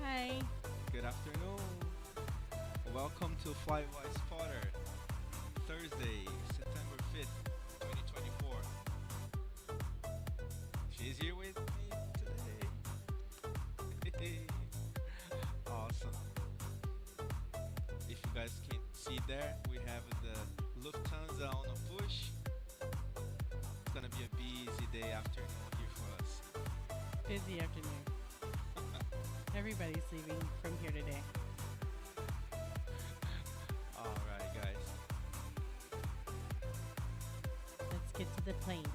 Hi. Good afternoon. Welcome to Flywise Spotter, Thursday, September 5th, 2024. She's here with me today. Awesome. If you guys can see there, we have the Lufthansa on a push. It's gonna be a busy day afternoon here for us. Busy afternoon. Everybody's leaving from here today. Alright, guys. Let's get to the plane.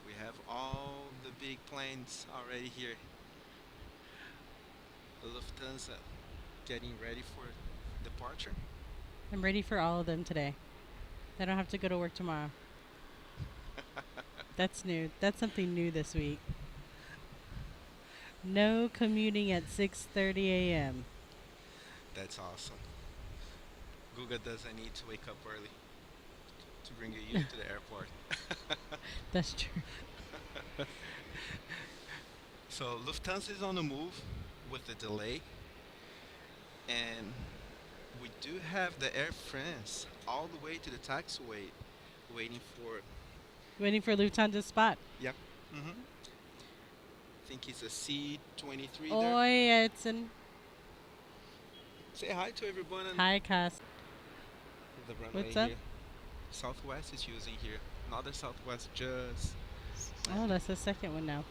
We have all the big planes already here. Lufthansa getting ready for departure. I'm ready for all of them today. I don't have to go to work tomorrow. That's new. That's something new this week. No commuting at 6:30 a.m. That's awesome. Google doesn't need to wake up early to bring you to the airport. That's true. So Lufthansa is on the move with the delay, and we do have the Air France all the way to the taxiway, waiting for. Waiting for Lufthansa's spot. Yep. I think it's a C-23 there. Oi, Edson. Say hi to everyone on Hi, Cass. the runway What's up? here. Southwest is using here. Another Southwest just. Oh, that's the second one now.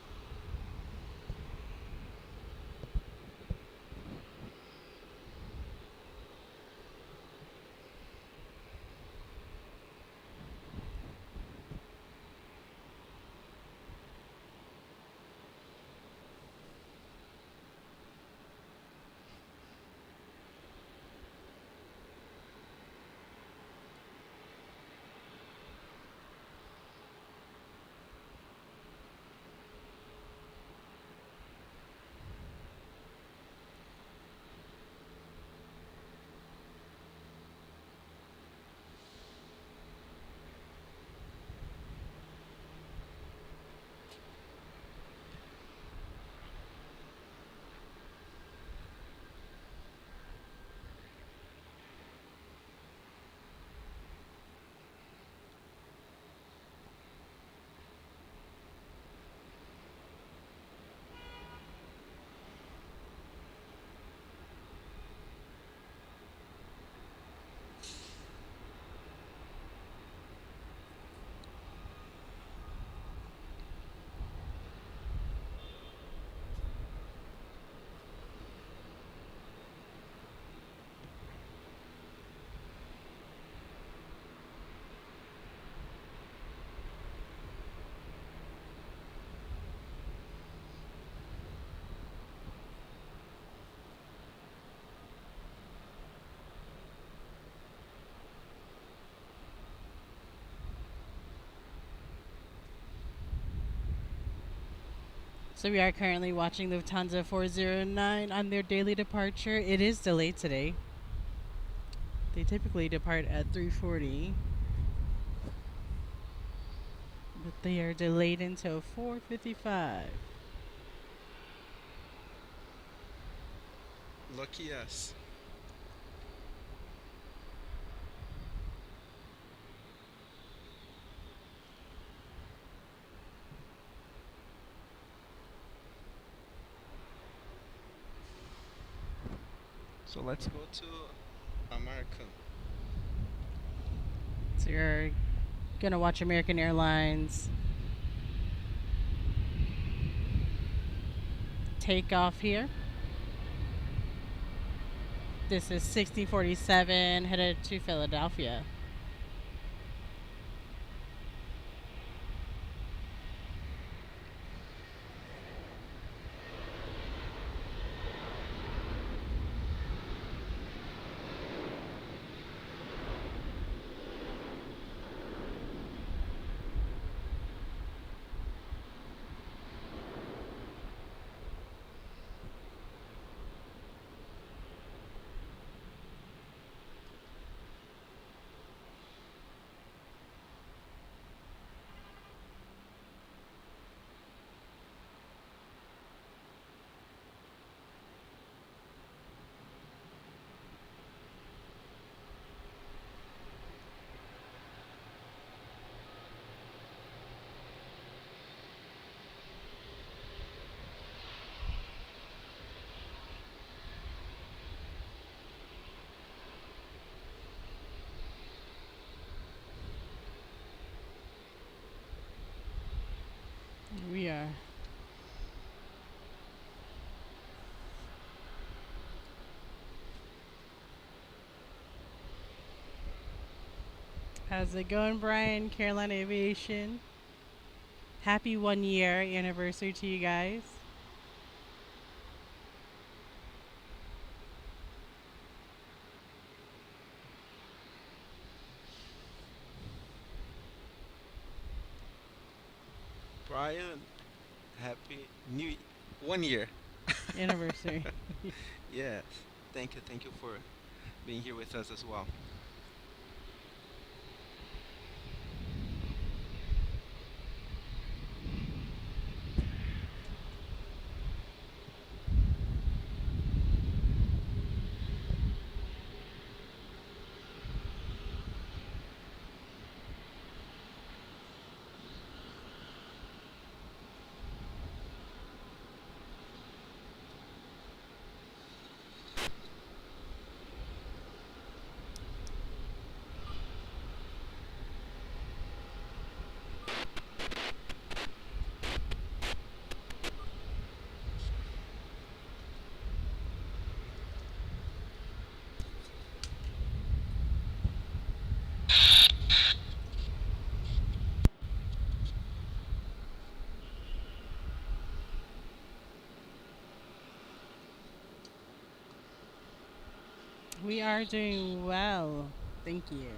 So we are currently watching Lufthansa 409 on their daily departure. It is delayed today. They typically depart at 3:40, but they are delayed until 4:55. Lucky us. So let's go to American. So you're gonna watch American Airlines take off here. This is 6047 headed to Philadelphia. We are. How's it going, Brian? Carolina Aviation. Happy 1 year anniversary to you guys. Brian, happy new 1 year. Anniversary. Yes. Thank you for being here with us as well. We are doing well. Thank you.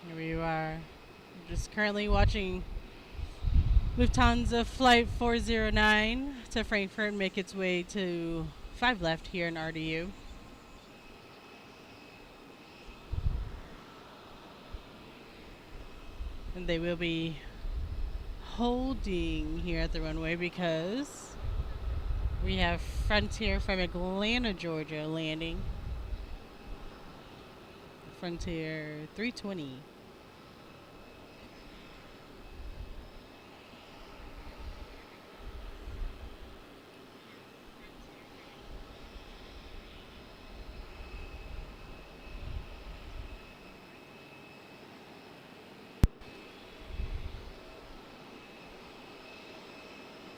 Here we are. Just currently watching Lufthansa Flight 409 to Frankfurt make its way to 5 left here in RDU. And they will be holding here at the runway because we have Frontier from Atlanta, Georgia landing. Frontier 320.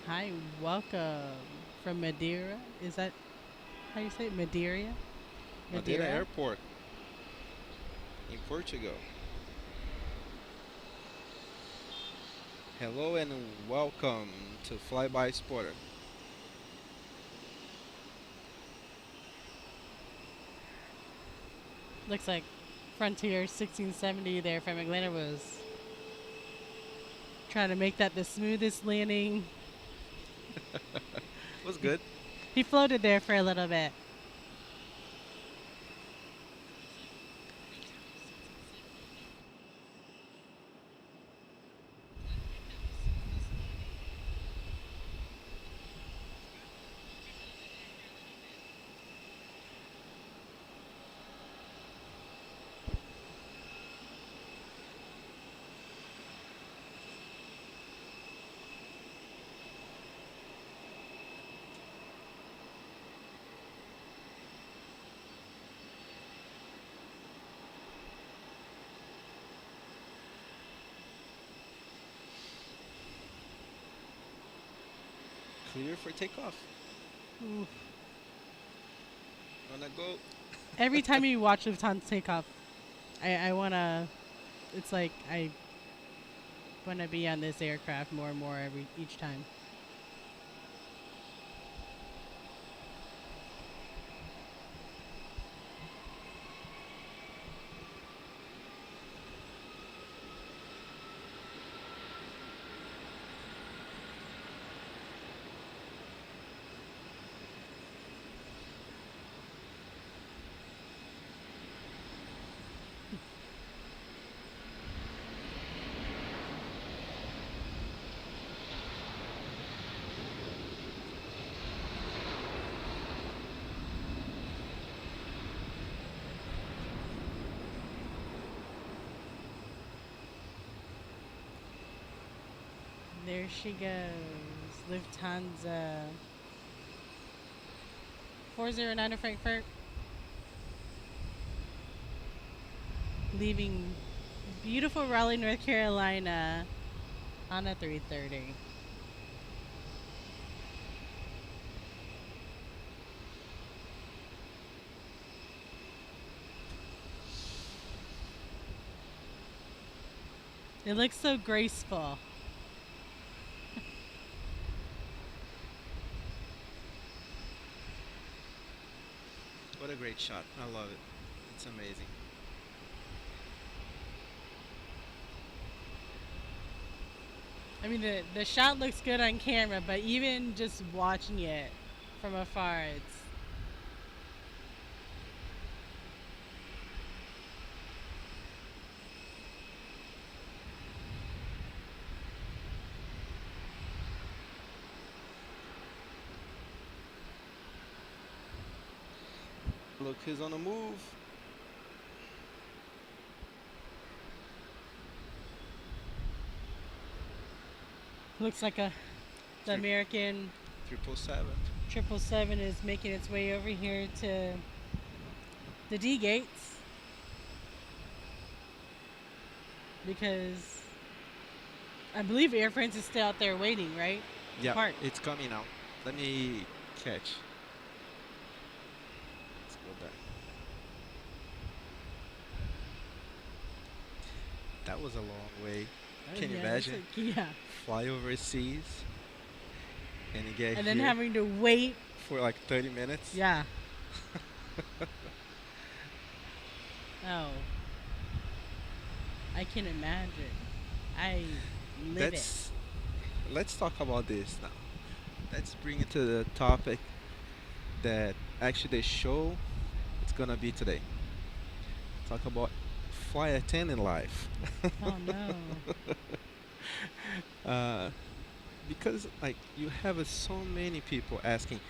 Hi, welcome from Madeira. Is that how you say it? Madeira? Madeira Airport in Portugal. Hello and welcome to Flyby Spotter. Looks like Frontier 1670 there from Atlanta was trying to make that the smoothest landing. Was good. He floated there for a little bit. Clear for takeoff. Ooh. Wanna go? Every time you watch Lufthansa take off, I wanna. It's like I wanna be on this aircraft more and more each time. There she goes, Lufthansa 409 to Frankfurt, leaving beautiful Raleigh, North Carolina on a 3:30. It looks so graceful. What a great shot. I love it. It's amazing. I mean, the shot looks good on camera, but even just watching it from afar, it's... Look who's on the move. Looks like the American 777. 777 is making its way over here to the D gates because I believe Air France is still out there waiting, right? Yeah, Park. it's coming out. Let me catch. Let's go back. That was a long way. Can you imagine? Yeah. Fly overseas and you get And here then having to wait for like 30 minutes. Yeah. Oh. I can imagine. I live it. That's let's talk about this now. Let's bring it to the topic that actually the show it's gonna be today. Talk about flight attendant life. Oh no. uh, because like you have so many people asking,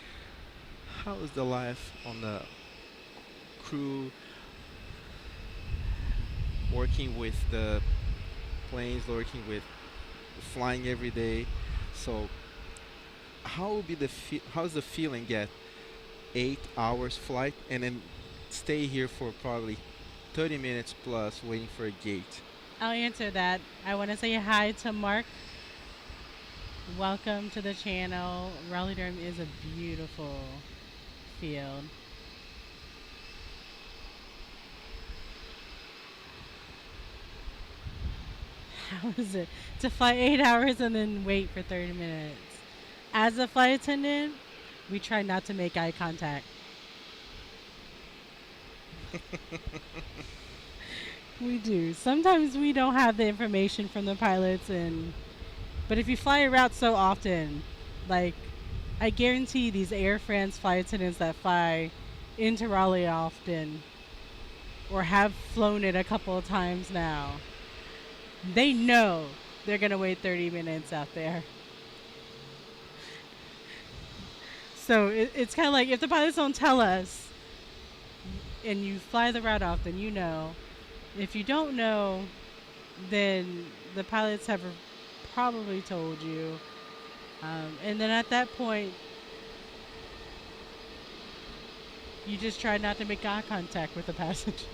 how is the life on the crew, working with the planes, working with flying every day. So how will be how's the feeling get 8 hours flight and then stay here for probably 30 minutes plus waiting for a gate? I'll answer that. I want to say hi to Mark. Welcome to the channel. Raleigh Durham is a beautiful field. How is it to fly 8 hours and then wait for 30 minutes? As a flight attendant, we try not to make eye contact. We do. Sometimes we don't have the information from the pilots, but if you fly a route so often, like I guarantee these Air France flight attendants that fly into Raleigh often or have flown it a couple of times now, they know they're going to wait 30 minutes out there. So it's kind of like if the pilots don't tell us and you fly the route often, you know. If you don't know, then the pilots have probably told you. And then at that point, you just try not to make eye contact with the passengers.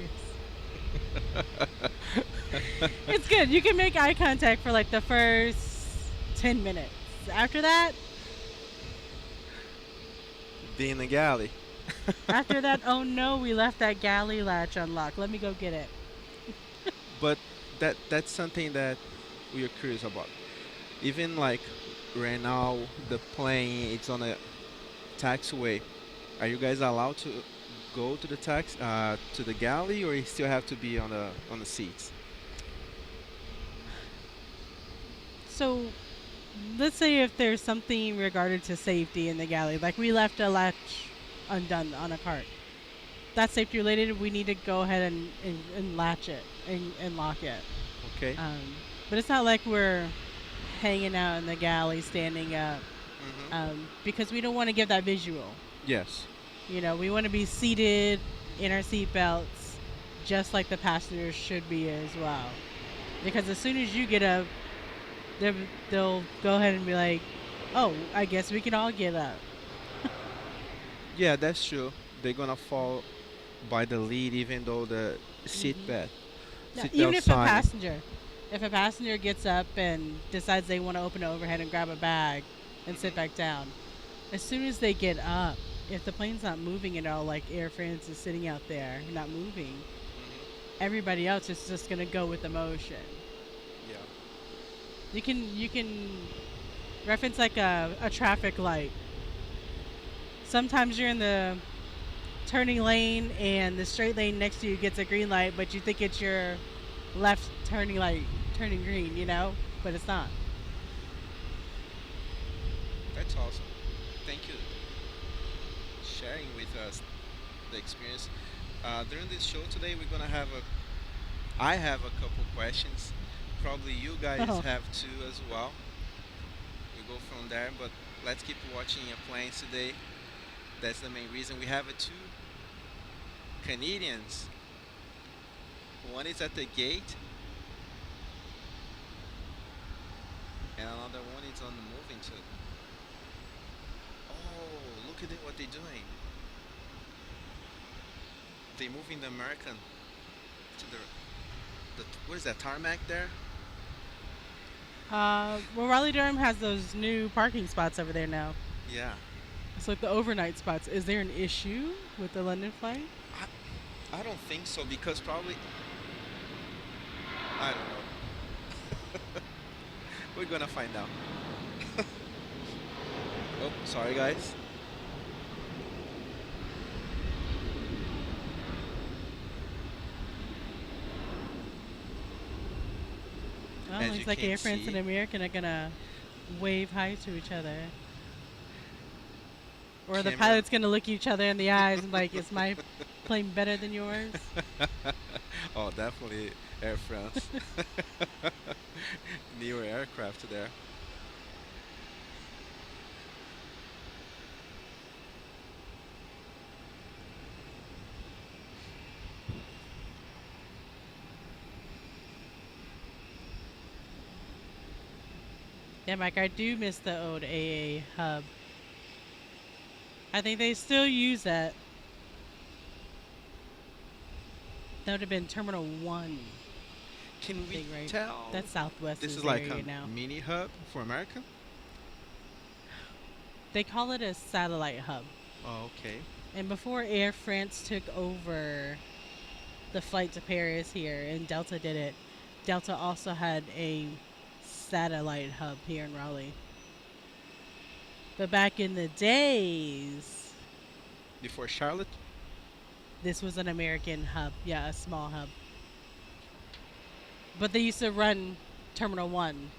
It's good. You can make eye contact for like the first 10 minutes. After that, Be in the galley. after that, oh no, we left that galley latch unlocked. Let me go get it. But that's something that we are curious about. Even like right now, the plane it's on a taxiway. Are you guys allowed to go to the to the galley, or you still have to be on the seats? So, let's say if there's something regarded to safety in the galley, like we left a latch undone on a cart. That's safety related. We need to go ahead and latch it and lock it. Okay. But it's not like we're hanging out in the galley, standing up, because we don't want to give that visual. Yes. You know, we want to be seated in our seat belts, just like the passengers should be as well. Because as soon as you get up, they'll go ahead and be like, "Oh, I guess we can all get up." Yeah, that's true. They're gonna fall by the lead, even though the seat belt. Yeah, Seat even belt if sign. if a passenger gets up and decides they want to open it overhead and grab a bag and sit back down, as soon as they get up, if the plane's not moving at all, like Air France is sitting out there not moving, everybody else is just gonna go with the motion. Yeah. You can reference like a traffic light. Sometimes you're in the turning lane and the straight lane next to you gets a green light, but you think it's your left turning light turning green, you know, but it's not. That's awesome. Thank you sharing with us the experience. During this show today, we're gonna have I have a couple questions. Probably you guys Oh. have too as well. We go from there, but let's keep watching your planes today. That's the main reason we have two Canadians. One is at the gate, and another one is on the moving too. Oh, look at what they're doing. They're moving the American to the what is that tarmac there? Well, Raleigh Durham has those new parking spots over there now. Yeah. It's like the overnight spots. Is there an issue with the London flight? I don't think so because probably I don't know. We're gonna find out. Oh, sorry guys. as you looks like can Air France and see. American are gonna wave hi to each other. Or the Camera. pilot's gonna look each other in the eyes and like, is my plane better than yours? Oh, definitely Air France. Newer aircraft there. Yeah, Mike, I do miss the old AA hub. I think they still use that. That would have been Terminal 1, I Can we think, right? tell That's this is Southwest's like a area now. mini hub for America? They call it a satellite hub. Oh, okay. And before Air France took over the flight to Paris here and Delta did it, Delta also had a satellite hub here in Raleigh. But back in the days, Before Charlotte? this was an American hub. Yeah, a small hub. But they used to run Terminal 1.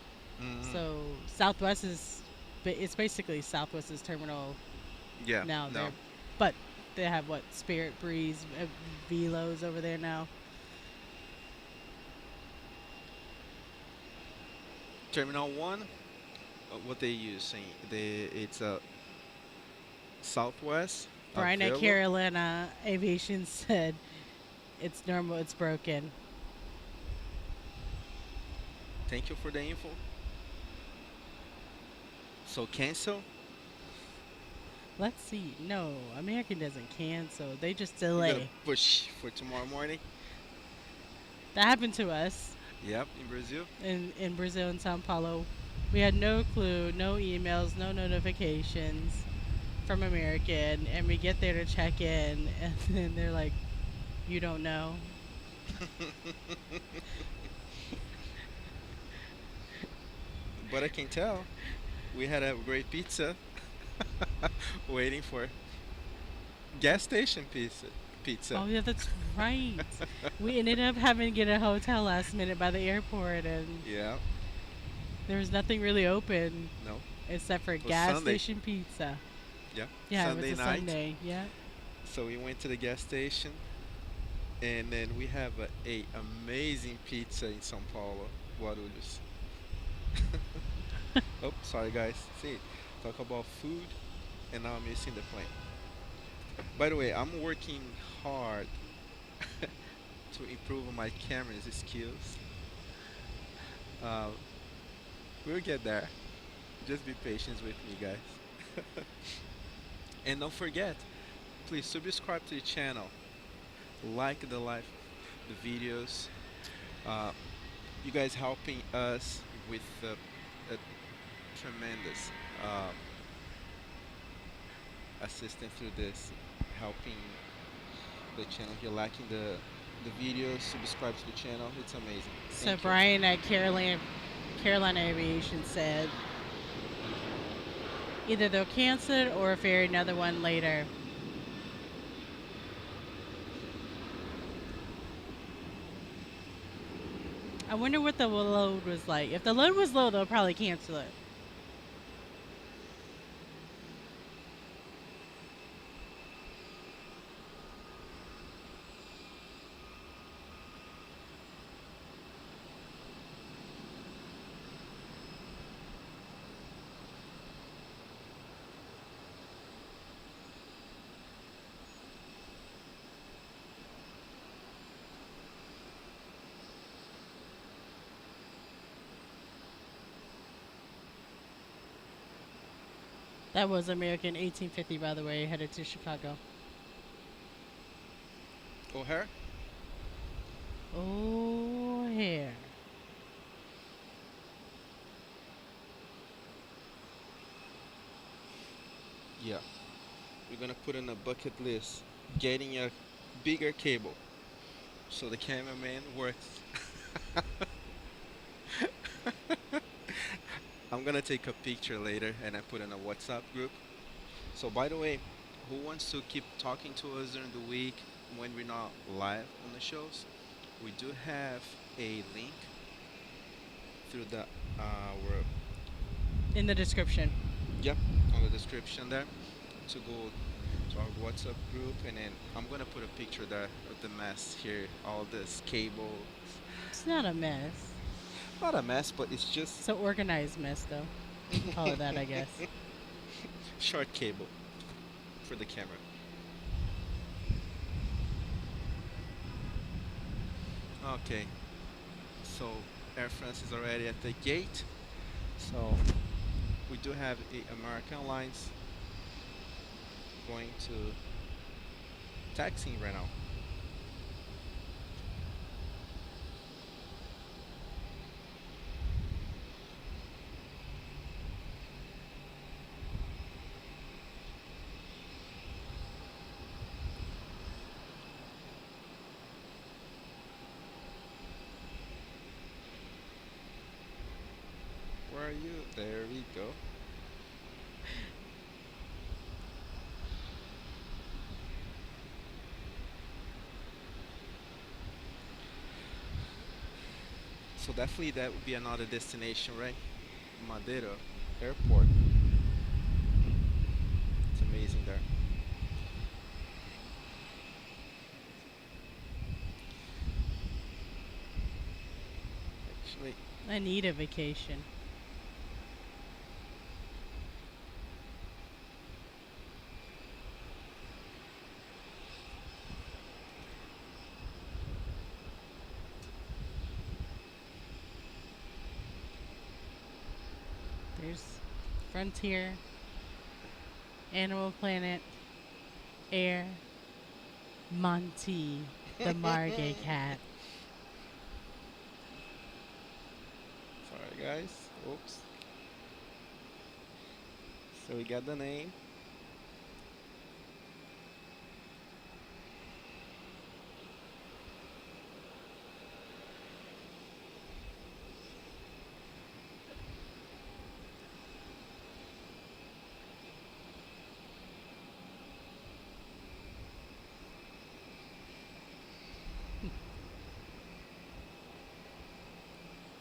Mm. So Southwest is, it's basically Southwest's terminal Yeah. now. No. But they have what, Spirit Breeze, Velos over there now. Terminal 1, what they use, it's a Southwest. Brian at Velo. Carolina Aviation said it's normal, it's broken. Thank you for the info. So cancel? Let's see. No, American doesn't cancel. They just We're gonna delay. push for tomorrow morning. That happened to us Yep, in Brazil. in Brazil and Sao Paulo. We had no clue, no emails, no notifications from American, and we get there to check in, and then they're like, "You don't know." But I can tell we had a great pizza waiting for gas station pizza. Pizza. Oh yeah, that's right. We ended up having to get a hotel last minute by the airport, and Yeah. there was nothing really open No. except for was gas Sunday. station pizza. Yeah. Yeah, Sunday it was a night. Sunday. Yeah. So we went to the gas station, and then we have a amazing pizza in São Paulo, Guarulhos. Oh, sorry guys. See, talk about food, and now I'm missing the plane. By the way, I'm working hard to improve my camera's skills. Uh, we'll get there. Just be patient with me, guys. And don't forget, please subscribe to the channel, like the videos. Uh, you guys helping us with a tremendous assistance through this, helping the channel. If you're liking the videos, subscribe to the channel. It's amazing. So Thank you. Brian at Carolina Aviation said either they'll cancel it or ferry another one later. I wonder what the load was like. If the load was low, they'll probably cancel it. That was American 1850, by the way, headed to Chicago. O'Hare? Oh, here. Yeah. We're gonna put in a bucket list, getting a bigger cable, so the cameraman works. I'm gonna take a picture later and I put in a WhatsApp group. So by the way, who wants to keep talking to us during the week when we're not live on the shows? We do have a link through the our In the description. yep, on the description there to go to our WhatsApp group, and then I'm gonna put a picture there of the mess here, all this cable. It's not a mess. Not a mess, but it's just It's an organized mess, though. We can call it that, I guess. short cable for the camera. Okay, so Air France is already at the gate. So we do have a American Airlines going to taxiing right now. Where are you? There we go. So definitely that would be another destination, right? Madeira Airport. It's amazing there. Actually, I need a vacation. There's Frontier, Animal Planet, Air, Monty, the Margay cat. sorry guys. Oops. So we got the name.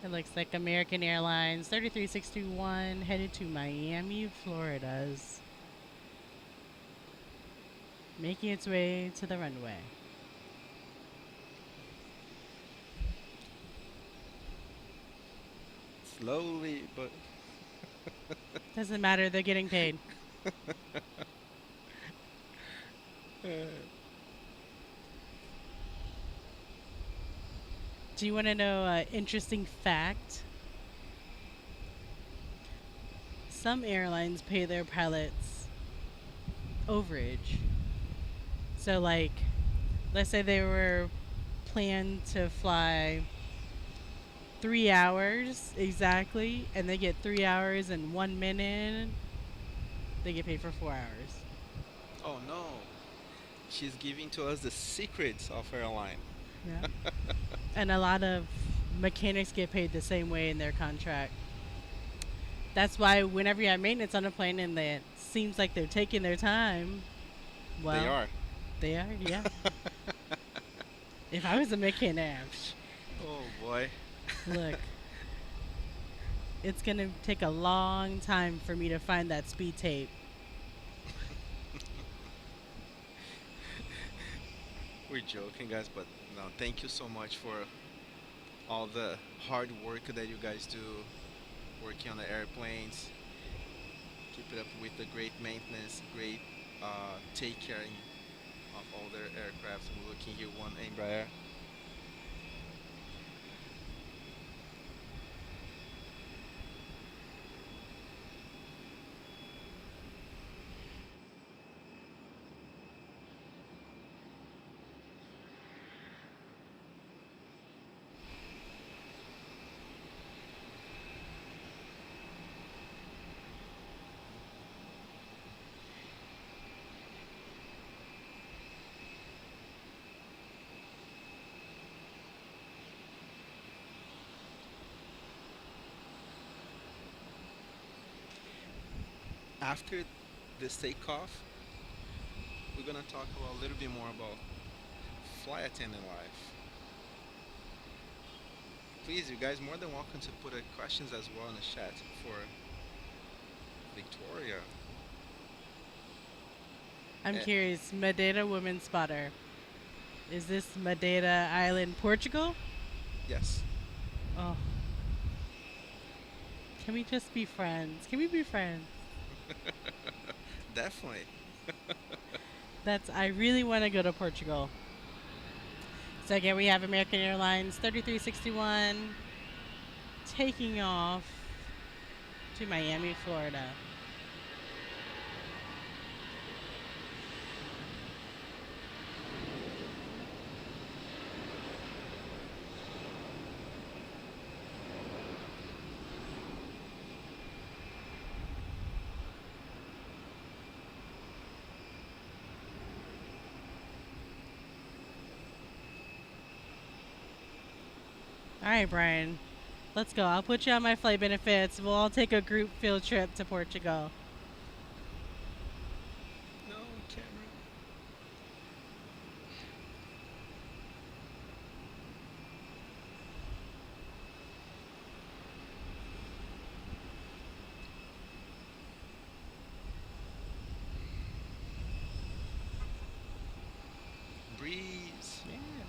It looks like American Airlines 33621 headed to Miami, Florida's. Making its way to the runway. Slowly, but Doesn't matter, they're getting paid. Do you want to know an interesting fact? Some airlines pay their pilots overage. So, like, let's say they were planned to fly 3 hours exactly, and they get 3 hours and 1 minute, they get paid for 4 hours. oh no, she's giving to us the secrets of airline. Yeah. And a lot of mechanics get paid the same way in their contract. That's why whenever you have maintenance on a plane and it seems like they're taking their time, well, They are. They are, yeah. If I was a mechanic, Oh boy. look, it's gonna take a long time for me to find that speed tape. We're joking, guys, but no, thank you so much for all the hard work that you guys do working on the airplanes. Keep it up with the great maintenance, great take care of all their aircrafts. I'm looking here, one Embraer. After this takeoff, we're gonna talk about a little bit more about flight attendant life. Please, you guys, more than welcome to put questions as well in the chat for Victoria. I'm Eh, curious. Madeira Woman Spotter. Is this Madeira Island, Portugal? yes. Oh, can we just be friends? Can we be friends? Definitely. I really want to go to Portugal. So again, we have American Airlines 3361 taking off to Miami, Florida. All right, Brian. Let's go. I'll put you on my flight benefits. We'll all take a group field trip to Portugal. No, camera. Breeze. Yeah.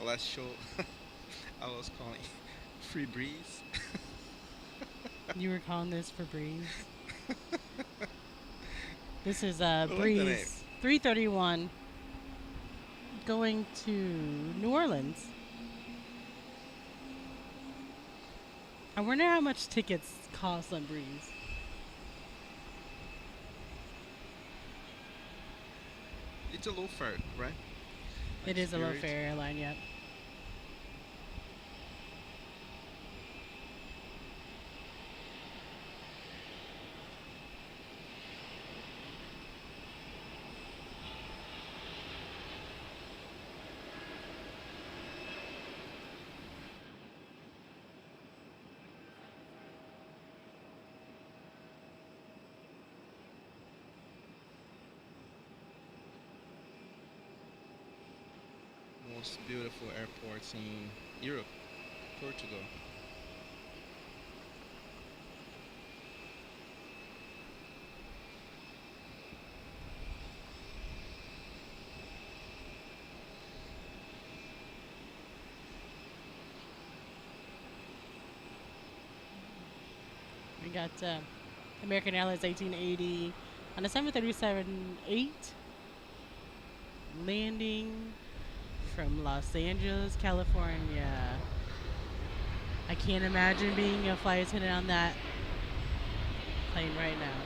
Last show, I was calling Free Breeze. You were calling this for Breeze? This is I like the name. Breeze 331 going to New Orleans. I wonder how much tickets cost on Breeze. It's a low fare, right? It Like is a low Spirit. fare airline, yep. Most beautiful airports in Europe, Portugal. We got American Airlines 1880 on a 737-8 landing from Los Angeles, California. I can't imagine being a flight attendant on that plane right now.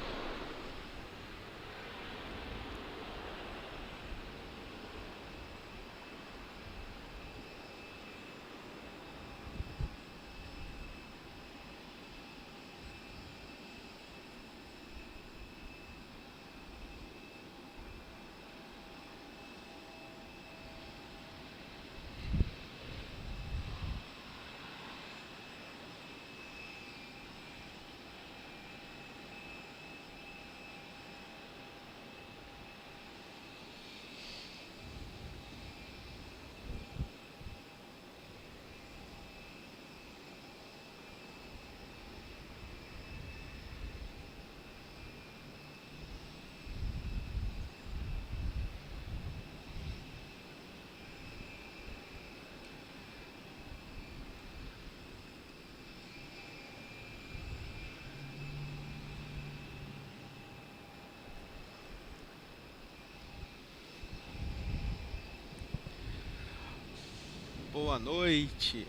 Boa noite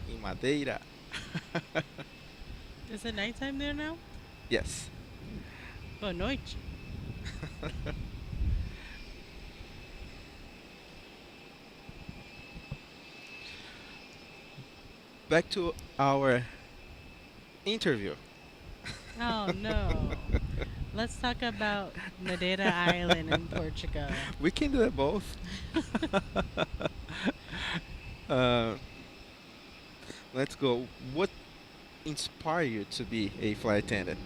em Madeira. Is it nighttime there now? Yes. Boa noite. Back to our interview. Oh no. Let's talk about Madeira Island in Portugal. We can do it both. uh, let's go. What inspired you to be a flight attendant?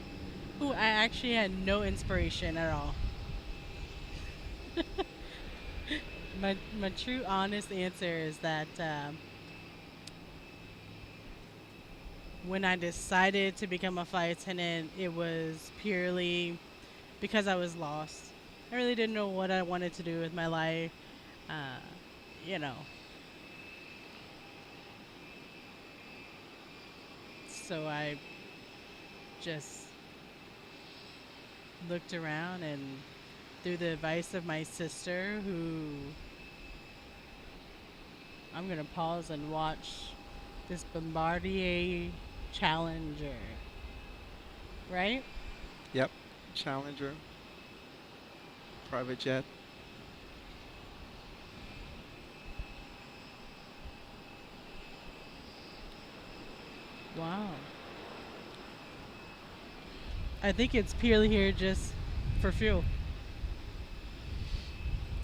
Ooh, I actually had no inspiration at all. My true honest answer is that when I decided to become a flight attendant, it was purely because I was lost. I really didn't know what I wanted to do with my life. Uh, you know, so I just looked around and through the advice of my sister, who I'm gonna pause and watch this Bombardier Challenger, right? Yep. Challenger, private jet. Wow. I think it's purely here just for fuel.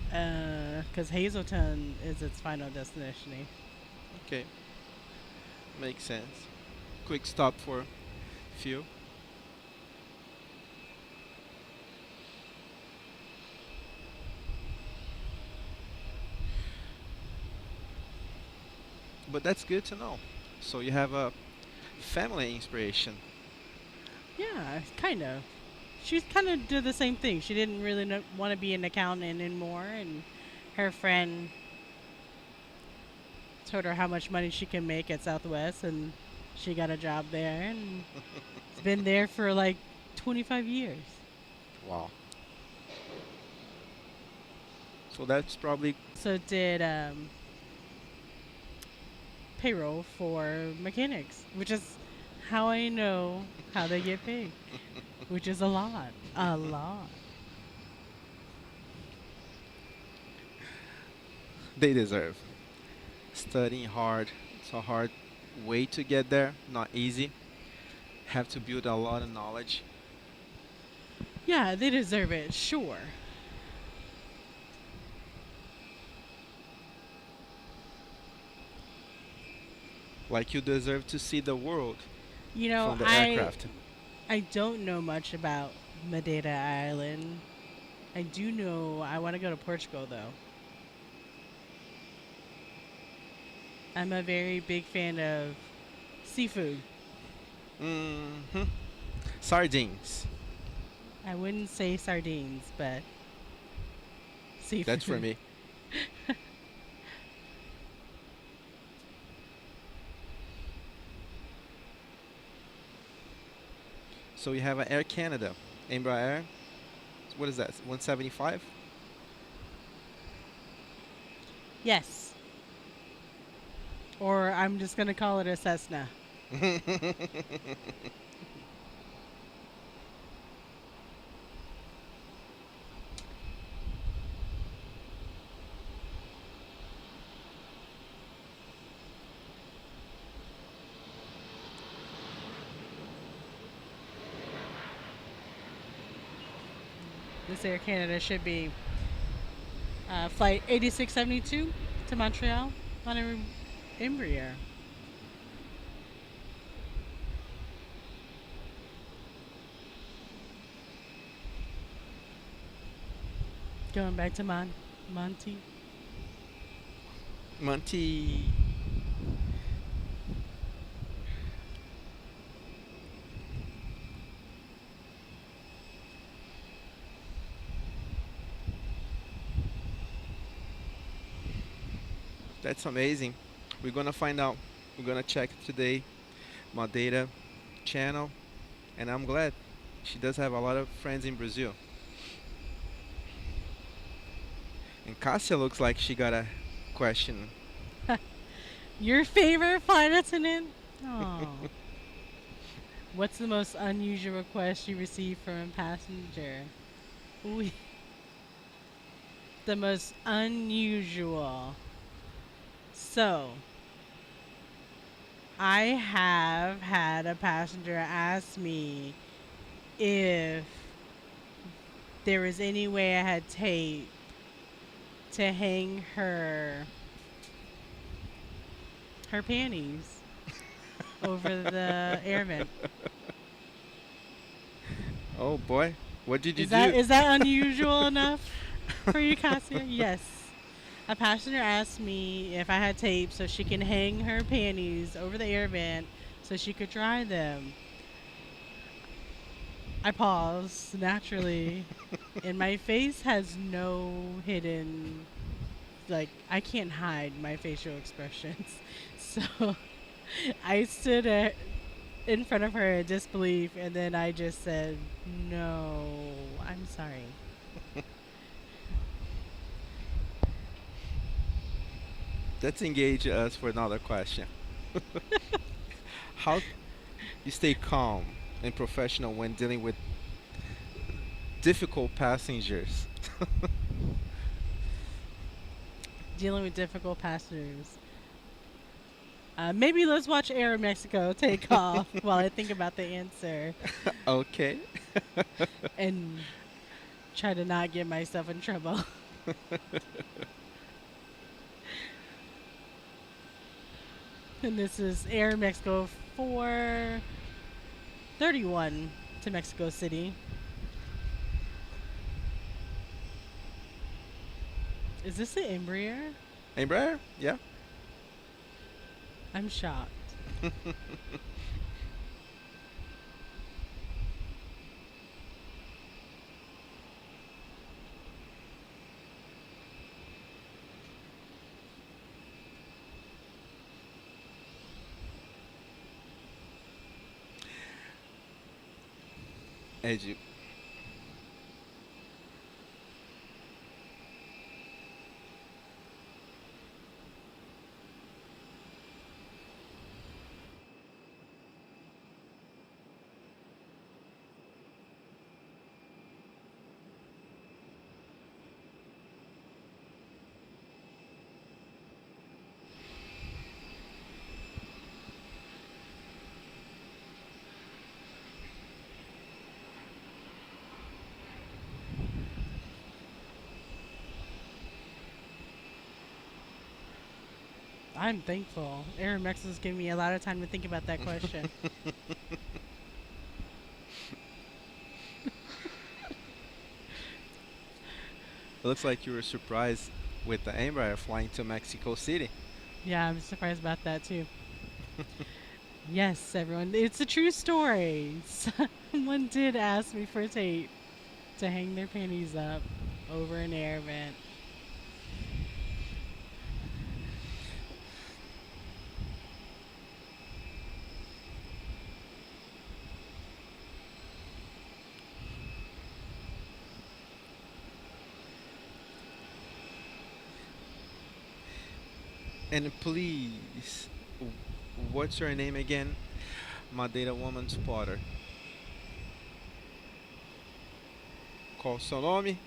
Because Hazelton is its final destination. Okay, makes sense. Quick stop for fuel. But that's good to know. So you have a family inspiration. Yeah, kind of. She kind of did the same thing. She didn't really want to be an accountant anymore, and her friend told her how much money she can make at Southwest, and she got a job there, and it's been there for like 25 years. Wow. So that's probably So did payroll for mechanics, which is how I know how they get paid, which is a lot, a lot. they deserve. Studying hard. It's a hard way to get there. Not easy. Have to build a lot of knowledge. Yeah, they deserve it, sure. Like you deserve to see the world You know, from the I aircraft. I don't know much about Madeira Island. I do know I want to go to Portugal though. I'm a very big fan of seafood. Hmm. Sardines. I wouldn't say sardines, but That's for seafood. me. So we have an Air Canada, Embraer. What is that? 175. Yes. Or I'm just going to call it a Cessna. This Air Canada should be flight 8672 to Montreal on a Embraer. Going back to Monty. Monty. That's amazing. We're gonna find out. We're gonna check today my data channel, and I'm glad she does have a lot of friends in Brazil. And Cassia looks like she got a question. Your favorite flight attendant? Oh. What's the most unusual request you received from a passenger? Ooh. The most unusual. So, I have had a passenger ask me if there was any way I had tape to hang her panties over the air vent. Oh boy, what did you Is that do? is that unusual enough for you, Cassia? Yes. A passenger asked me if I had tape so she can hang her panties over the air vent so she could dry them. I paused naturally, and my face has no hidden, like, I can't hide my facial expressions. So I stood in front of her in disbelief, and then I just said, "No, I'm sorry." Let's engage us for another question. How you stay calm and professional when dealing with difficult passengers? Dealing with difficult passengers. Maybe let's watch Air Mexico take off while I think about the answer Okay. and try to not get myself in trouble. And this is Air Mexico 431 to Mexico City. Is this the Embraer? Embraer? Yeah. I'm shocked. Edu. I'm thankful. Air Mexico's giving me a lot of time to think about that question. Looks like you were surprised with the Embraer flying to Mexico City. Yeah, I'm surprised about that too. Yes, everyone, it's a true story. Someone did ask me for tape to hang their panties up over an air vent. And please, what's your name again? Madeira Woman Spotter. Qual o seu nome?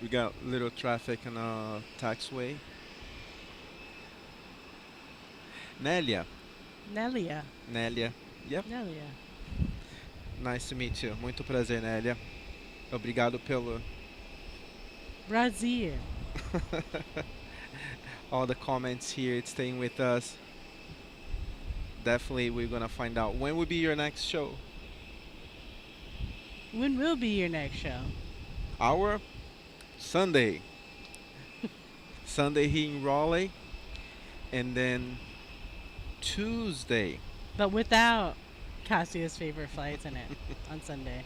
We got little traffic on a taxway. Nélia. Nelia. Nélia. Yep. Nelia. Nice to meet you. Muito prazer, Nélia. Obrigado pelo Brazil. all the comments here. It's staying with us. Definitely, we're gonna find out when will be your next show. When will be your next show? Our Sunday. Sunday here in Raleigh, and then Tuesday. But without Cassia's favorite flights in it on Sunday.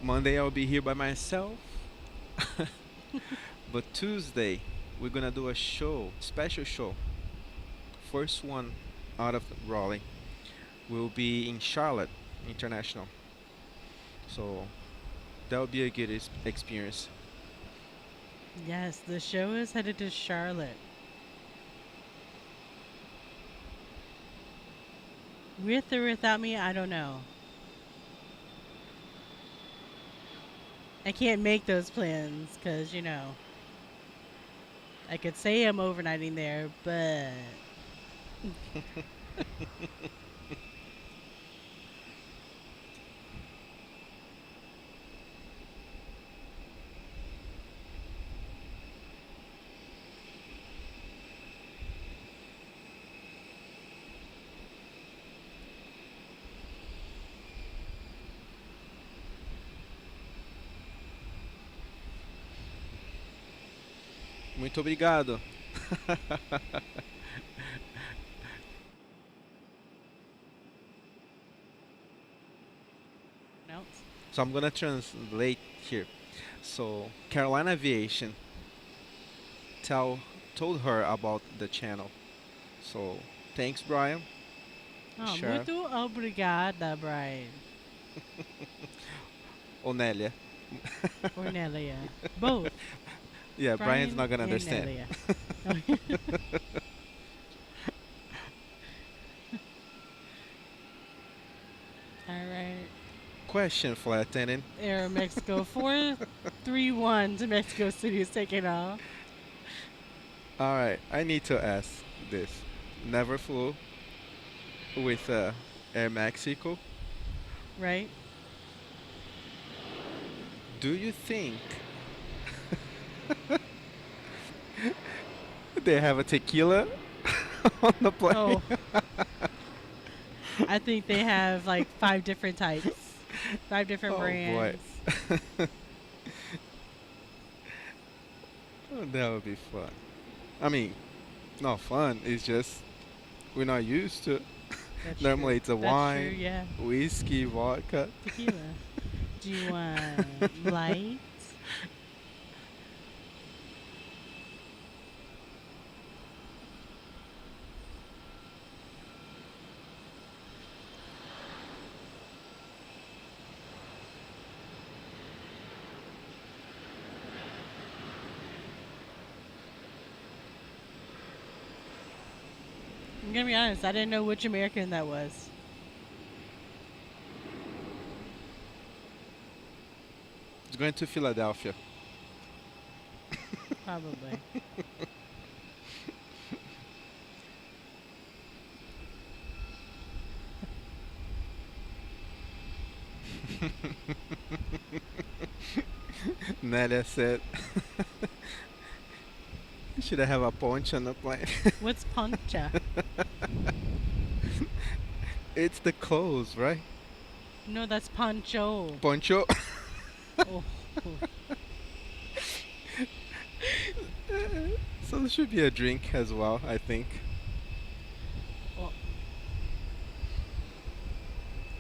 Monday I'll be here by myself. But Tuesday we're gonna do a show, special show. First one out of Raleigh will be in Charlotte International. So that'll be a good experience. Yes, the show is headed to Charlotte. With or without me, I don't know. I can't make those plans because, I could say I'm overnighting there, but Muito obrigado. Notes. So I'm gonna translate here. So Carolina Aviation tell told her about the channel. So thanks, Brian. Oh, Sure. muito obrigada, Brian. Onelia. Or Nelia. Both. Yeah, Brian's Brian not gonna and understand. Nelia. All right. Question, flight attendant. Air Mexico 431 to Mexico City is taking off. All right, I need to ask this. Never flew with Air Mexico. Right? Do you think they have a tequila on the plane? Oh, I think they have like 5 different types, 5 different Oh boy. brands. Oh, that would be fun. I mean, not fun. It's just we're not used to. That's Normally true. it's a That's true, wine, yeah. whiskey, vodka. Tequila. Do you want light? I'm gonna be honest, I didn't know which American that was. It's going to Philadelphia. Probably. Nelia said, "Should I have a poncho on the plane?" What's poncha? It's the clothes, right? No, that's poncho. Poncho. Oh. So there should be a drink as well, I think. Well,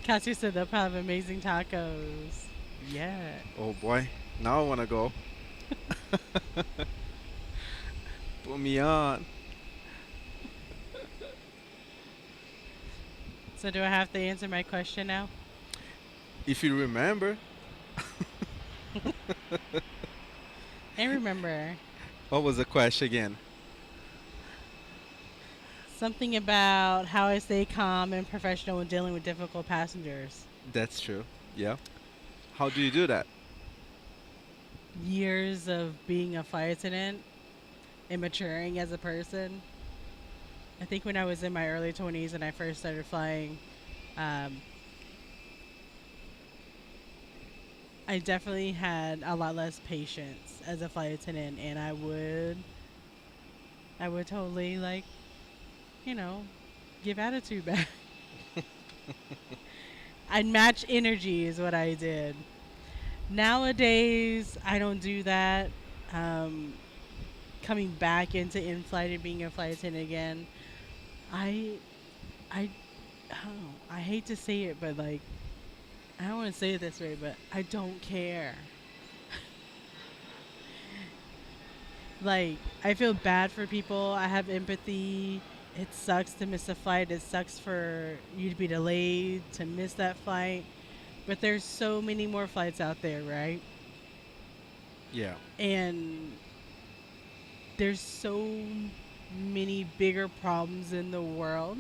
Cassie said they'll probably have amazing tacos. Yeah. Oh boy, now I wanna go. Put me on. So do I have to answer my question now? If you remember, I remember what was the question again? something about how I stay calm and professional when dealing with difficult passengers. That's true. Yeah. How do you do that? Years of being a flight attendant and maturing as a person. I think when I was in my early 20s and I first started flying, um, I definitely had a lot less patience as a flight attendant, and I would totally like, you know, give attitude back. I'd match energy is what I did. Nowadays, I don't do that. Um, Coming back into in-flight and being a flight attendant again, I, I, oh, I hate to say it, but like, I don't want to say it this way, but I don't care. Like, I feel bad for people. I have empathy. It sucks to miss a flight. It sucks for you to be delayed, to miss that flight. But there's so many more flights out there, right? Yeah. And there's so many bigger problems in the world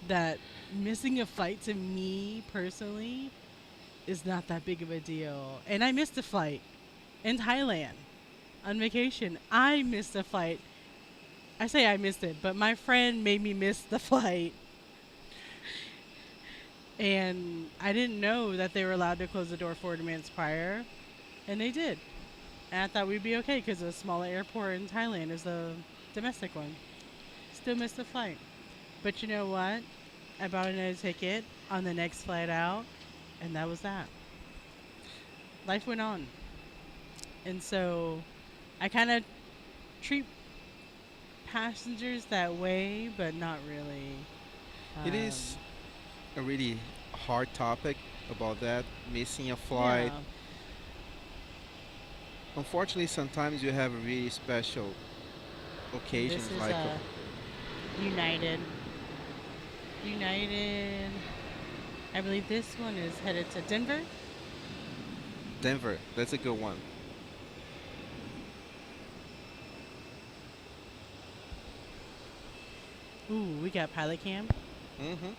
that missing a flight to me personally is not that big of a deal. And I missed a flight in Thailand on vacation. I missed a flight. I say I missed it, but my friend made me miss the flight. And I didn't know that they were allowed to close the door 40 minutes prior. And they did. And I thought we'd be okay because a smaller airport in Thailand is a domestic one. Still missed the flight. But you know what? I bought another ticket on the next flight out, and that was that. Life went on. And so I kind of treat passengers that way, but not really. It is Um, a really hard topic about that, missing a flight. yeah, Unfortunately, sometimes you have really special and this occasions is like United. United. I believe this one is headed to Denver. Denver. That's a good one. Ooh, we got pilot cam. Hmm.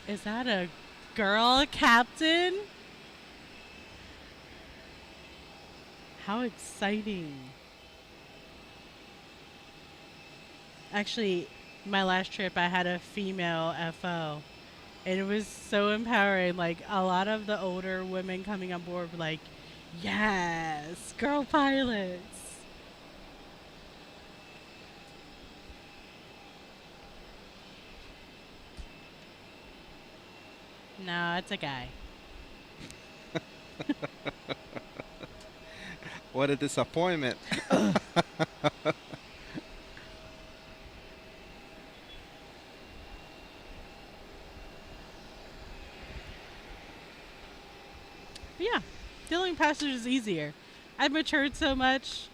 Is that a girl captain? How exciting. Actually, my last trip, I had a female FO. And it was so empowering. Like, a lot of the older women coming on board were like, yes, girl pilots. No, it's a guy. What a disappointment. But yeah, dealing with passengers is easier. I've matured so much.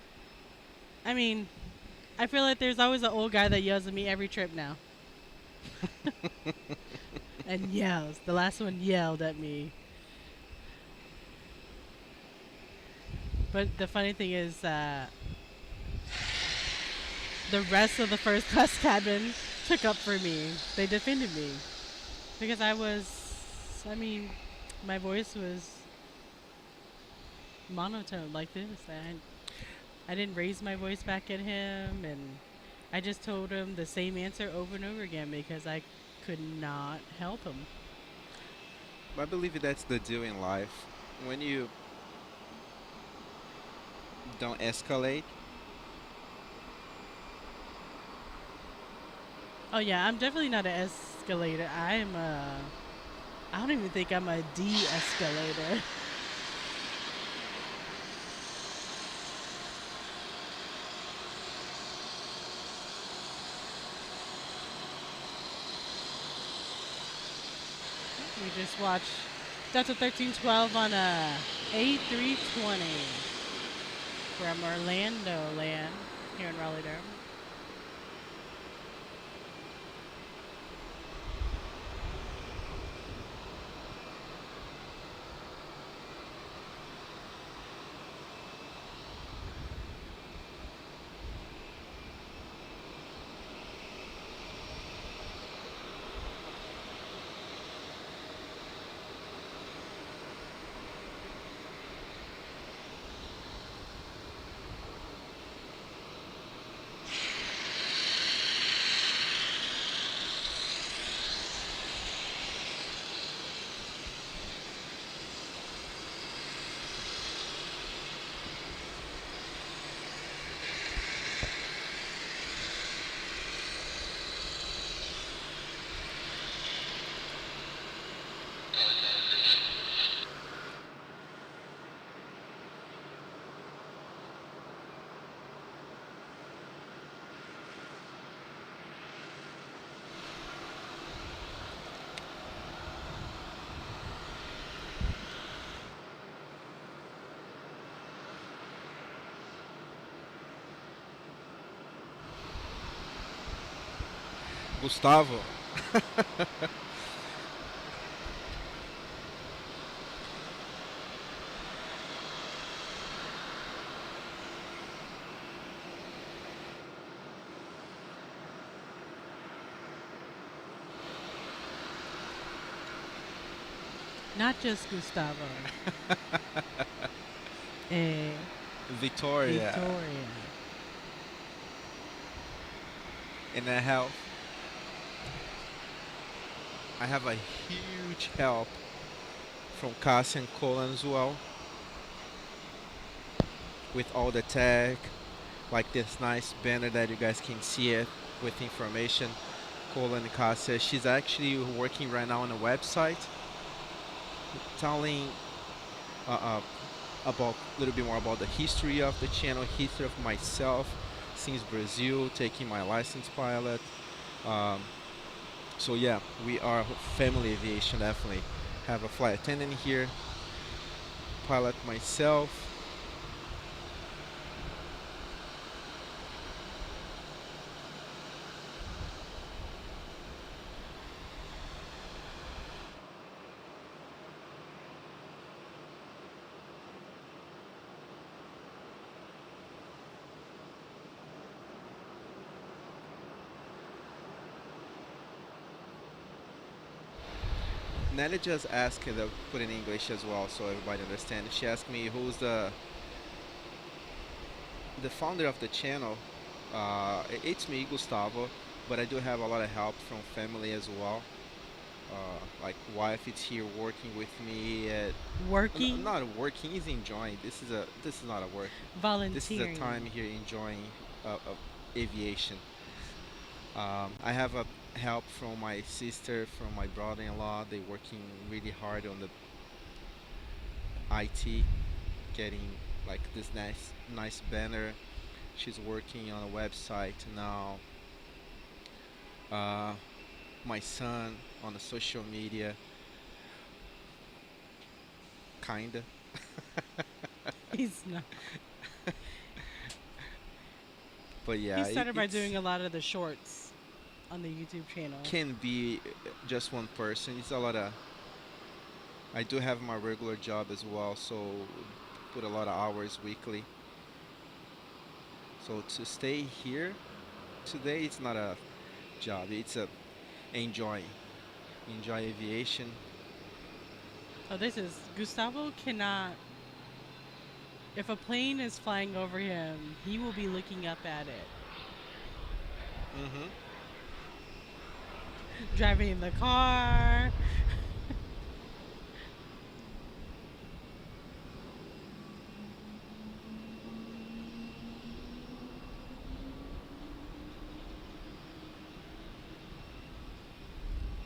I mean, I feel like there's always an old guy that yells at me every trip now. And yells. The last one yelled at me. But the funny thing is, the rest of the first class cabin took up for me. They defended me. Because I mean, my voice was monotone like this. I didn't raise my voice back at him, and I just told him the same answer over and over again because I could not help him. I believe that's the deal in life. When you don't escalate, Oh yeah, I'm definitely not an escalator. I don't even think I'm a de-escalator. We just watched Delta 1312 on a A320 from Orlando land here in Raleigh, Durham. Gustavo. Not just Gustavo. Eh, Victoria. Victoria. In the health. I have a huge help from Cassie and Colin as well. With all the tech, like this nice banner that you guys can see it with information. Colin and Cassie, she's actually working right now on a website telling uh, uh, about a little bit more about the history of the channel, history of myself since Brazil, taking my license pilot. Um, so yeah, we are family aviation definitely. Have a flight attendant here, pilot myself. Nelly just asked, put in English as well so everybody understands. She asked me who's the founder of the channel. It's me, Gustavo, but I do have a lot of help from family as well. Like wife is here working with me. Working, Not working, he's enjoying. This is not a work. This is a volunteering. time here enjoying aviation. I have a help from my sister, from my brother-in-law. They working really hard on the IT, getting like this nice banner. She's working on a website now. Uh, my son on the social media, kinda. He's not. But He yeah, started by it's doing a lot of the shorts on the YouTube channel. can be just one person. It's a lot of. I do have my regular job as well, so put a lot of hours weekly. So to stay here today, it's not a job. It's a enjoy aviation. Oh, this is Gustavo cannot. If a plane is flying over him, he will be looking up at it. Hmm. Driving in the car.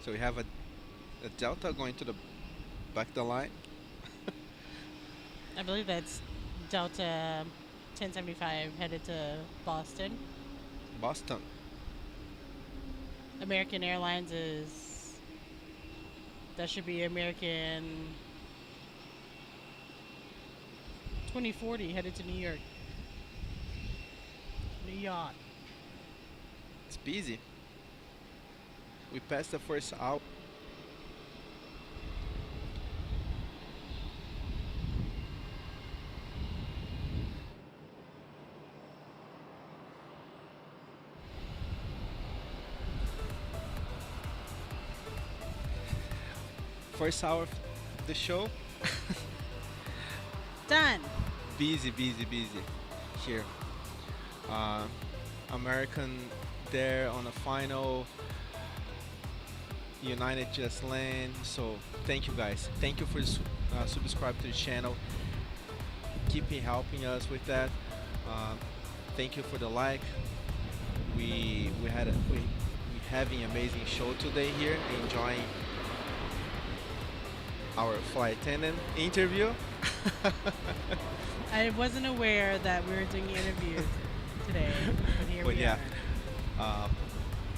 So we have a Delta going to the back of the line. I believe that's Delta 1075 headed to Boston. Boston. American Airlines is. That should be American 2040 headed to New York. New York. It's busy. We passed the first hour. First hour of the show. Done. Busy here. Uh, American there on the final. United just land. So thank you guys. Thank you for subscribe to the channel. Keep helping us with that. Uh, thank you for the like. We having amazing show today here. Enjoying our flight attendant interview. I wasn't aware that we were doing interviews today, but here But we yeah, are.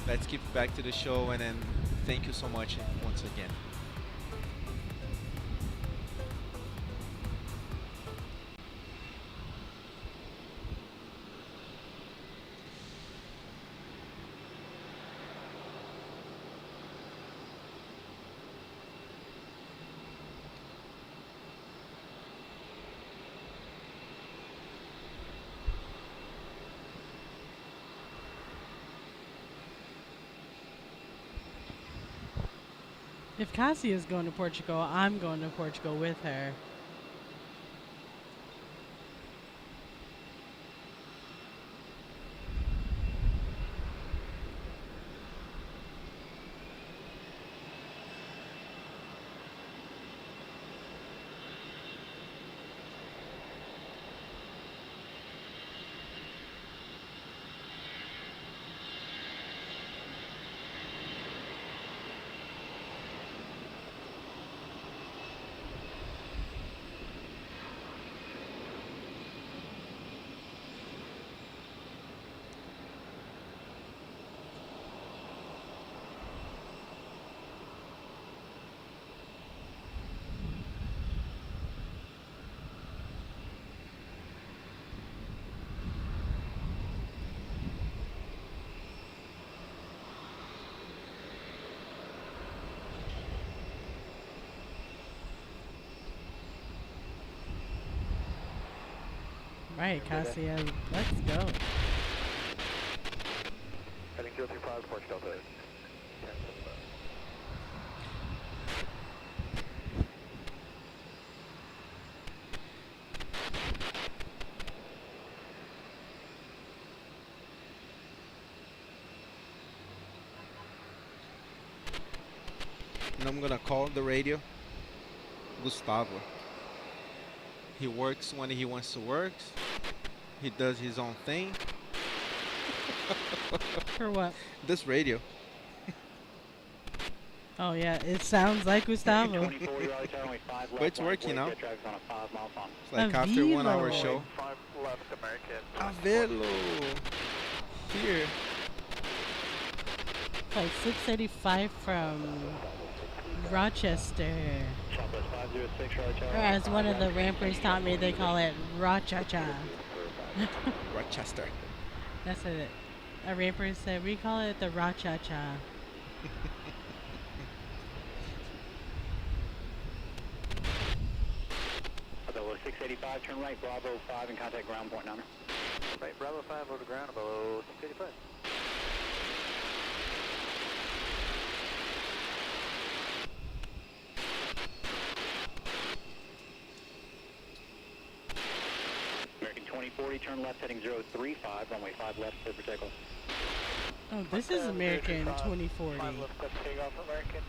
let's keep back to the show and then thank you so much once again. If Cassie is going to Portugal, I'm going to Portugal with her. Right, Cassia, let's go. Heading 235, Porch Delta. 10-7. And I'm gonna call the radio Gustavo. He works when he wants to work. He does his own thing. For what? This radio. Oh yeah, it sounds like Gustavo. 24, Raleigh Tower, only 5 left. But it's working now. Traffic on a 5-mile farm. It's like after 1 hour Avilo. show. 5 left, American. Avelo. Here. Like 685 from Rochester. Southwest 506, Raleigh Tower. Or as one of the rampers taught me, they call it Rocha-cha. Rochester. That's what a ramper said. We call it the Rocha-cha. Below 685, turn right, Bravo 5, and contact ground point number. Right, Bravo 5, over to ground, below 685. American 2040, turn left, heading 035, runway 5 left, clear for takeoff. Oh, this is American 2040. 5 left, clear for takeoff, American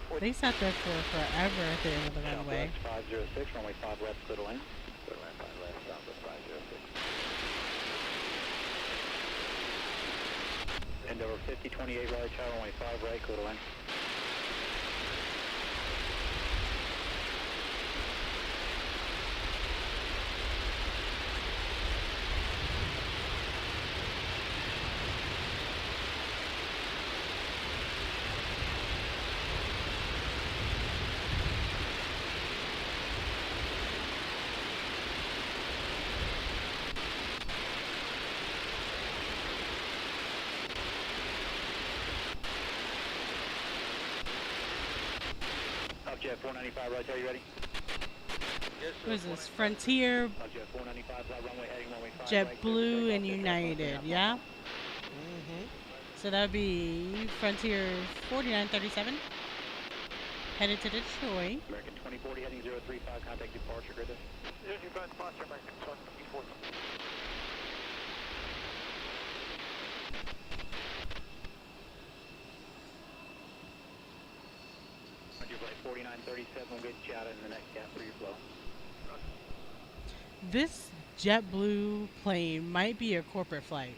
2040. They sat there for forever at the end of the runway. Southwest 506, runway 5 left, clear to land. Clear to land 5 left, Southwest 506. End over 5028, Raleigh Tower, runway 5 right, clear to land. Jet 495, right there, you ready? Yes, What is this? Frontier, Jet 495, runway heading, runway 5 right, JetBlue, and United, yeah? Mm-hmm. So that would be Frontier 4937. Headed to Detroit. American 2040, heading 035, contact departure, grid. 035, departure, American 2040. Roger, flight 4937, we'll get you out in the next gap for your flow. This JetBlue plane might be a corporate flight.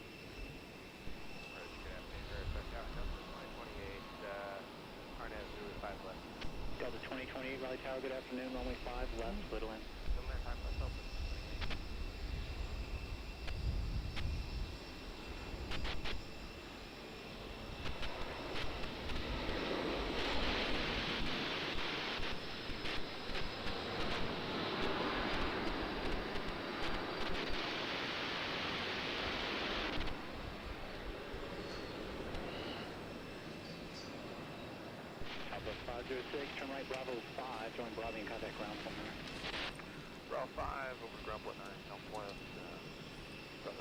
Delta 2028, Raleigh Tower, good afternoon, runway 5 left, little in. Southwest 506, turn right, Bravo 5, join Bravo and contact ground point 9. Bravo 5, over ground point 9, southwest, Bravo.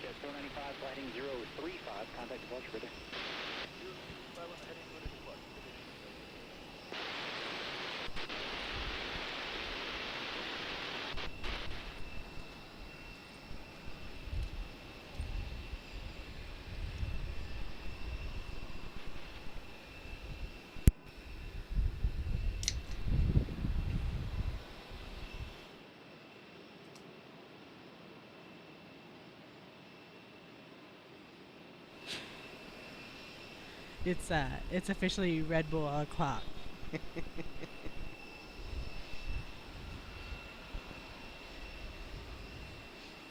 Jet 495, flighting 035, contact departure, grid. It's officially Red Bull o'clock.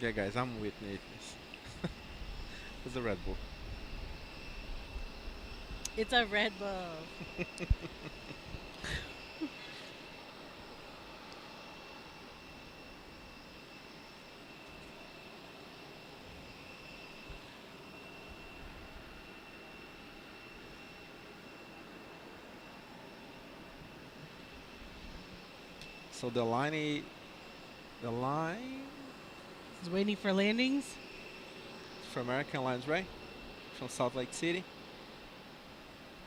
Yeah, guys, I'm with Nathan. It's a Red Bull. It's a Red Bull. So the line Just waiting for landings. For American Airlines, right? From Salt Lake City.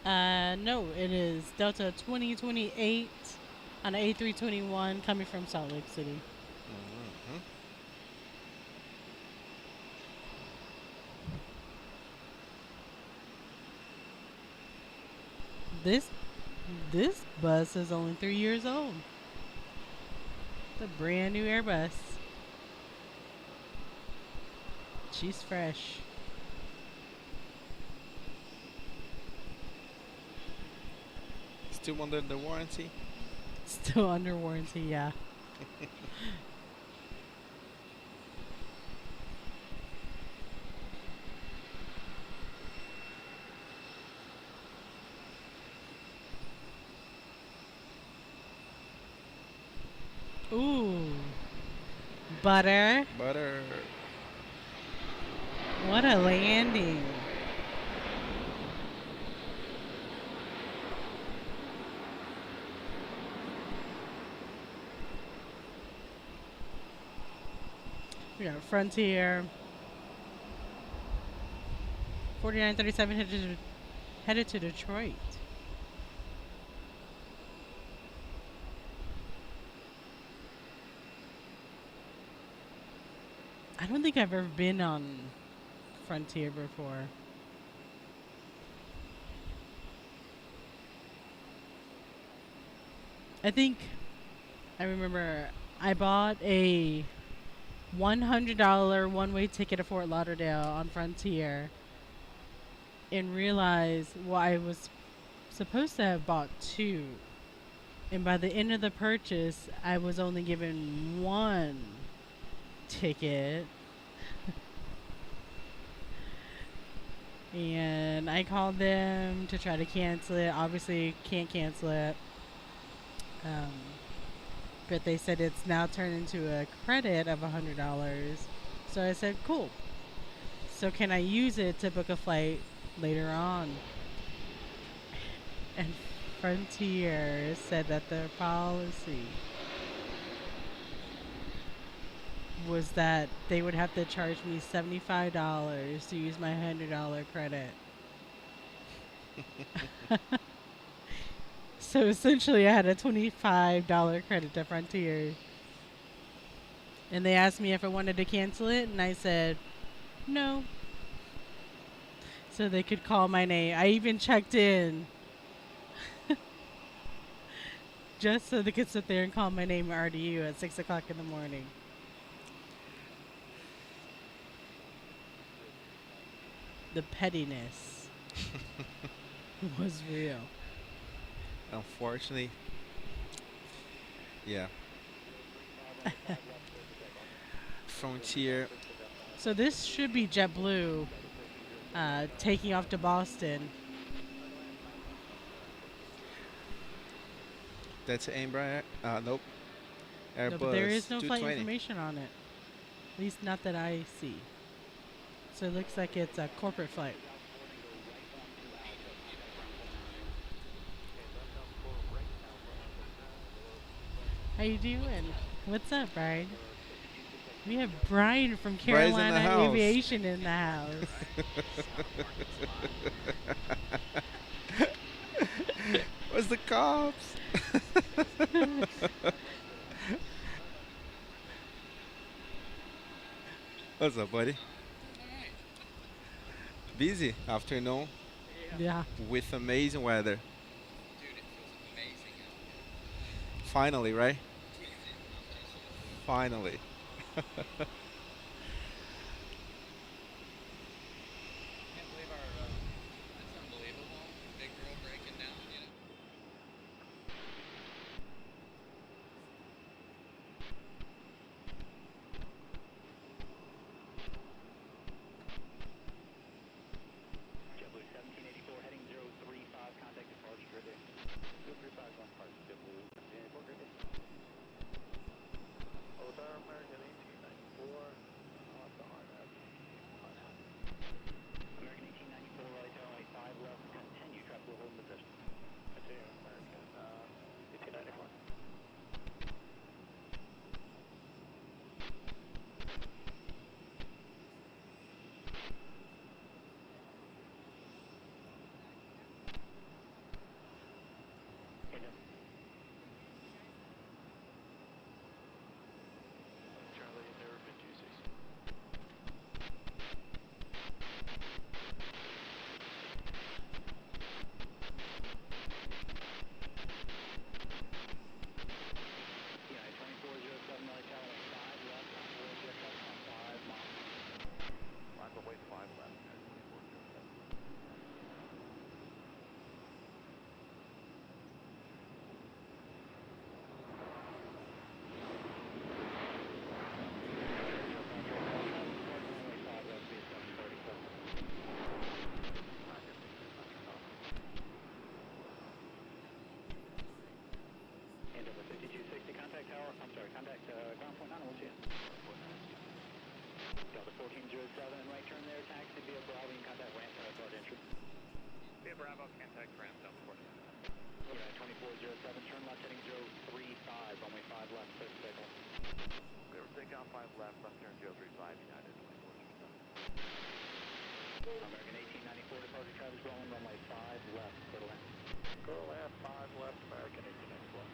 No, it is Delta 2028 on an A321 coming from Salt Lake City. Mm-hmm. This bus is only 3 years old. It's a brand new Airbus. She's fresh. Still under the warranty. Still under warranty, yeah. Ooh. Butter. Butter. What a landing. We got Frontier. 4937 headed to Detroit. I don't think I've ever been on Frontier before. I remember I bought a $100 one-way ticket to Fort Lauderdale on Frontier and realized, well, I was supposed to have bought two. And by the end of the purchase, I was only given one ticket. And I called them to try to cancel it. Obviously, can't cancel it. But they said it's now turned into a credit of $100. So I said, cool. So can I use it to book a flight later on? And Frontier said that their policy was that they would have to charge me $75 to use my $100 credit. So essentially I had a $25 credit to Frontier. And they asked me if I wanted to cancel it, and I said no. So they could call my name. I even checked in just so they could sit there and call my name at RDU at 6 o'clock in the morning. The pettiness was real. Unfortunately, yeah. Frontier. So this should be JetBlue taking off to Boston. That's Embraer. Nope. Airbus No, but there is no flight 220. information on it. At least not that I see. So it looks like it's a corporate flight. How you doing? What's up, Brian? We have Brian from Brian's in the Carolina house. Aviation in the house. Where's the cops? What's up, buddy? Busy afternoon Yeah. with amazing weather. Finally, right? Finally. JetBlue 1784 heading 035, contact departure grid day. 035 on parts JetBlue 1784 grid day. Hello, Tower American 1894, 1407, right turn there, taxi via Bravo, you can contact ramp center for entrance. Via Bravo, contact ramp, down 40. Unit 2407, turn left heading 035, only 5 left, clear for takeoff. Clear for takeoff, 5 left, left turn 035, United 2407. American 1894, departure traffic rolling, runway 5 left, clear to land. Clear to land, 5 left, American 1894.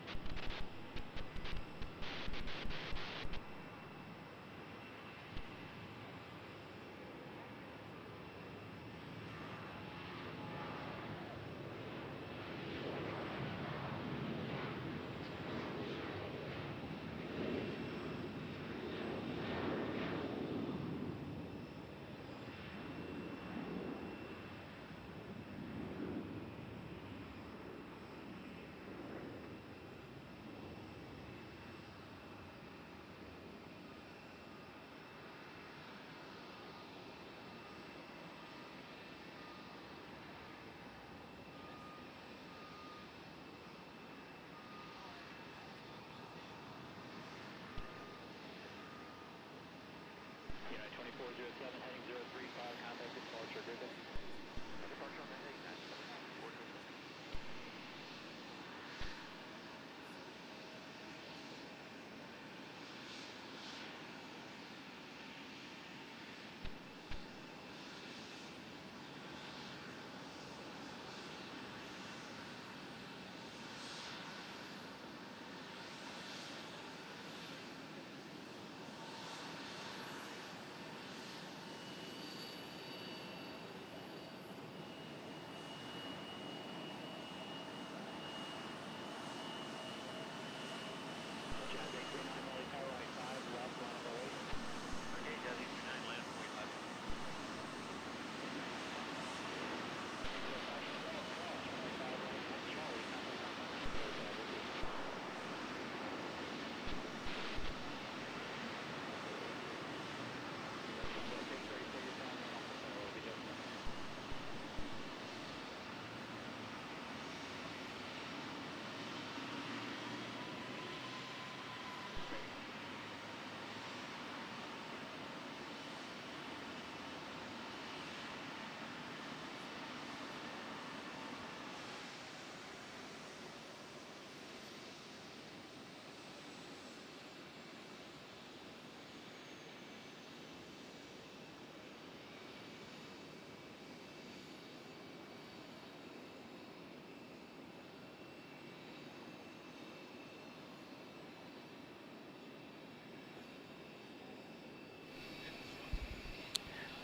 Unit 2407, heading 035, contact departure, good day. Departure on the heading 974.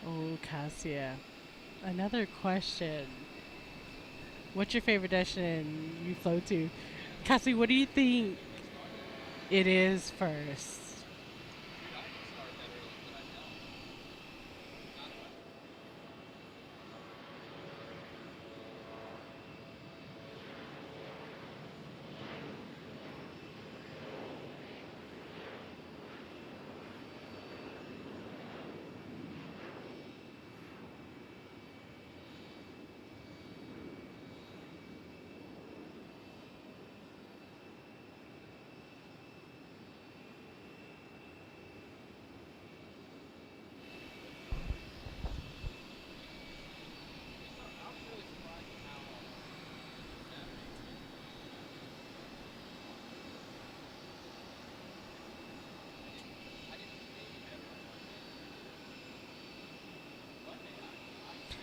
Oh, Cassia. Another question. What's your favorite destination you flow to? Cassie, what do you think it is first?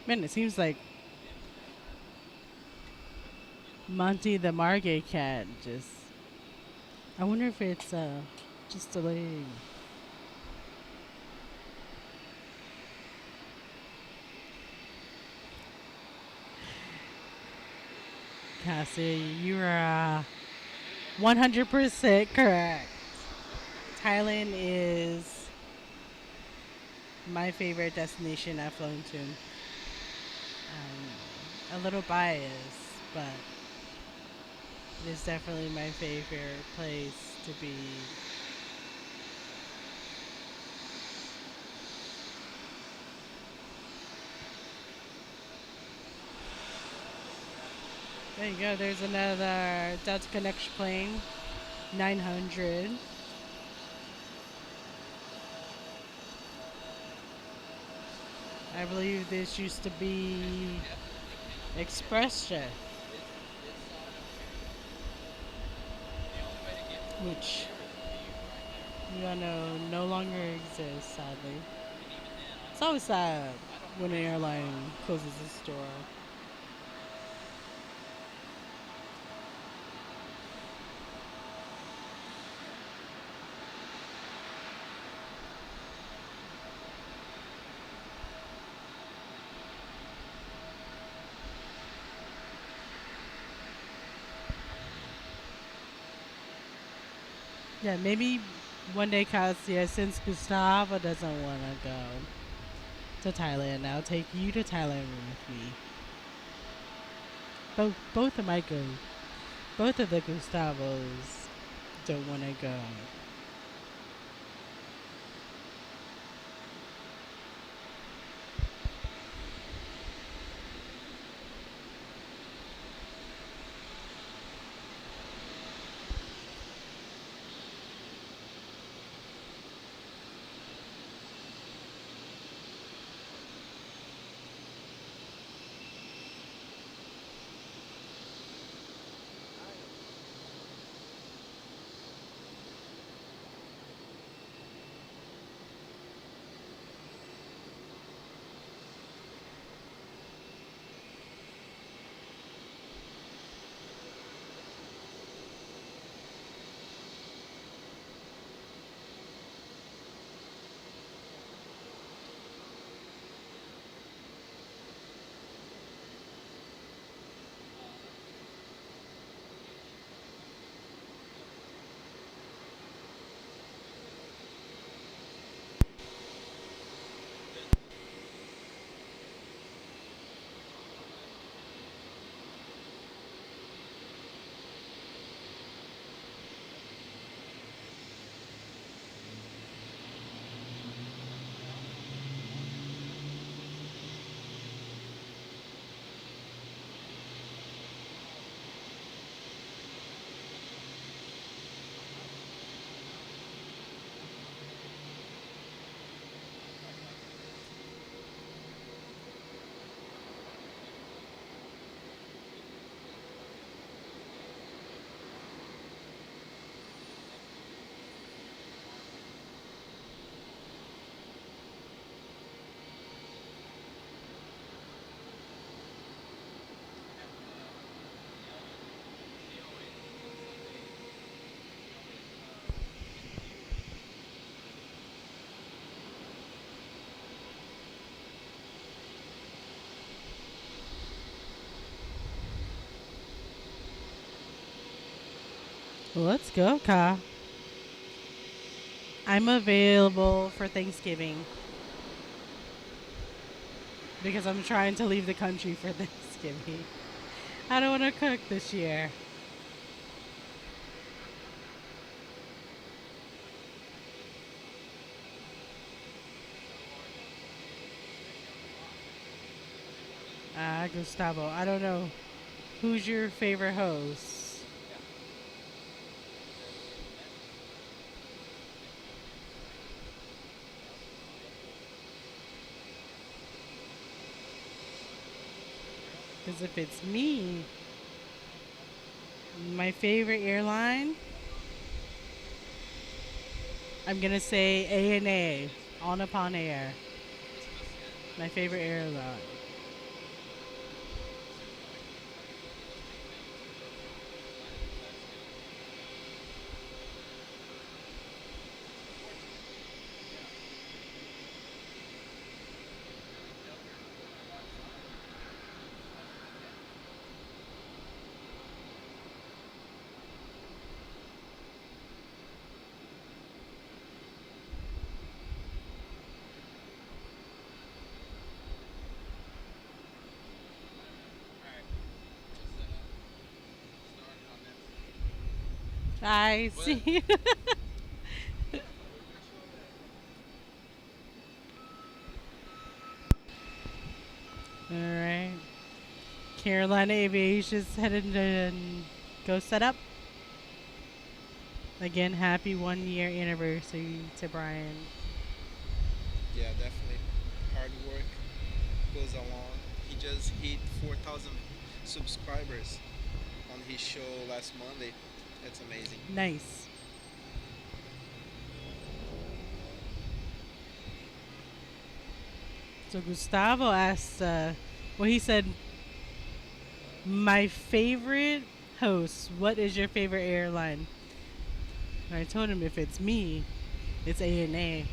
Man, it seems like Monty the Margay cat just... I wonder if it's just delaying. Cassie, you are 100% correct. Thailand is my favorite destination I've flown to. A little biased, but it is definitely my favorite place to be. There you go. There's another Delta Connection plane, 900. I believe this used to be Express Jet, which you all know no longer exists, sadly. It's always sad when an airline closes its door. Yeah, maybe one day, Kasia, since Gustavo doesn't want to go to Thailand, I'll take you to Thailand with me. Both of my go. Both of the Gustavos don't want to go. Well, let's go, Ka. I'm available for Thanksgiving because I'm trying to leave the country for Thanksgiving. I don't want to cook this year. Gustavo, I don't know. Who's your favorite host? Because if it's me, my favorite airline, I'm going to say ANA, On Upon Air. My favorite airline. I see. All right. Carolina Aviation's headed to go set up. Again, happy 1 year anniversary to Brian. Yeah, definitely hard work. goes along. He just hit 4,000 subscribers on his show last Monday. That's amazing. Nice. So Gustavo asked, well, he said, my favorite host, what is your favorite airline? And I told him if it's me, it's ANA.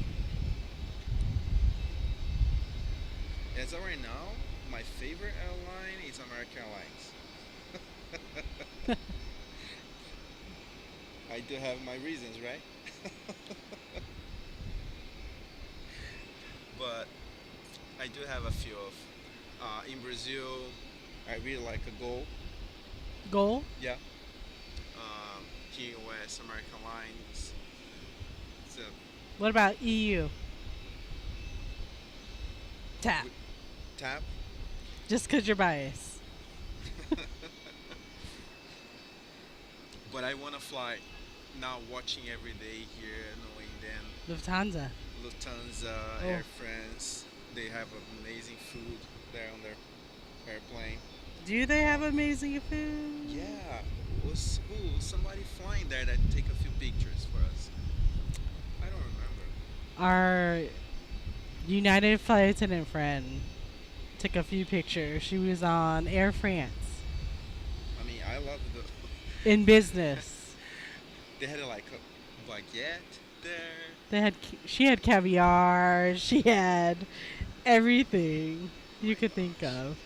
As of right now, my favorite airline is American Airlines. I do have my reasons, right? But I do have a few of. In Brazil, I really like a Gol. Goal? Yeah. Here in US, American Airlines. So, What about EU? Tap. TAP. Just because you're biased. But I want to fly. Now watching every day here, knowing then Lufthansa. Lufthansa, Oh. Air France, they have amazing food there on their airplane. Do they have amazing food? Yeah, somebody flying there that take a few pictures for us. I don't remember. Our United flight attendant friend took a few pictures. She was on Air France I mean, I love the. in business. They had like a baguette there. She had caviar. She had everything you could think of.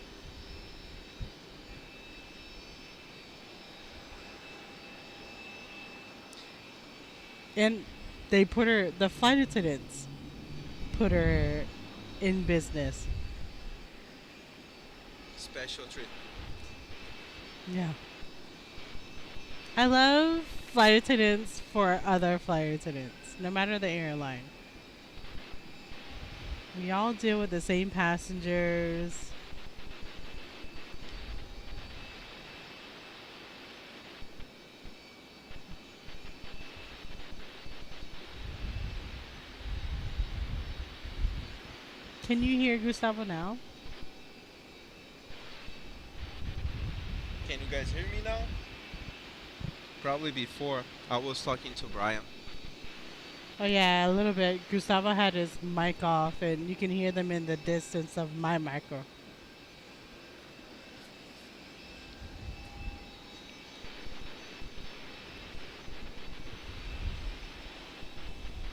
And they put her, the flight attendants put her in business. Special treat. Yeah. I love flight attendants for other flight attendants, no matter the airline. We all deal with the same passengers. Can you hear Gustavo now? Can you guys hear me now? Probably before I was talking to Brian. Oh yeah, a little bit. Gustavo had his mic off and you can hear them in the distance of my micro.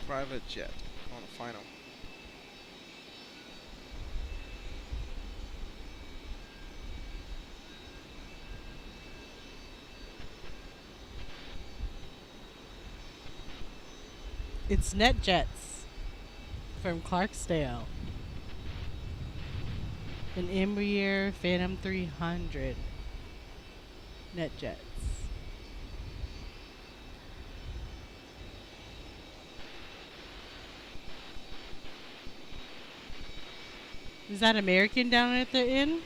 Private jet on the final. It's NetJets from Clarksdale. An Embraer Phantom 300 NetJets. Is that American down at the end?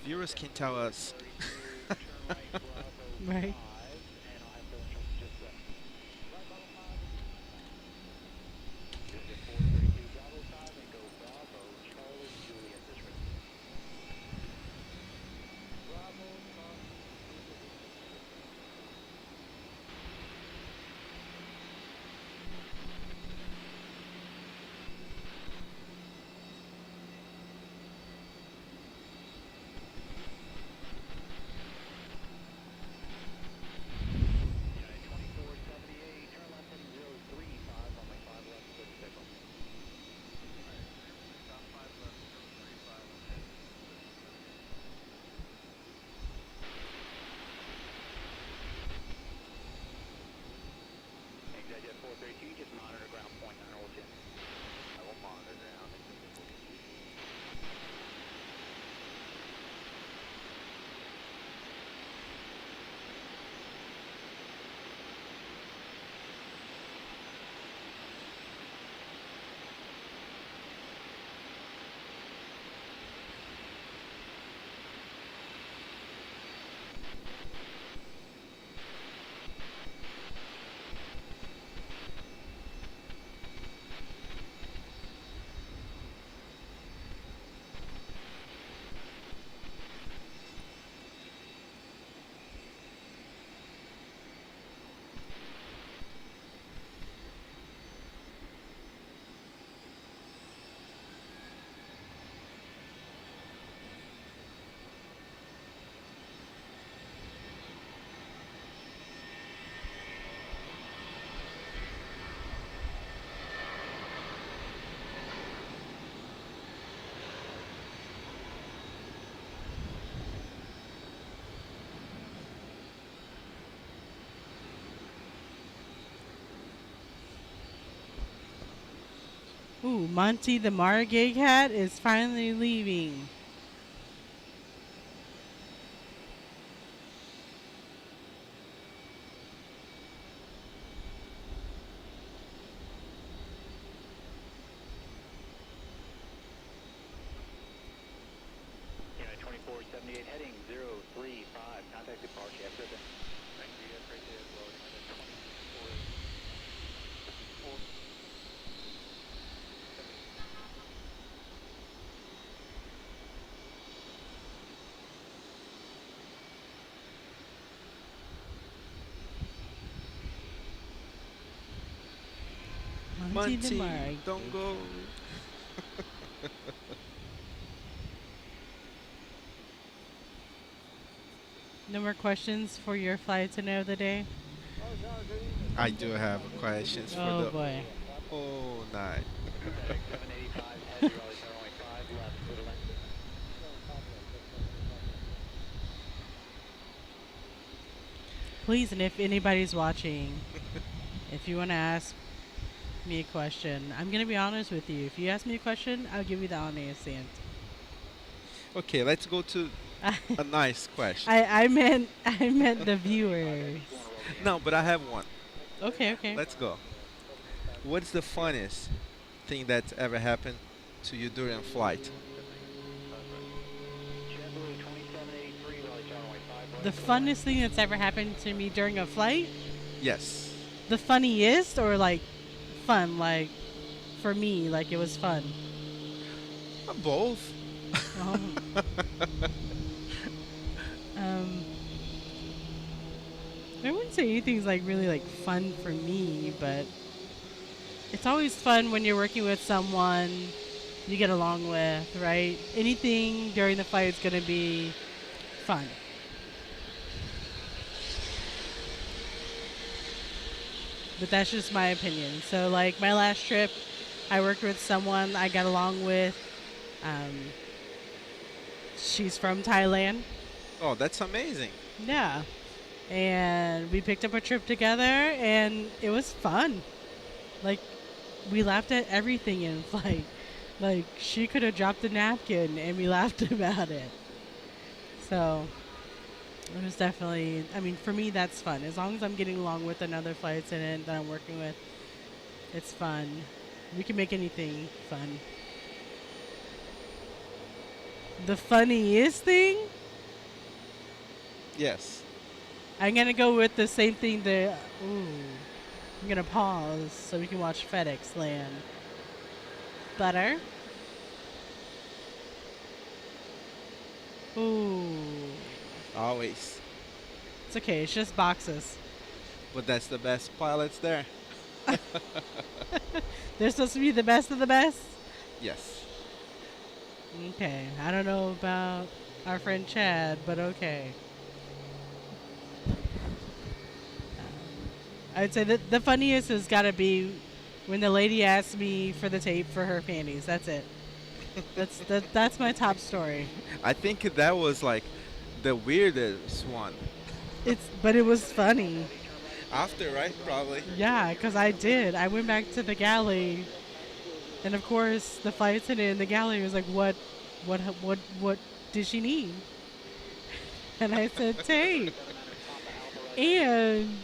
Viewers can tell us. Right. Ooh, Monty the Margay cat is finally leaving. Unit 2478 heading 035. Contact departure after the. Thank you. Yes, right there as well. Unit 24. Monty the Monty, Margay. don't go. No more questions for your flight to know the day? I do have questions for Oh the boy. whole night. 785 head, Raleigh runway 5 left, clear to land. Please, and if anybody's watching, if you want to ask me a question, I'm going to be honest with you. If you ask me a question, I'll give you the honest answer. Okay, let's go to a nice question. I meant the viewers. No, but I have one. Okay, okay. Let's go. What's the funniest thing that's ever happened to you during a flight? JetBlue 2783, Raleigh runway 5 The funnest thing that's ever happened to me during a flight? Yes. The funniest or like fun? Like for me, like it was fun. Both. Um, I wouldn't say anything's like really like fun for me, but it's always fun when you're working with someone you get along with, right? Anything during the flight is gonna be fun. But that's just my opinion. So like my last trip, I worked with someone I got along with. She's from Thailand. Oh, that's amazing. Yeah. And we picked up a trip together and it was fun. Like we laughed at everything in flight. Like she could have dropped a napkin and we laughed about it. So it was definitely, I mean, for me that's fun. As long as I'm getting along with another flight attendant that I'm working with, it's fun. We can make anything fun. The funniest thing? Yes. I'm gonna go with the same thing that. Ooh. I'm gonna pause so we can watch FedEx land. Butter. Ooh. Always. It's okay, it's just boxes. But that's the best pilots there. They're supposed to be the best of the best? Yes. Okay. I don't know about our friend Chad, but okay. I'd say that the funniest has got to be when the lady asked me for the tape for her panties. That's it. That's my top story. I think that was like the weirdest one. But it was funny. After, right? Probably. Yeah, because I did. I went back to the galley, and of course the flight attendant in the galley was like, "What did she need?" And I said, "Tape." And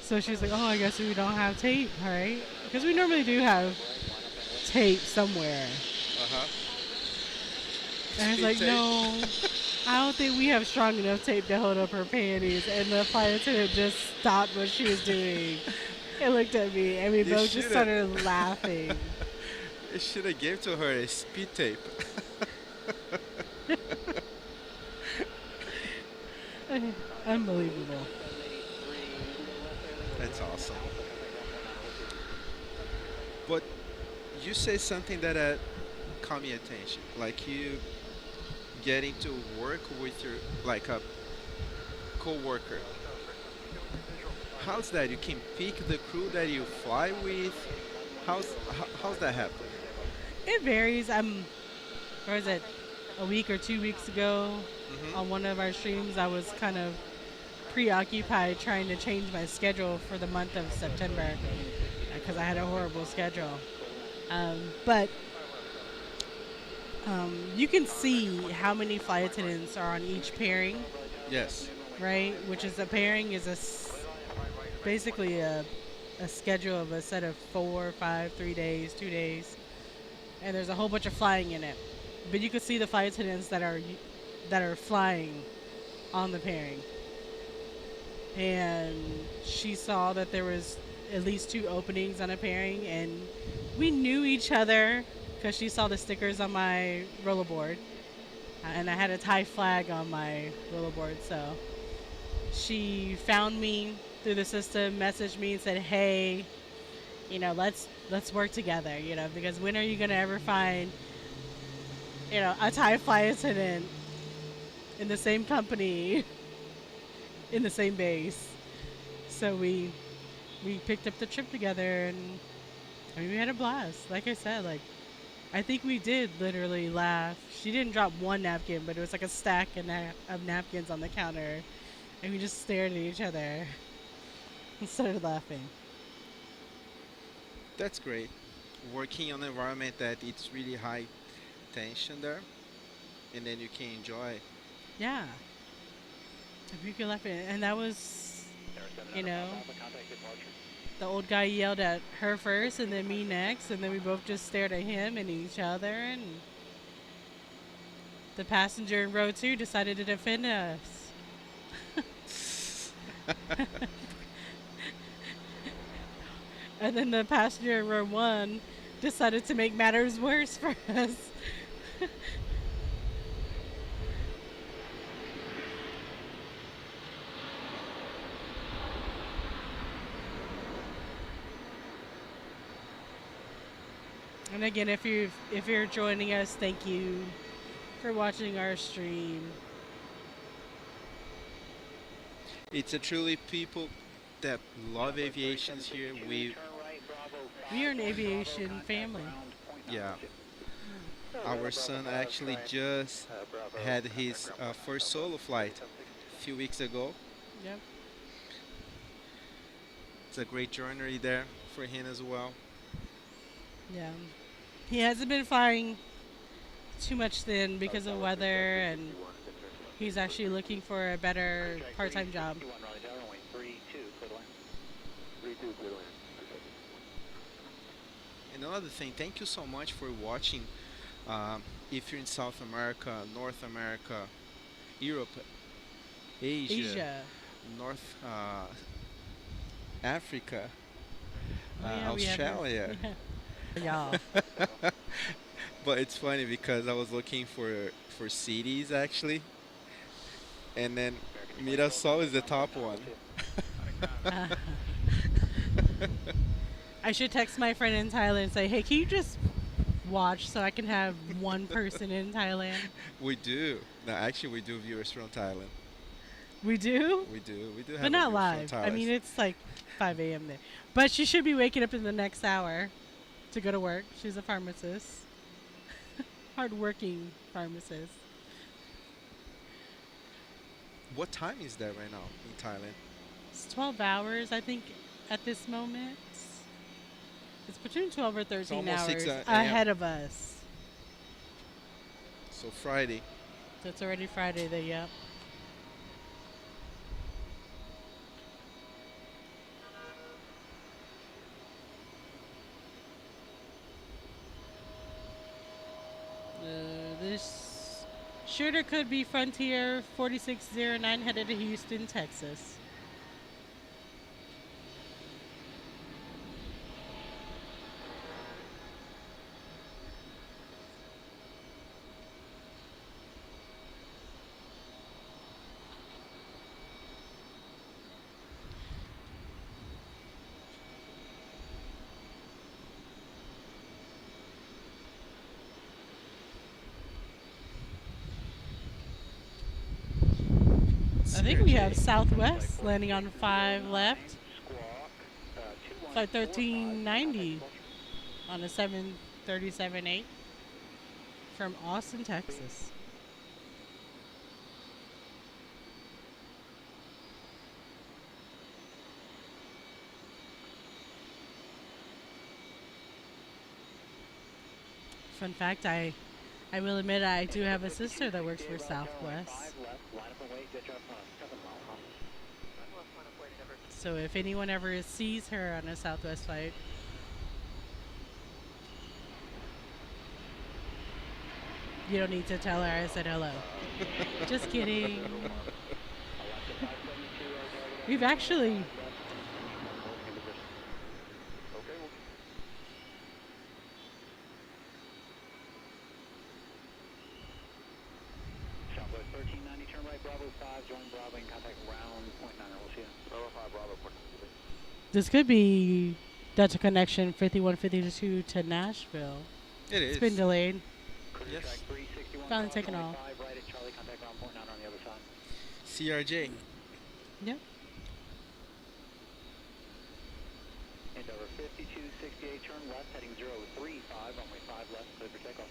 so she was like, "Oh, I guess we don't have tape, all right?" Because we normally do have tape somewhere. Uh-huh. And I was like, Tape. "No, I don't think we have strong enough tape to hold up her panties." And the flight attendant just stopped what she was doing and looked at me, and we You both just should've. started laughing. It should have gave to her a speed tape. Unbelievable. That's awesome. But you say something that caught me attention. Like you getting to work with your like a co-worker. How's that? You can pick the crew that you fly with. How's that happen? It varies. Or is it a week or 2 weeks ago on one of our streams, I was kind of preoccupied trying to change my schedule for the month of September because I had a horrible schedule. But you can see how many flight attendants are on each pairing, Yes. right? Which is a pairing is basically a schedule of a set of 4, 5, 3 days, 2 days, and there's a whole bunch of flying in it. But you can see the flight attendants that are flying on the pairing, and she saw that there was at least 2 openings on a pairing, and we knew each other because she saw the stickers on my rollerboard, and I had a Thai flag on my rollerboard, so she found me through the system, messaged me and said, "Hey, let's work together, because when are you gonna ever find, a Thai flight attendant in the same company, in the same base?" So we picked up the trip together, and I mean, we had a blast. Like I said, like I think we did literally laugh. She didn't drop one napkin, but it was like a stack of napkins on the counter, and we just stared at each other and started laughing. That's great. Working on an environment that it's really high tension there, and then you can enjoy. Yeah, if you could laugh at it. And that was, you know, the old guy yelled at her first, and then me next, and then we both just stared at him and each other, and the passenger in row 2 decided to defend us. And then the passenger in row 1 decided to make matters worse for us. And again, if you're joining us, thank you for watching our stream. It's a truly people that love aviations here. We are an aviation family. Yeah. Our son actually just had his first solo flight a few weeks ago. Yep. It's a great journey there for him as well. Yeah. He hasn't been flying too much then because of weather, and he's actually looking for a better part-time job. And another thing, thank you so much for watching. If you're in South America, North America, Europe, Asia. North Africa, Australia. Yeah. But it's funny because I was looking for cities actually, and then Mirasol is the top one. I should text my friend in Thailand and say, "Hey, can you just watch so I can have one person in Thailand?" We do. No, actually, we do viewers from Thailand. We do? We do. We do have but not viewers live. from I mean, Thailand. it's like 5 a.m. there. But she should be waking up in the next hour to go to work. She's a pharmacist. Hardworking pharmacist. What time is that right now in Thailand? It's 12 hours, I think, at this moment. It's between 12 or 13 almost hours 6 a.m. ahead of us. So Friday. So it's already Friday there, yep. This shooter could be Frontier 4609 headed to Houston, Texas. I think we have Southwest landing on 5 left. Flight 1390 on a 737-8 from Austin, Texas. Fun fact, I will admit I do have a sister that works for Southwest. So if anyone ever sees her on a Southwest flight, you don't need to tell her I said hello. Just kidding. We've actually... Southwest 1390, turn right, Bravo 5, join Bravo in contact round .9, we'll see you. Bravo 5, Bravo, This could be Delta Connection 5152 to Nashville. It is. It's been delayed. Yes. Finally taken off. CRJ. Yep. And over 5268, turn left, heading 035, runway 5 left, clear for takeoff.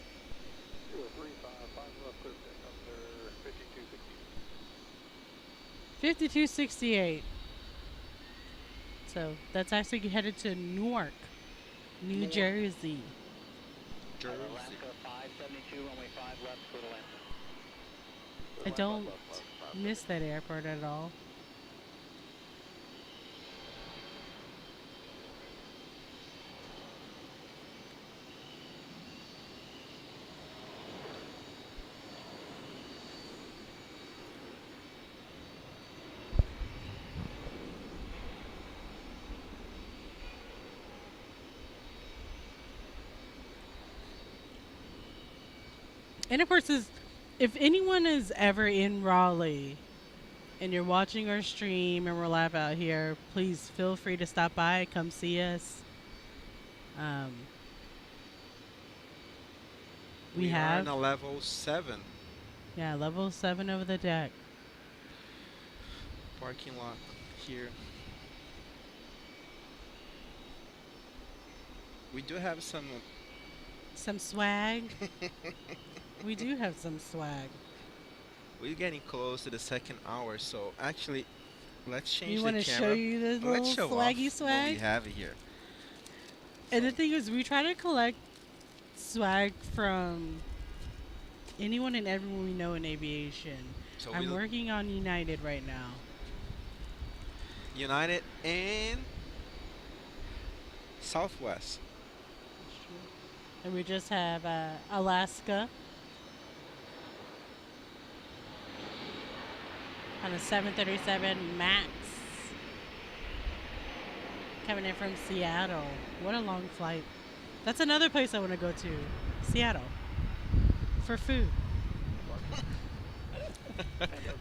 035, 5 left, clear for takeoff, sir, 5268. 5268. So that's actually headed to Newark, New Jersey. Alaska 572, runway 5 left, clear to land. I don't miss that airport at all. And of course, if anyone is ever in Raleigh and you're watching our stream and we're live out here, please feel free to stop by, come see us. We have are on a level 7 yeah, level 7 over the deck. parking lot here. We do have some swag. We do have some swag. We're getting close to the second hour, so actually, let's change You the want to camera. show you the little Let's show swaggy off swag? what we have here. And the thing is, we try to collect swag from anyone and everyone we know in aviation. So I'm we'll- working on United right now. United and Southwest. And we just have Alaska on a 737 MAX coming in from Seattle. What a long flight. That's another place I want to go to, Seattle, for food.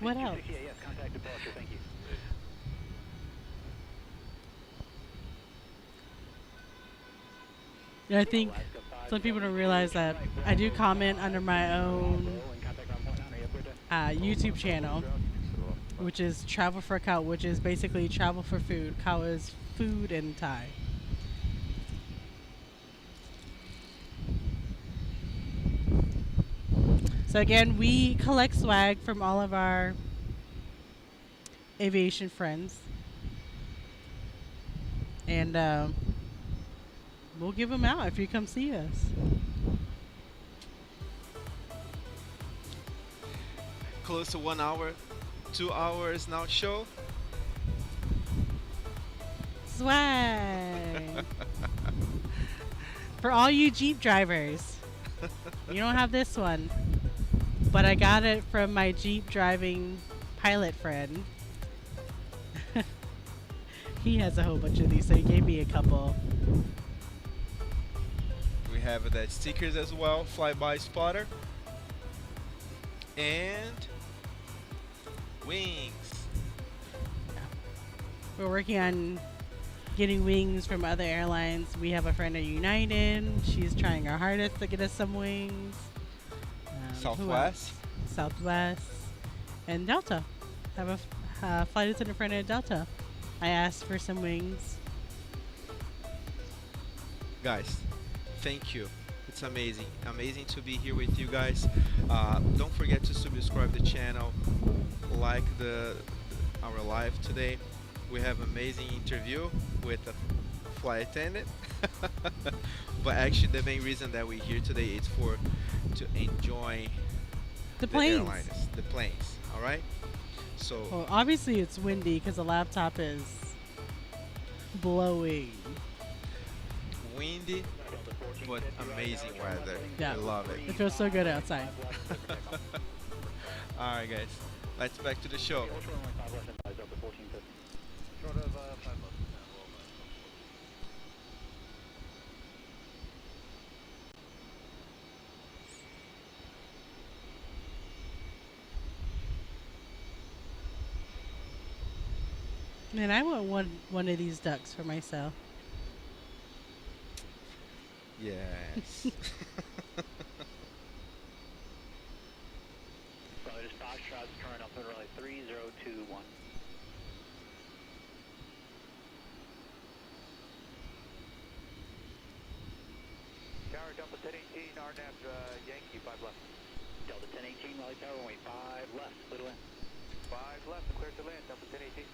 What else? Yes, contact departure, thank you. I think some people don't realize that I do comment under my own YouTube channel, which is Travel for Cow, which is basically travel for food. Cow is food in Thai. So again, we collect swag from all of our aviation friends. And we'll give them out if you come see us. Close to 1 hour, 2 hours now show. Swag. For all you Jeep drivers, you don't have this one, but I got it from my Jeep driving pilot friend. He has a whole bunch of these, so he gave me a couple. We have that stickers as well, flyby spotter, and wings. We're working on getting wings from other airlines. We have a friend at United. She's trying her hardest to get us some wings. Who Southwest. else? Southwest. And Delta. Have a flight attendant friend at Delta. I asked for some wings. Guys, thank you. It's amazing. Amazing to be here with you guys. Don't forget to subscribe the channel, like our live today. We have amazing interview with a flight attendant. But actually, the main reason that we're here today is for to enjoy The the planes. airliners, the planes. All right. So Well, obviously it's windy because the laptop is blowing. windy, but amazing weather. Yeah. I love it. It feels so good outside. All right, guys. Let's back to the show. Short of 5 left. Man, I want one of these ducks for myself. Yes. Brother, just 5 shots, current up at Raleigh 3021. Tower, Delta 1018, RNAV, Yankee, 5 left. Delta 1018, Raleigh Tower, runway 5 left, clear to land. 5 left, clear to land, Delta 1018.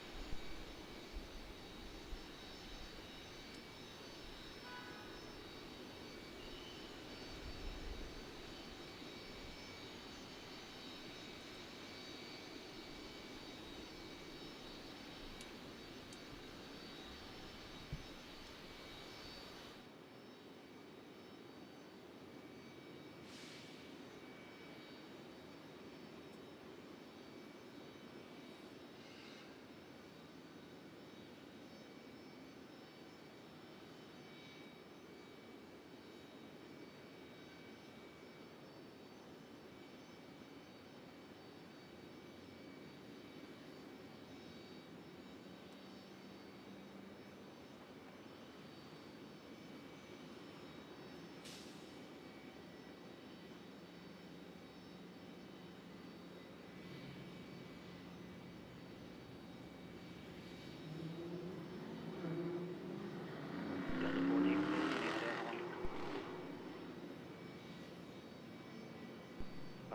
Delta 14,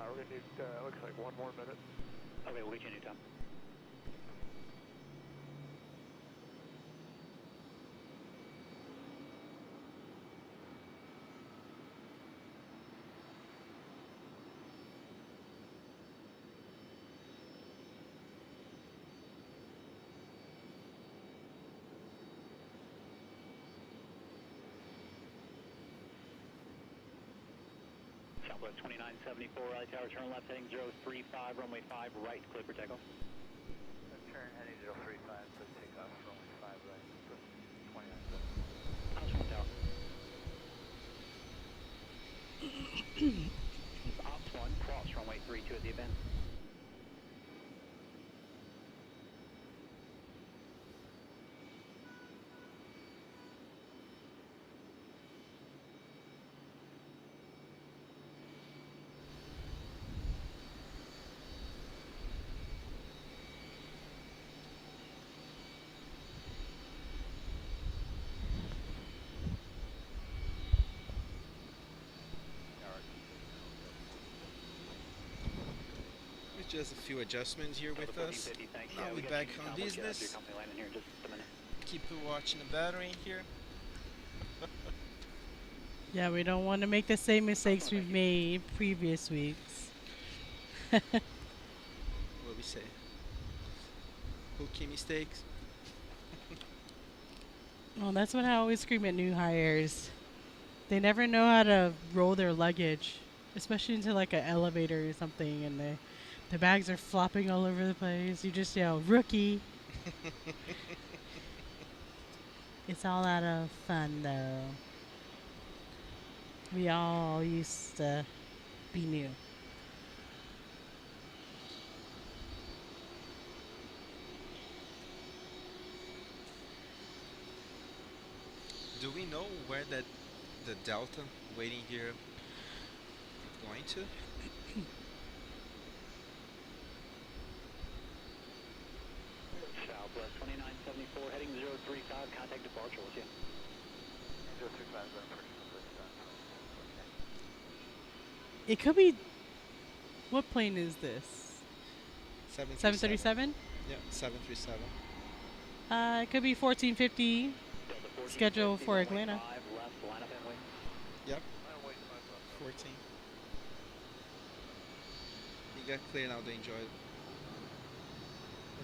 we're going to need, looks like 1 more minute. Okay, we'll get you a new time. Southwest 2974, Raleigh Tower, turn left heading 035, runway 5 right, clear for takeoff. Turn heading 035, clear takeoff, runway 5 right, 2974. House 1 Tower. Ops 1, cross runway 32 at the event. Just a few adjustments here with us. Now we're back on business. Keep watching the battery here. Yeah, we don't want to make the same mistakes we've made previous weeks. What we say? Rookie mistakes. Well, that's what I always scream at new hires. They never know how to roll their luggage, especially into like an elevator or something, and the bags are flopping all over the place. You just yell, "Rookie!" It's all out of fun, though. We all used to be new. Do we know where the Delta waiting here is going to? Southwest 2974, heading 035, contact departure with you. 035 is our first It could be. What plane is this? 737. 737? Yeah, 737. It could be 1450. Delta schedule for Atlanta. Left, line up and wing. Yep. 14. You got clear now to enjoy the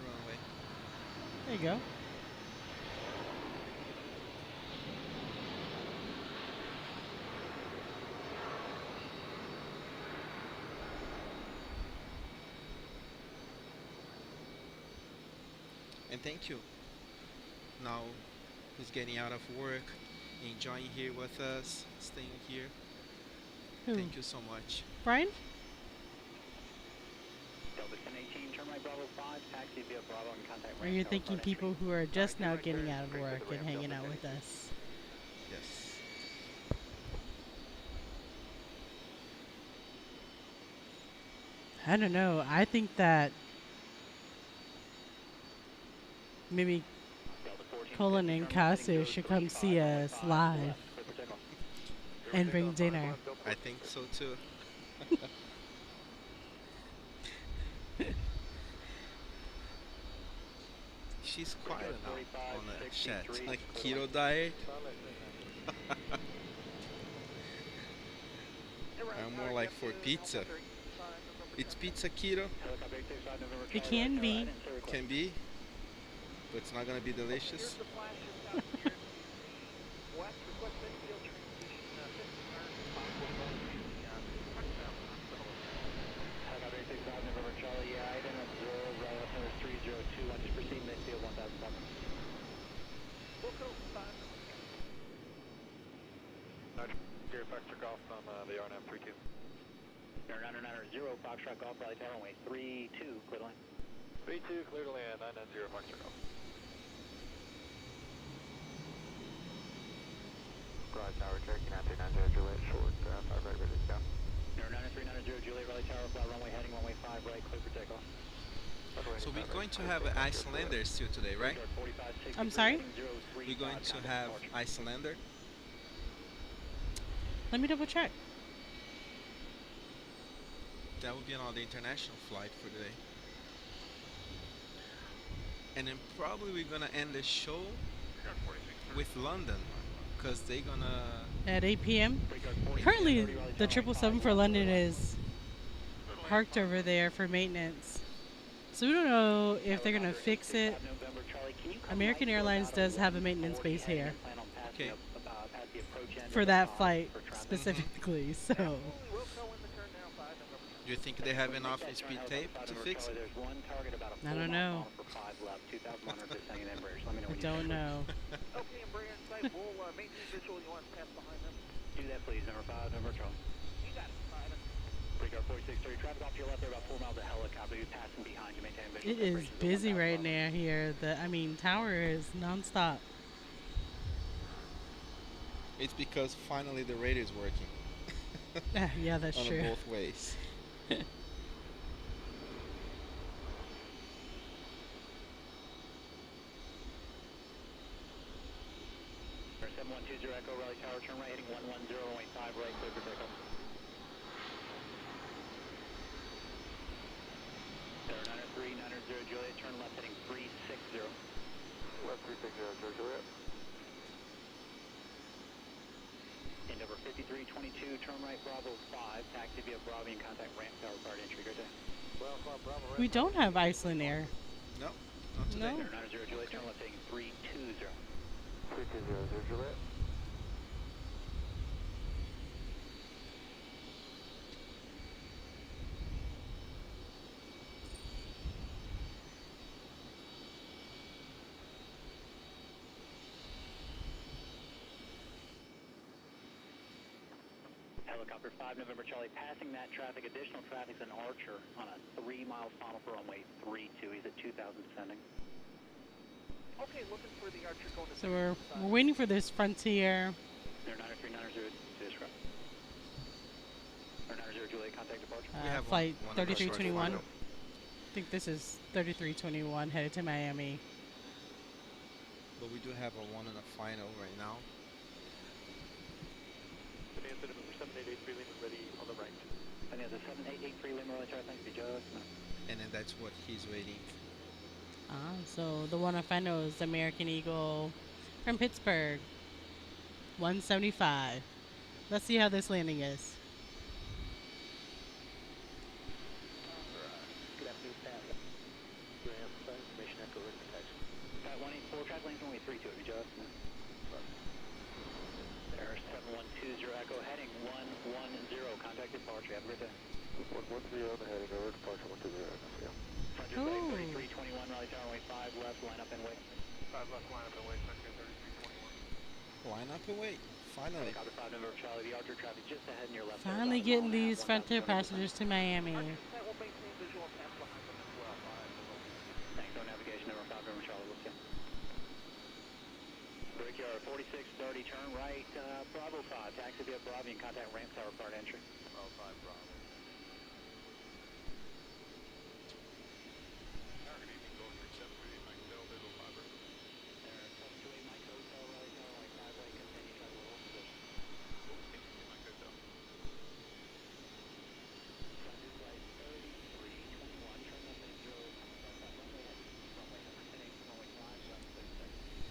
runway. There you go. And thank you. Now he's getting out of work, enjoying here with us, staying here. Who? Thank you so much. Brian? Delta 1018, turn right Bravo 5, taxi via Bravo and contact Or ramp you're tower thinking card people entry. who are just now Right getting there, out of straight to work the and ramp, hanging Delta out with 1018. us? Yes. I don't know. I think that maybe Delta 14, Colin 50, and turn left heading Casu should come 035, see runway us 5 live left, clear for takeoff. and bring dinner. I think so too. She's quiet now on the chat. Like keto diet. I'm more like for pizza. It's pizza keto. Helicopter 865, November It Charlie, can right be. tower, right, and Can be. But it's not gonna be delicious. Helicopter 865, November Charlie, yeah, item observed, right up number 302, want to proceed midfield 1000 Gary Fox took off on the RNM 32. 990, Foxtrot Golf, Raleigh Tower, runway 32, clear to land. 32, clear to land, 990 Fox took off. Raleigh Tower, Cherokee 990 Juliet, short, 5 right, ready to go. 99390 Juliet, Raleigh Tower, flat runway heading, runway 5 right, clear for takeoff. So we're going to have an Icelander still today, right? I'm sorry? We're going to have Icelander. Let me double check. That would be another international flight for today. And then probably we're gonna end the show with London, because they're gonna. At 8 p.m. Currently, the 777 for London is parked over there for maintenance. So we don't know if they're going to fix it. American Airlines does have a maintenance base here Okay. for that flight specifically. So Do you think they have enough speed tape to fix it? I don't know. I don't know. Okay, and Brian, site, we'll maintain visual, you want to pass behind them? Do that, please. Number 5, number Charlie. You got it, Simon. Breakout 4630, traffic off to your left there, about 4 miles of helicopter. You're passing behind you, maintain visual. It is busy right now here. Tower is nonstop. It's because finally the radar is working. Yeah, that's on true. both ways. 7120 Echo, Raleigh Tower, turn right heading 110, runway 5 right, clear for takeoff. 99390 Juliet, turn left heading 360. Left 360, Juliet. And over 5322, turn right Bravo 5, taxi via Bravo and contact ramp tower card entry. Good day. Well, Bravo, We don't have Iceland Air. No, not today. No. 990 Juliet, turn left heading 320. 3200 Juliet. Helicopter 5, November Charlie, passing that traffic. Additional traffic's in Archer on a 3-mile final for runway 32. He's at 2000 descending. Okay, looking for the Archer going to So we're waiting for this Frontier. 99390 to this route. 990 Juliet, contact departure. We have Flight one of our short 3321. final. I think this is 3321 headed to Miami. But we do have a one in the final right now. Vanessa, number 7883 Lima ready on the right. And there's a 7883 Lima, Raleigh Tower, thanks for just a minute. And then that's what he's waiting. So the one I find is American Eagle from Pittsburgh. 175. Let's see how this landing is. Good afternoon, Pat. Graham, information echo written protection. Pat 184, track lanes only 32, have you just? There, 7120 echo, heading 110, contact departure, have a good day. 110, heading over, departure 120, yeah. Frontier Bay 3321, Raleigh Tower, runway 5 left, line up and wait. 5 left, line up and wait, Frontier 3321. Line up and wait. Finally. Copy 5 November Charlie, the Archer traffic just ahead in your left. Finally getting these Frontier passengers to Miami. That will maintain visual path behind them as well. Thanks, no navigation, number 5 November Charlie, we'll see you. Brickyard 4630, turn right, Bravo 5, taxi via Bravo and contact ramp tower card entry. Bravo 5, Bravo. Target evening going for 738 Mike Hotel, visual fiber. There, 728 Mike Hotel, Raleigh Tower, runway 5 right, continue to hold position. Continue Mike Hotel. Frontier flight 3321, turn left at 0, runway heading, runway number 10, runway 5, left 30 seconds.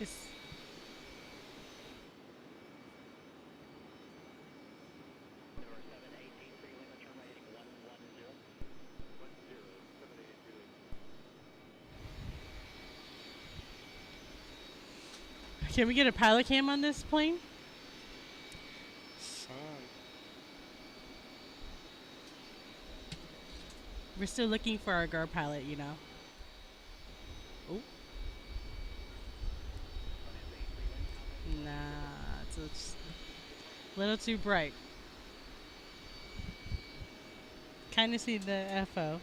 It's Number 7883, Lima, turn right heading 110. 7883 Lima. Can we get a pilot cam on this plane? Son. We're still looking for our guard pilot, you know. Oh. Nah, it's a little too bright. Kind of see the FO.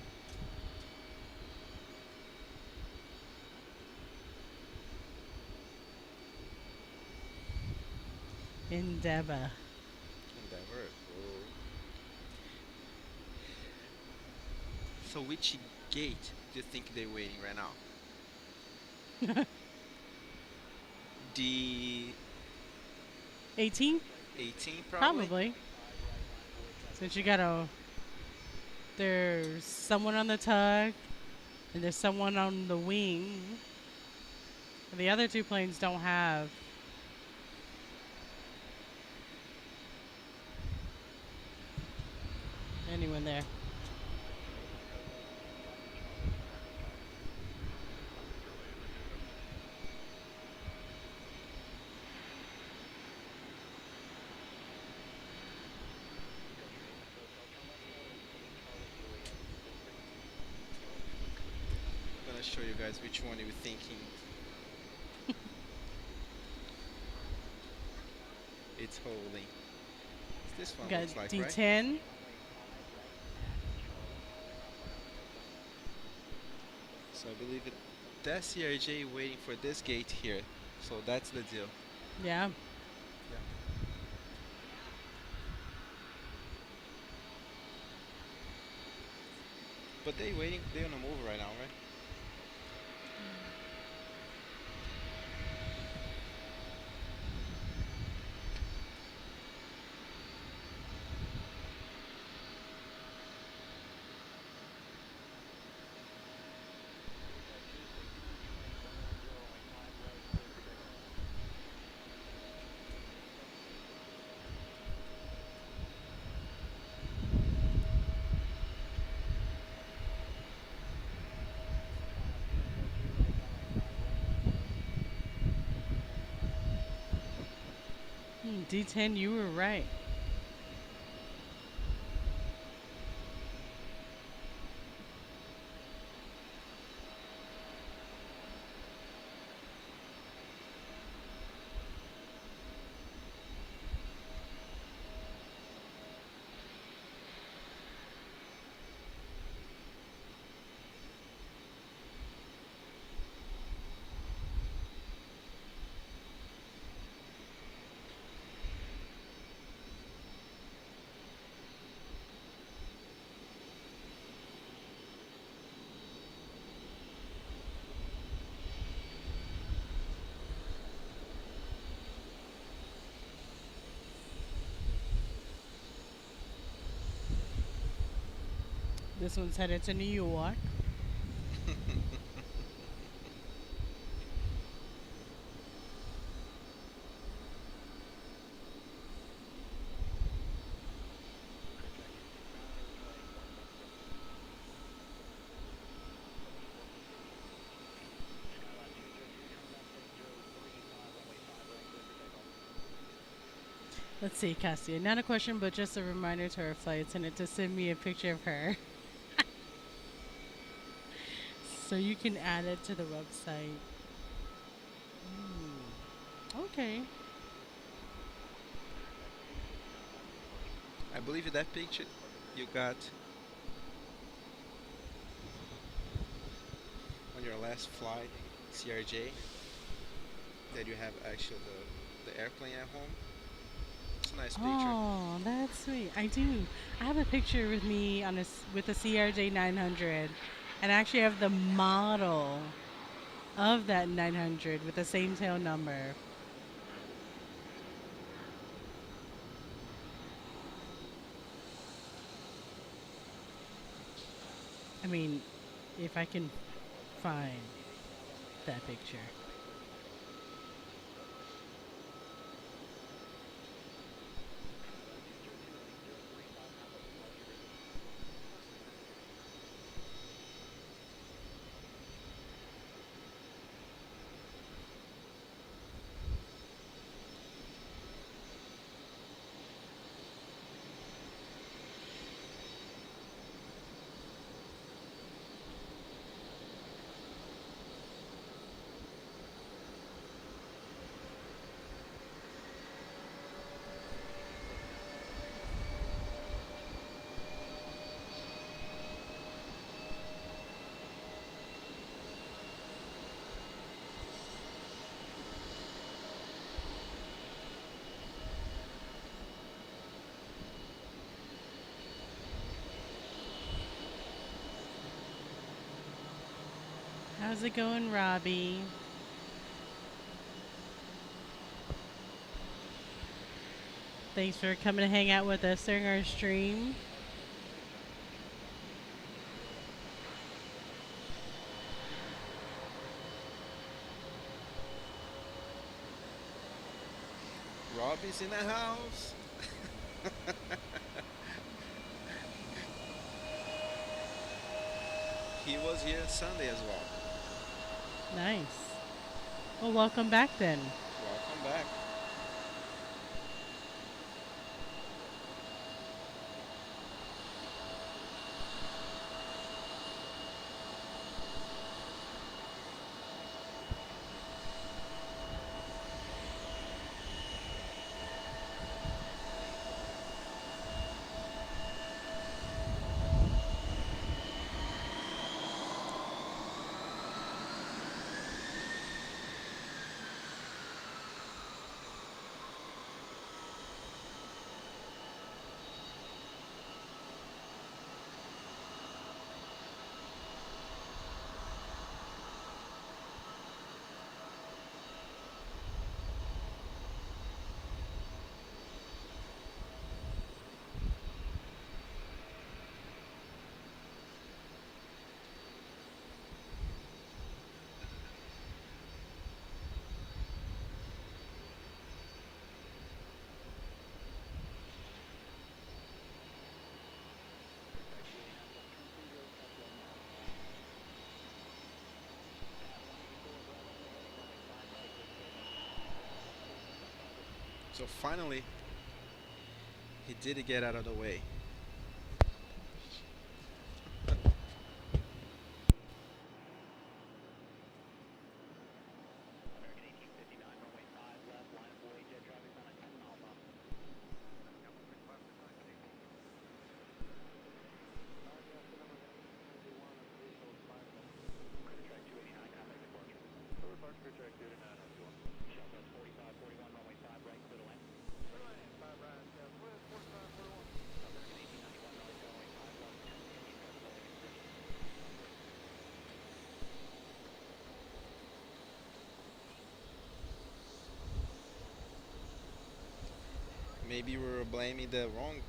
Endeavor. Endeavor. Oh. So which gate do you think they're waiting right now? The 18? 18 probably? Probably. Since you got there's someone on the tug and there's someone on the wing. The other two planes don't have. Anyone there. I'm gonna show you guys which one you're thinking. Totally. This one We got looks like, right? D10. So I believe that's CRJ waiting for this gate here. So that's the deal. Yeah. Yeah. But they waiting. They on the move right now, right? D10, you were right. This one's headed to New York. Let's see, Cassia. Not a question, but just a reminder to our flight attendant to send me a picture of her so you can add it to the website. Okay. I believe that picture you got on your last flight, CRJ, that you have actually the airplane at home. It's a nice picture. Oh, that's sweet. I do. I have a picture with me on with a CRJ 900, and I actually have the model of that 900 with the same tail number. I mean, if I can find that picture. How's it going, Robbie? Thanks for coming to hang out with us during our stream. Robbie's in the house. He was here Sunday as well. Nice. Well, welcome back then. Welcome back. So finally, he did get out of the way. American 1859, runway 5 left, line of way, jet traffic on a 10 mile bump. Track 289, contact departure. Forward park for track 289, Southwest 4541, runway 5 right, clear to land. Clear to land, 5 right, Southwest 4541. American 1891, runway 5 left, 10 Indian traffic holding in position. Maybe we were blaming the wrong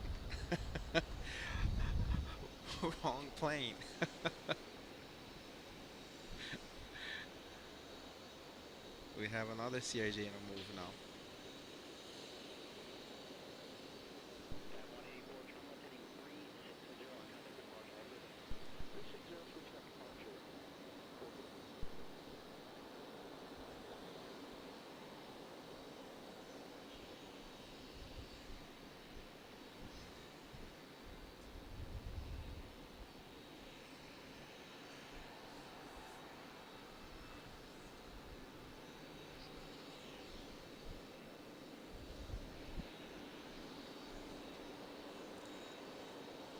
wrong plane. We have another CRJ in a move now. Tab 184, turn left heading 360 on contact departure. 360, switch left departure.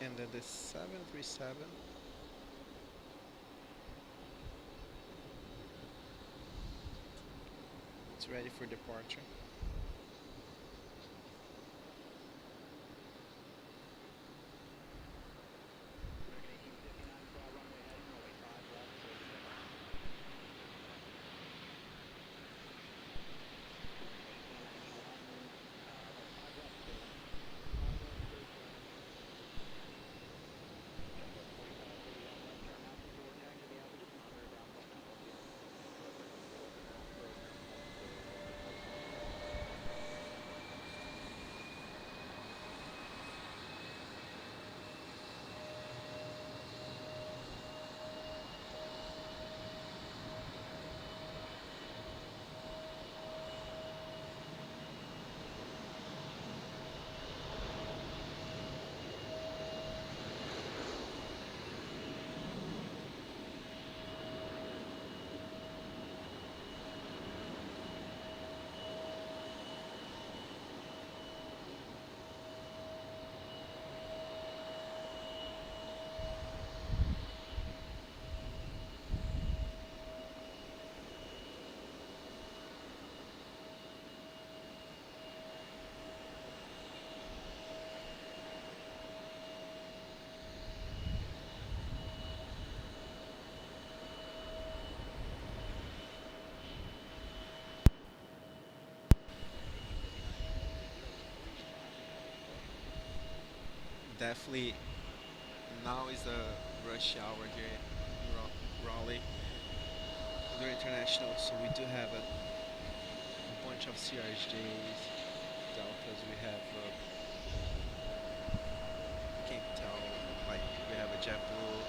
And then the 737. It's ready for departure. American 1859, fly runway heading, runway 5 left, clear to takeoff. Definitely now is the rush hour here in Raleigh. We're international, so we do have a bunch of CRJs, Deltas. We have, can't tell, like we have a JetBlue,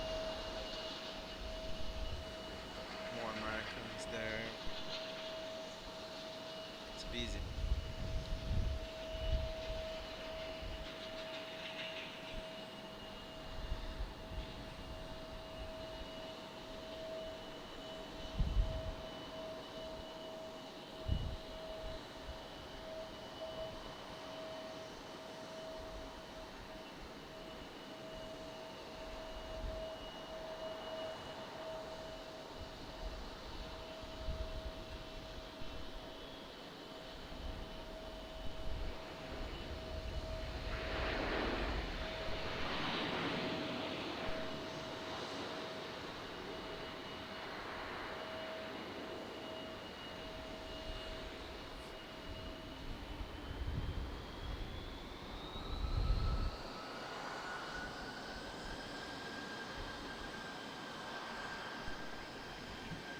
more Americans there. It's busy.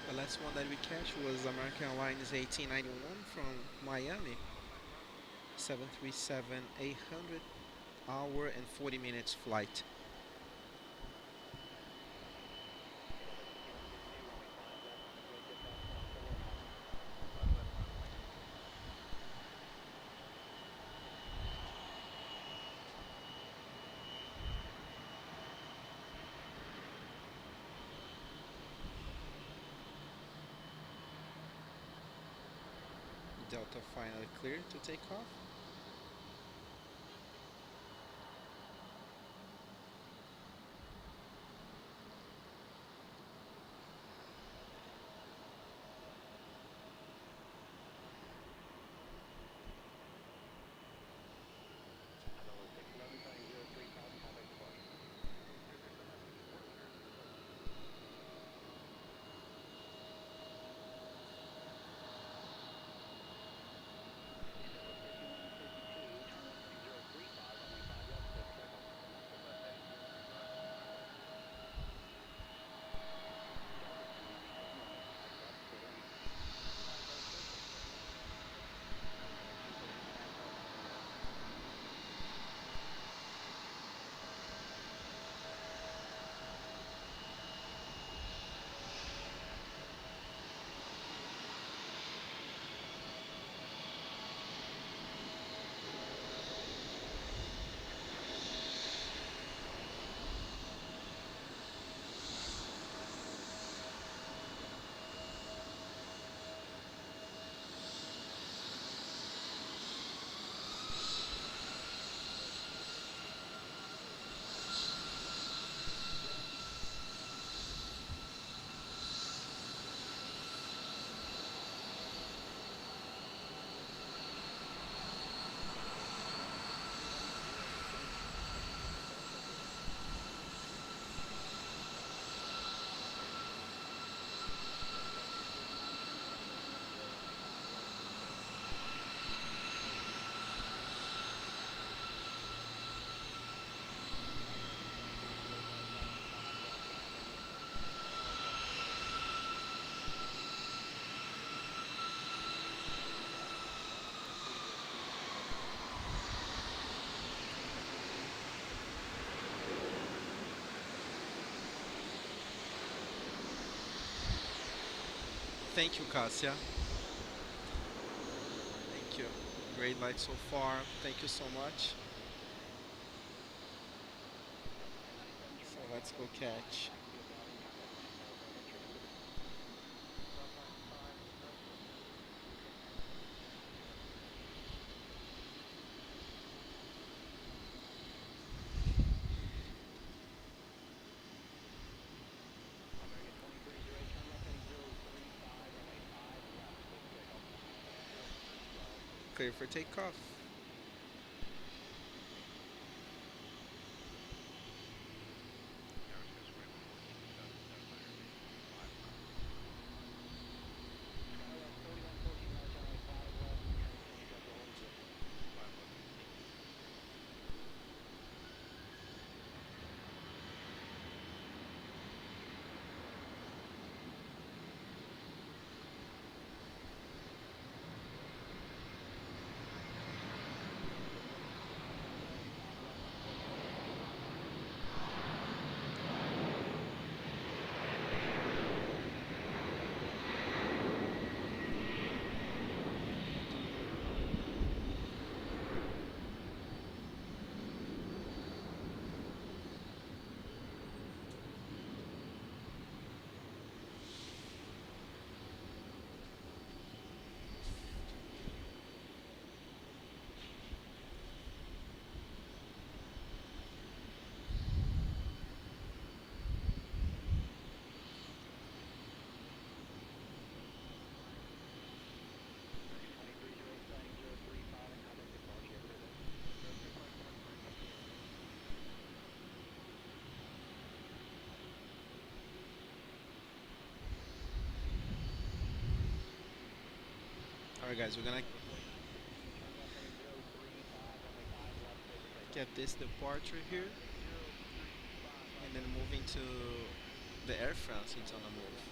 The last one that we catch was American Airlines 1891 from Miami. 737 800 hour and 40 minutes flight. to finally clear to take off. Thank you, Kasia. Thank you. Great light so far. Thank you so much. So let's go catch. Clear for takeoff. Alright guys, we're gonna get this departure here and then moving to the Air France it's on a move.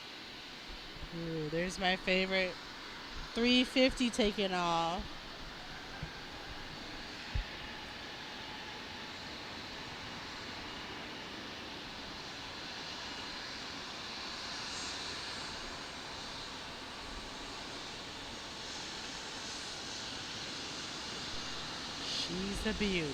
Ooh, there's my favorite 350 taking off. She's a beaut.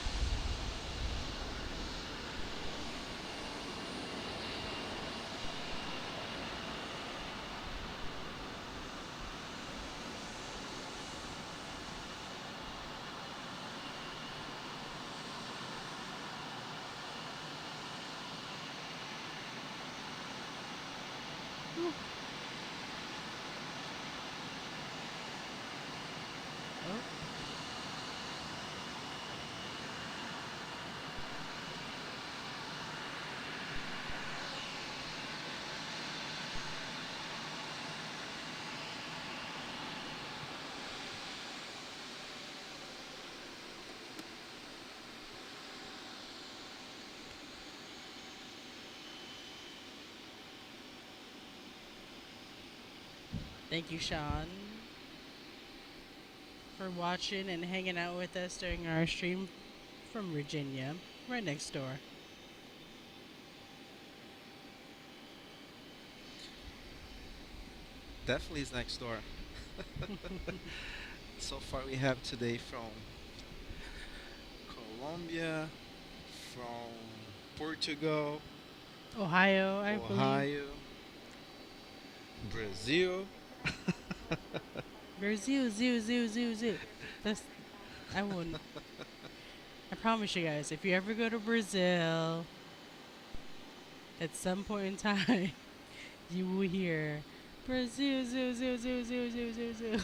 Ooh. Oh. Thank you, Sean, for watching and hanging out with us during our stream from Virginia, right next door. Definitely is next door. So far we have today from Colombia, from Portugal, Ohio, I believe. Ohio, Brazil. Brazil, zoo, zoo, zoo, zoo. That's, I wouldn't. I promise you guys, if you ever go to Brazil, at some point in time, you will hear Brazil, zoo, zoo, zoo, zoo, zoo, zoo, zoo.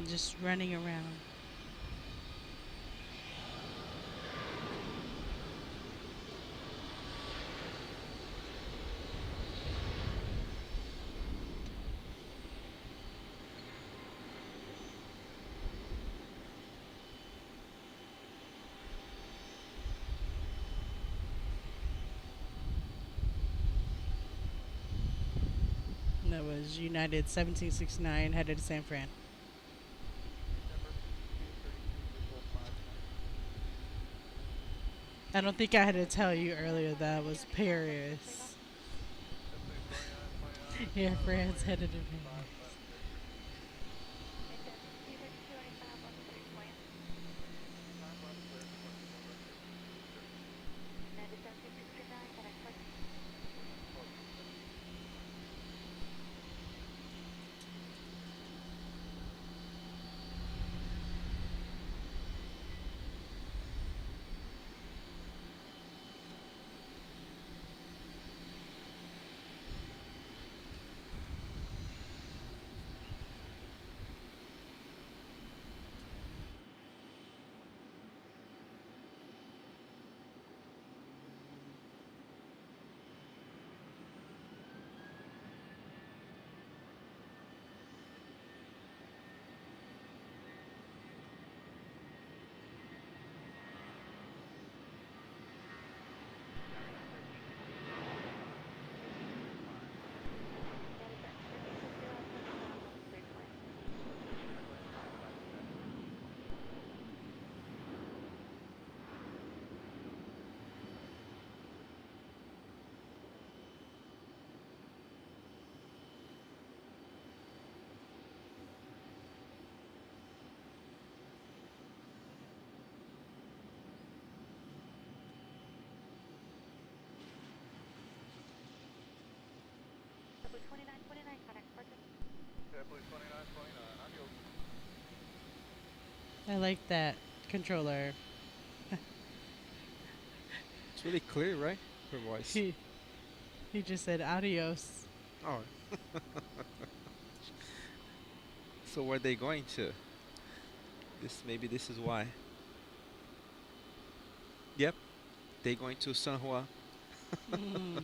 Just running around. That was United 1769 headed to San Fran. I don't think I had to tell you earlier that was Paris. Air France headed to Paris. Police 2929, contact departure. Yeah, Police 2929, adios. I like that controller. It's really clear, right? Her voice. He just said adios. Oh. So where are they going to? Maybe this is why. Yep, they going to San Juan. Mm.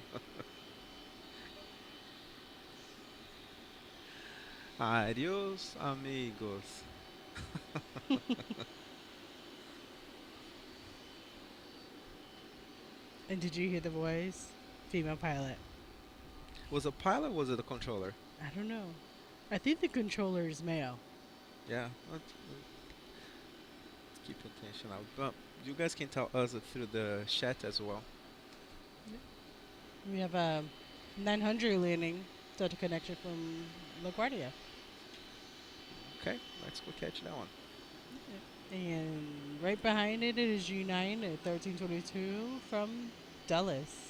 Adios, amigos. And did you hear the voice? Female pilot. Was it a pilot or was it a controller? I don't know. I think the controller is male. Yeah, let's keep attention out. But you guys can tell us through the chat as well. We have a 900 landing, Delta connection from LaGuardia. Okay, let's go catch that one. And right behind it is U9 at 1322 from Dulles.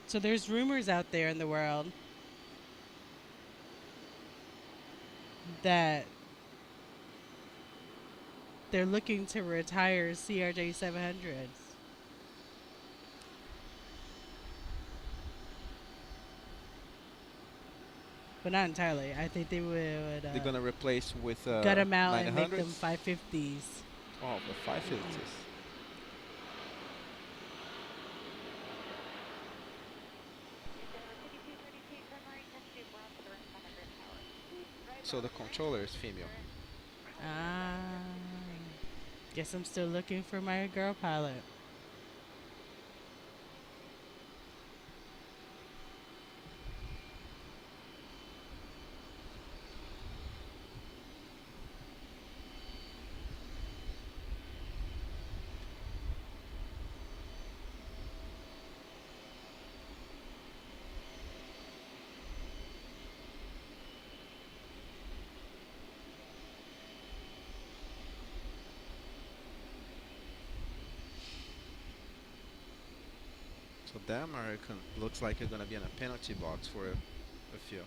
So there's rumors out there in the world that they're looking to retire CRJ 700s. But not entirely. I think they would They're gonna replace with gut them out and make 900s? them 550s. Oh, the 550s. So the controller is female. Ah, guess I'm still looking for my girl pilot. So the American looks like it's gonna be in a penalty box for a few.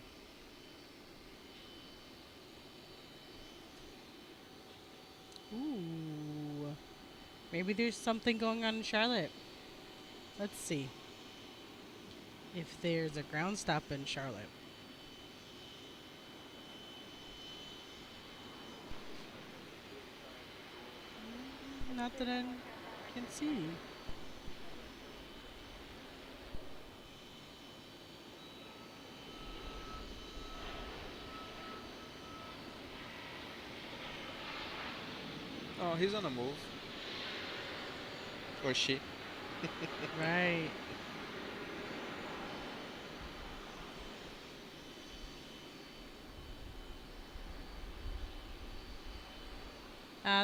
Ooh, maybe there's something going on in Charlotte. Let's see if there's a ground stop in Charlotte. Not that I can see. Oh, he's on the move. Or she. Right.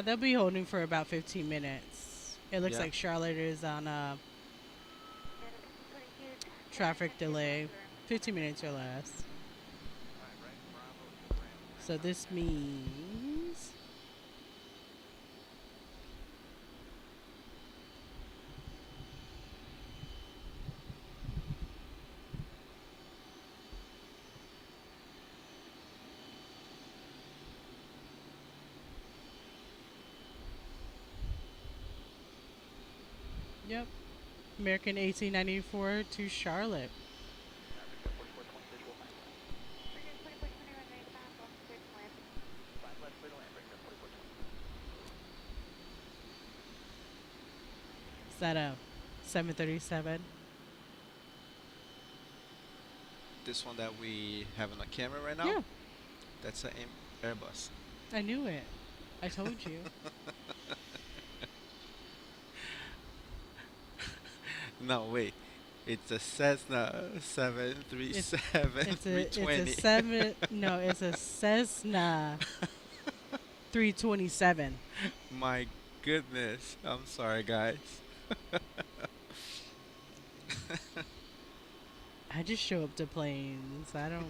They'll be holding for about 15 minutes. It looks Yeah. like Charlotte is on a traffic delay, 15 minutes or less. So this means yep, American 1894 to Charlotte. Is that a 737? This one that we have on the camera right now? Yeah, That's an Airbus. I knew it. I told you. No, wait. It's a Cessna 737 It's 320. a seven. No, it's a Cessna 327. My goodness. I'm sorry, guys. I just show up to planes. I don't.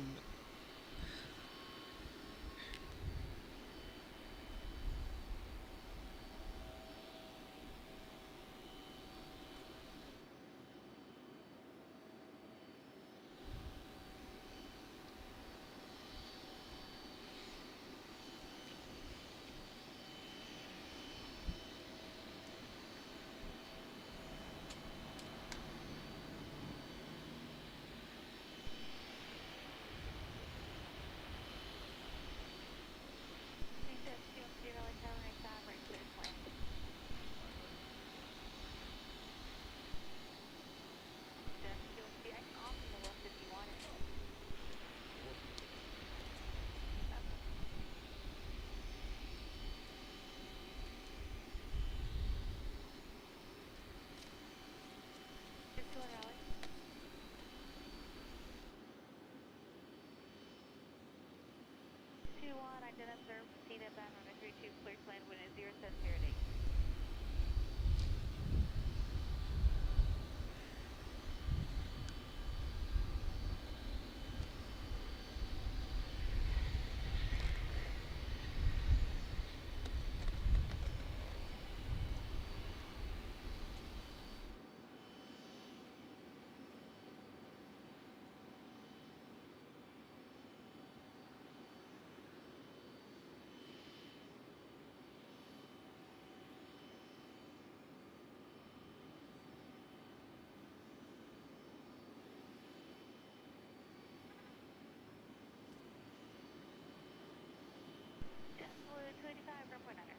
Attendant, sir. Tina, bound runway 32, clear to land, wind is 0708. Blue 285 from Point Niner.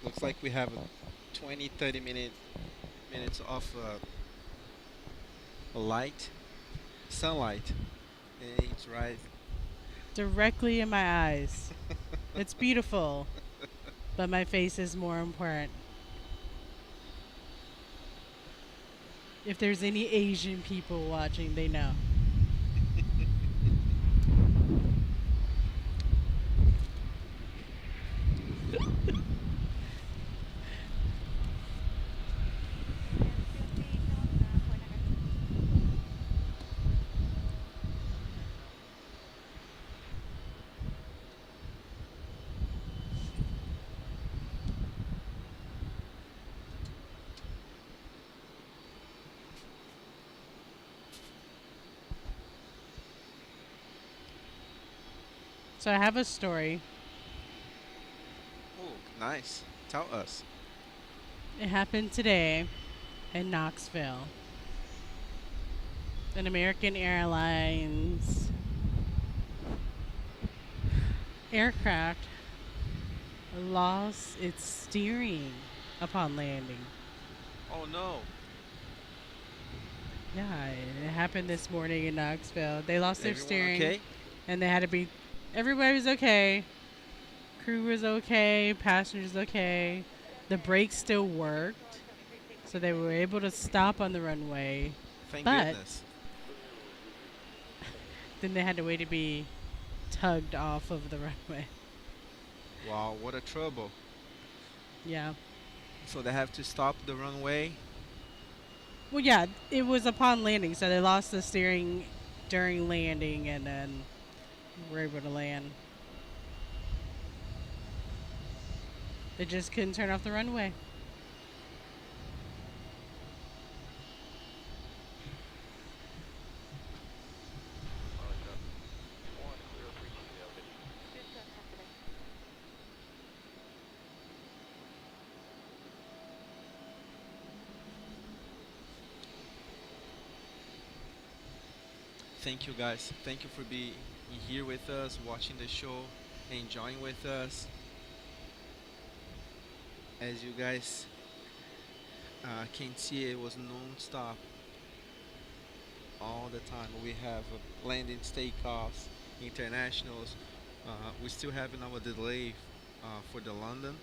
Looks like we have a 20-30 minutes of light, sunlight. It's right. Directly in my eyes. It's beautiful, but my face is more important. If there's any Asian people watching, they know. So I have a story. Oh, nice. Tell us. It happened today in Knoxville. An American Airlines aircraft lost its steering upon landing. Oh no. Yeah, it happened this morning in Knoxville. They lost their Everyone steering, okay? and they had to be. Everybody was okay. Crew was okay. Passengers okay. The brakes still worked, so they were able to stop on the runway. Thank But goodness. then they had to wait to be tugged off of the runway. Wow, what a trouble. Yeah. So they have to stop the runway. Well, yeah, it was upon landing, so they lost the steering during landing, and then were able to land. They just couldn't turn off the runway. Thank you guys. Thank you for being here with us, watching the show, enjoying with us. As you guys can see, it was non-stop all the time. We have landings, takeoffs, internationals. We still have our delay for the London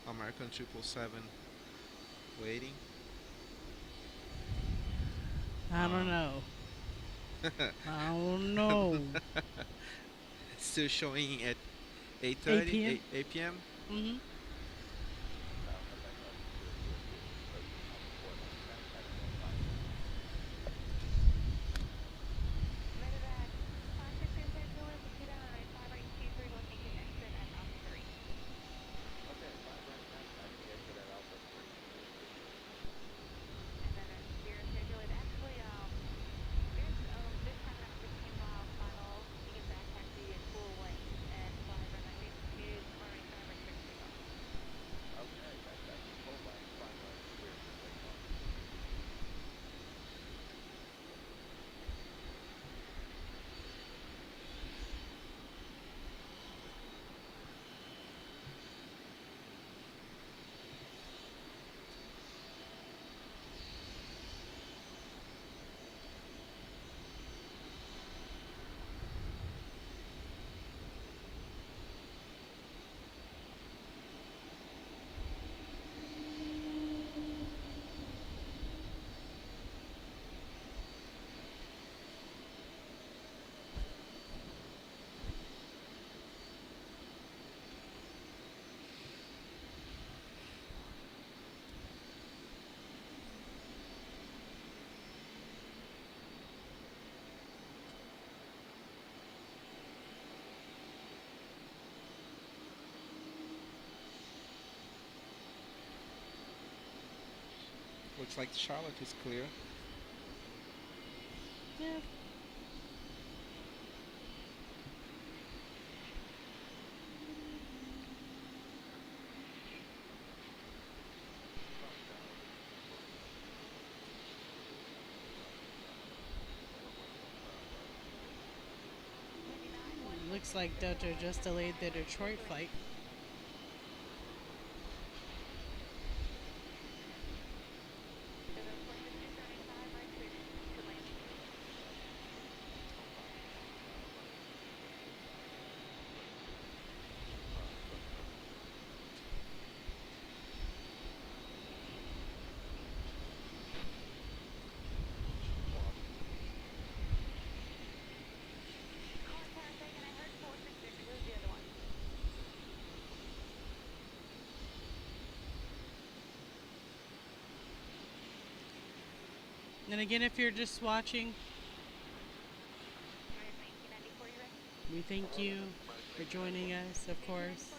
American 777 waiting. I don't know. I don't know. Still showing at 8 8:30, p.m. 8 p.m. Mm-hmm. Medevac 563 Juliet, repeat on runway 5823, location exit at Alpha 3. And then a 0 Juliet. Actually, there's this time at 15 miles final. You can back taxi at full length and fly runway is runway 5 right clear to take off. Looks like Charlotte is clear. Yeah. Looks like Delta just delayed the Detroit flight. And again, if you're just watching, we thank you for joining us, of course.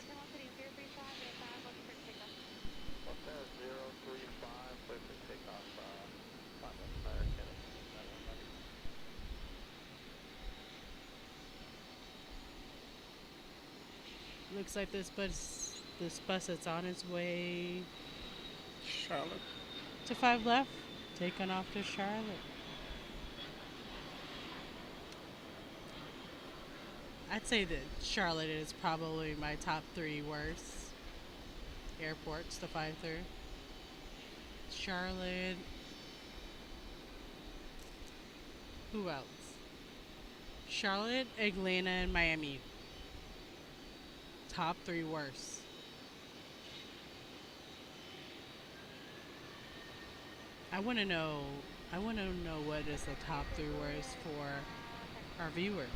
Looks like this bus is on its way Charlotte. to 5 left, taking off to Charlotte. I'd say that Charlotte is probably my top 3 worst airports to fly through. Charlotte, Who else? Charlotte, Atlanta, and Miami. Top 3 worst. I want to know. I want to know what is the top 3 worst for our viewers.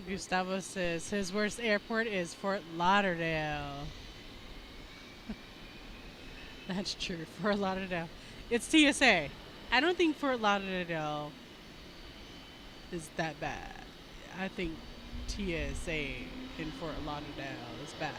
Gustavo says his worst airport is Fort Lauderdale. That's true. Fort Lauderdale. It's TSA. I don't think Fort Lauderdale is that bad. I think TSA in Fort Lauderdale is bad.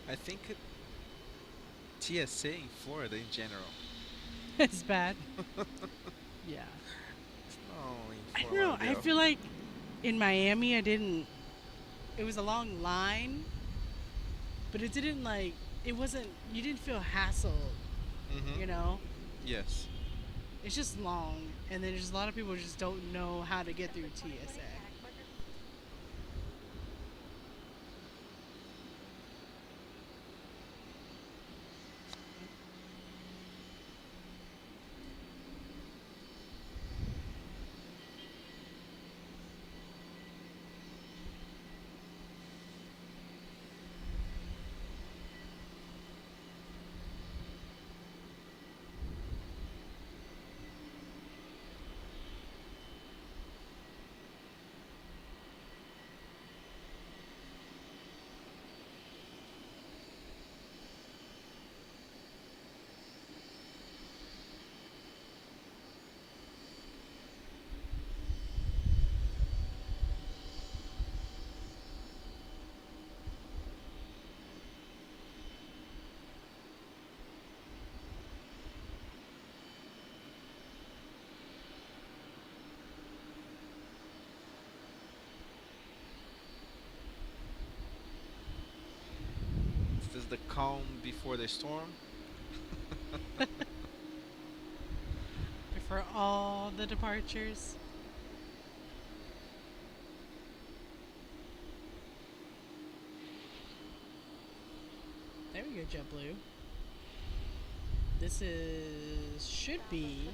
I think TSA in Florida in general. It's bad. Yeah. No, in I Fort don't know. I Lauderdale. feel like in Miami, I didn't. It was a long line, but it didn't like. It wasn't. You didn't feel hassled. Mhm. You know. Yes. It's just long, and then there's a lot of people who just don't know how to get through TSA. This is the calm before the storm. For all the departures. There we go, JetBlue. This is should be.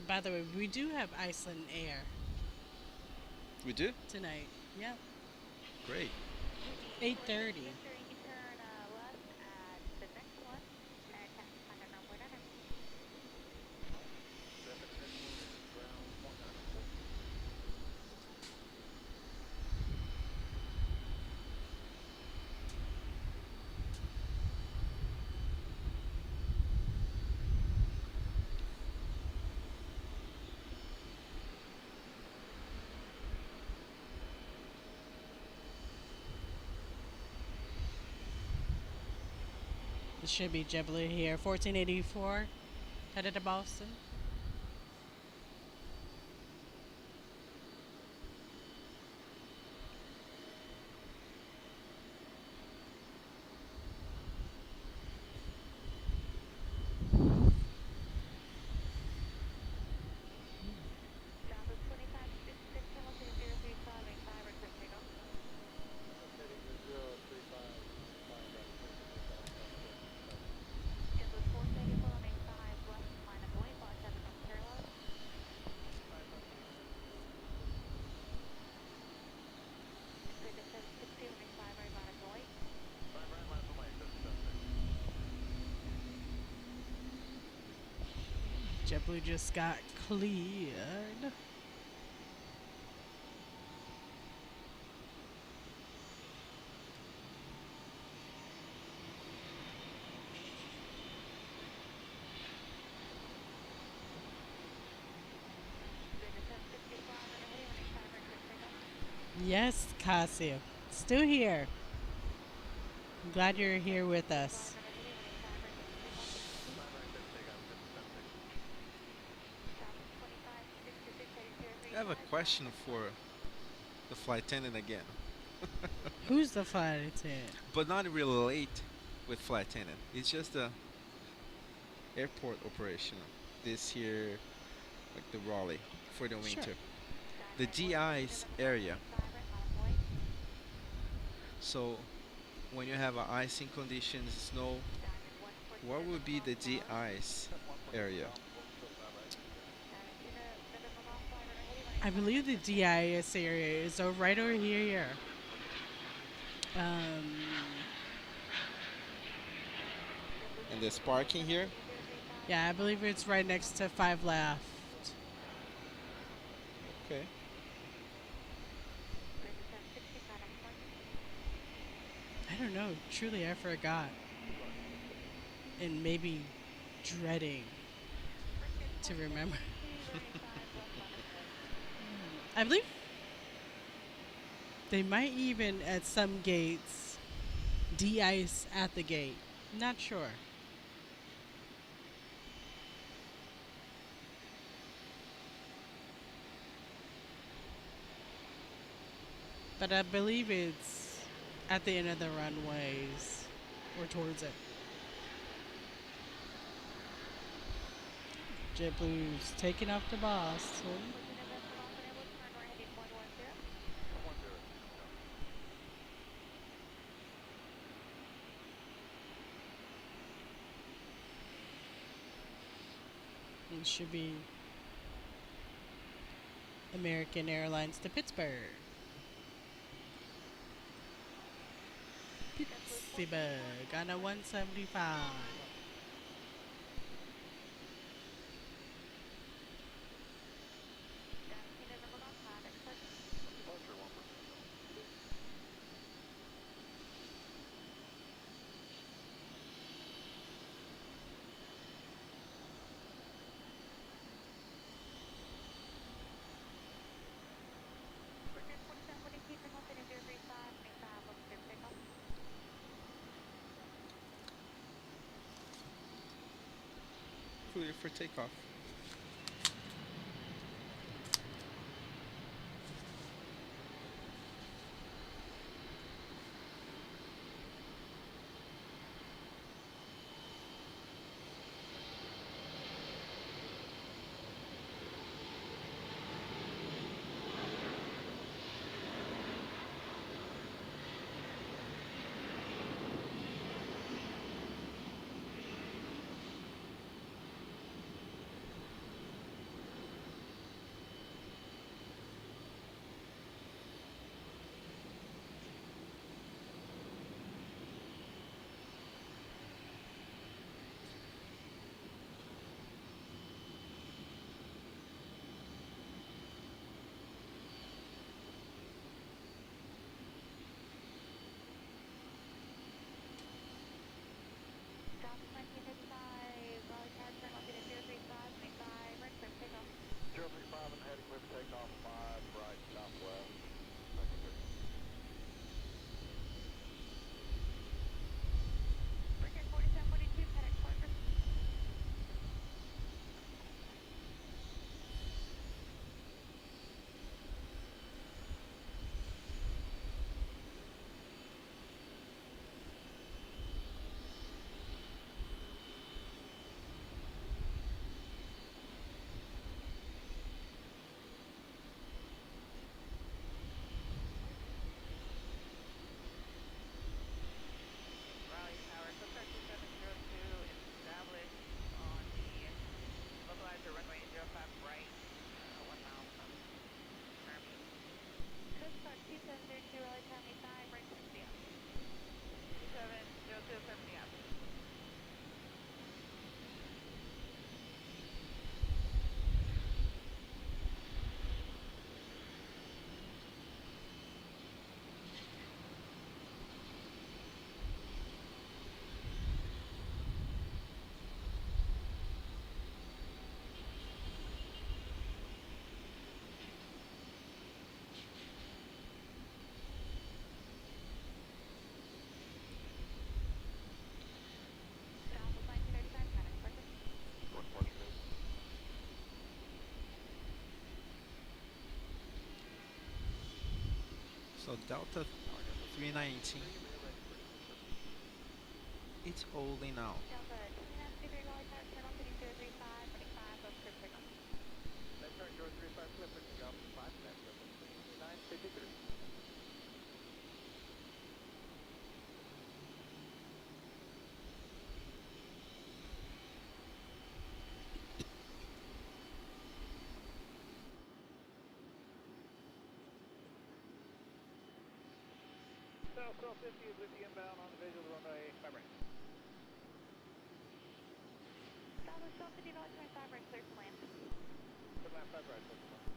By the way, we do have Iceland Air We do? tonight. Yep, Great. 8:30. This should be JetBlue here. 1484. Headed to Boston. Java 2566, Hamilton 035, 85, request takeoff. Java 434, 85, left line of way, box 7 North Carolina. Figure 760, 85, right line of way. JetBlue just got cleared. Figure 765, and a heading 85, request takeoff. Yes, Casio. Still here. I'm glad you're here with us. And a heading 85, request takeoff. Java 2566, heading I have a 035. question for the flight attendant again, Who's the flight attendant? but not relate with flight attendant. It's just the airport operation. This here, like the Raleigh for the Sure. winter. The de-ice area. So when you have icing conditions, snow, what would be the de-ice area? I believe the DIS area is right over here. And there's parking here. Yeah, I believe it's right next to 5 Left. Okay. I don't know. Truly, I forgot. And maybe dreading to remember. I believe they might even, at some gates, de-ice at the gate. Not sure. But I believe it's at the end of the runways or towards it. JetBlue's taking off to Boston. It should be American Airlines to Pittsburgh. Pittsburgh on a 175. Clear for takeoff. So Delta 319, it's holding out. Delta 2.5 degree Raleigh tower, turn on heading 035, running 5 of clear signal. Left turn, 035 clear, picking up 5 left, 953. South 1250 is with you inbound on the visual runway 5 right. Southwest 1250 Raleigh 25 right, clear to land. Good land 5 right, close to land.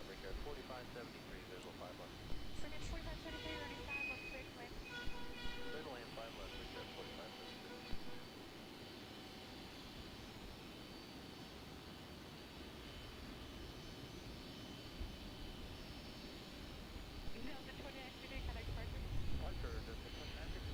Bridge 4573, visual 5 left. Bridge 4573, running 5 of clear to land. Clear to land 5 left, Bridge 4573. Delta 29 degree, contact departure. Departure, Delta 29 degree.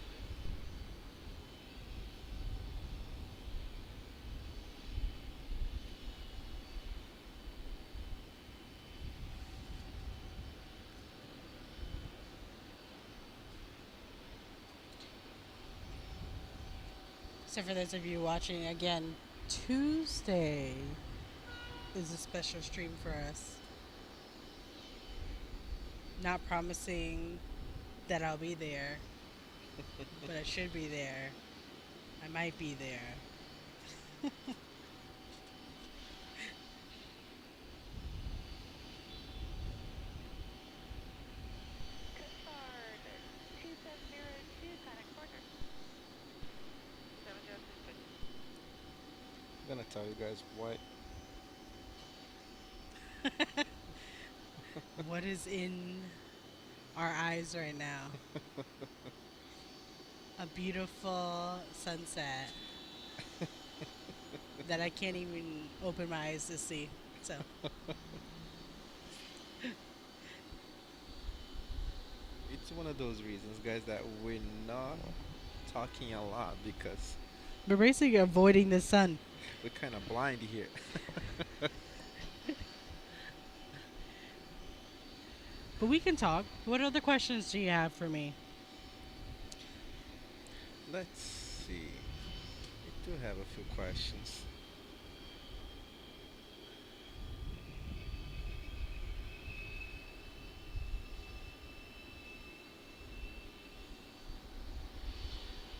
So for those of you watching, again, Tuesday is a special stream for us. Not promising that I'll be there, but I should be there. I might be there. Coast Guard 2702, contact partner. 7026. I'm gonna tell you guys what. What is in our eyes right now? A beautiful sunset that I can't even open my eyes to see. So It's one of those reasons, guys, that we're not talking a lot because we're basically avoiding the sun. we're kind of blind here. But we can talk. What other questions do you have for me? Let's see. We do have a few questions.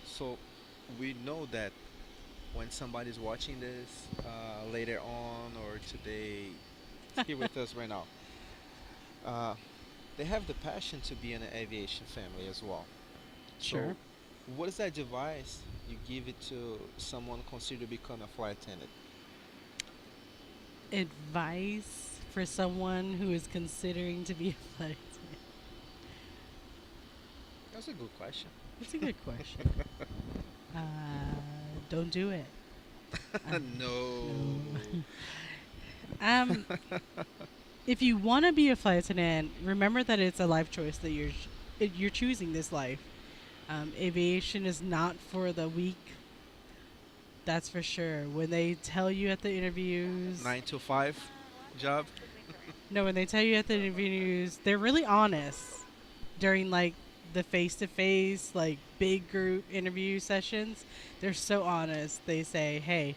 So we know that when somebody's watching this later on or today, here with us right now, they have the passion to be in an aviation family as well. Sure. So what is that advice you give it to someone consider to become a flight attendant? Advice for someone who is considering to be a flight attendant? That's a good question. That's a good question. Don't do it. No. If you want to be a flight attendant, remember that it's a life choice that you're choosing this life. Aviation is not for the weak. That's for sure. When they tell you at the interviews, 9 to 5 job. no, when they tell you at the interviews, they're really honest during like the face-to-face, like big group interview sessions. They're so honest. They say, hey,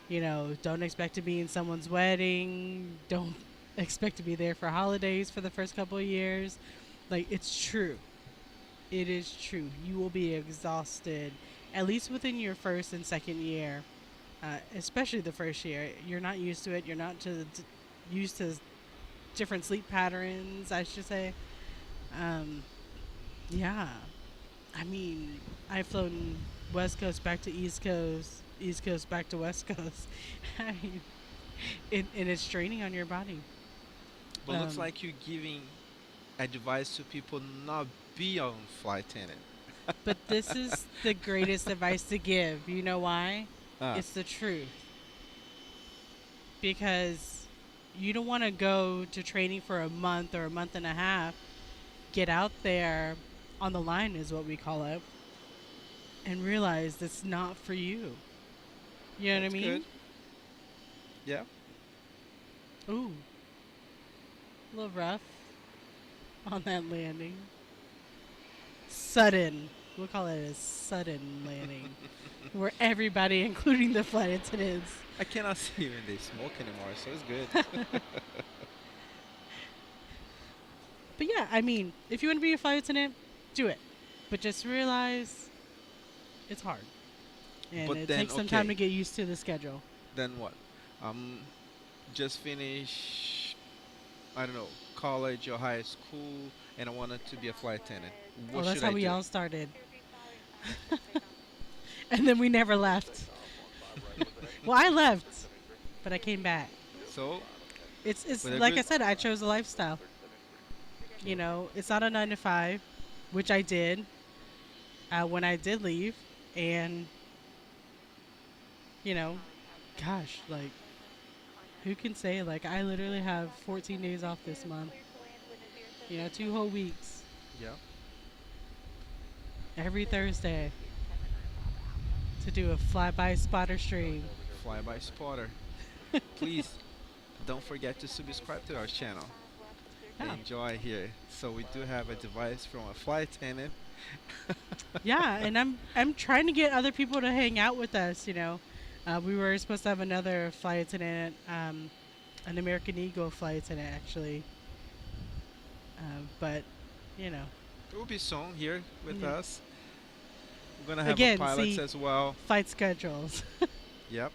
you know, don't expect to be in someone's wedding. Don't expect to be there for holidays for the first couple of years. Like, it's true. It is true. You will be exhausted, at least within your first and second year, especially the first year. You're not used to it. You're not used to different sleep patterns, I should say. Um, yeah. I mean, I've flown West Coast back to East Coast back to West Coast. I mean, and it's draining on your body. But looks like you're giving advice to people not be on flight attendant. But this is the greatest advice to give. You know why? Ah, It's the truth. Because you don't want to go to training for a month or a month and a half, get out there on the line, is what we call it, and realize that's not for you. You know what I that's mean? good. Yeah. Ooh, a little rough on that landing. Sudden. We'll call it a sudden landing. Where everybody, including the flight attendants. I cannot see when they smoke anymore, so it's good. But yeah, I mean, if you want to be a flight attendant, do it. But just realize it's hard. And But it then, takes some time okay. to get used to the schedule. Then what? Just finished, I don't know, college or high school, and I wanted to be a flight attendant. Oh, What that's should how I we do? all started. And then we never left. Well, I left, but I came back. So, It's with a like I good, said, I chose a lifestyle. You know, it's not a 9 to 5, which I did when I did leave. And, you know, gosh, like, who can say, like, I literally have 14 days off this month. You know, 2 whole weeks. yeah, Every Thursday to do a flyby spotter stream. flyby spotter. Please don't forget to subscribe to our channel. Yeah. Enjoy here. So we do have a device from a flight attendant. Yeah, and I'm trying to get other people to hang out with us. You know, we were supposed to have another flight attendant, an American Eagle flight attendant actually, but you know, It will be soon here with Yeah. us. We're gonna have Again, a pilots see- as well. flight schedules. Yep.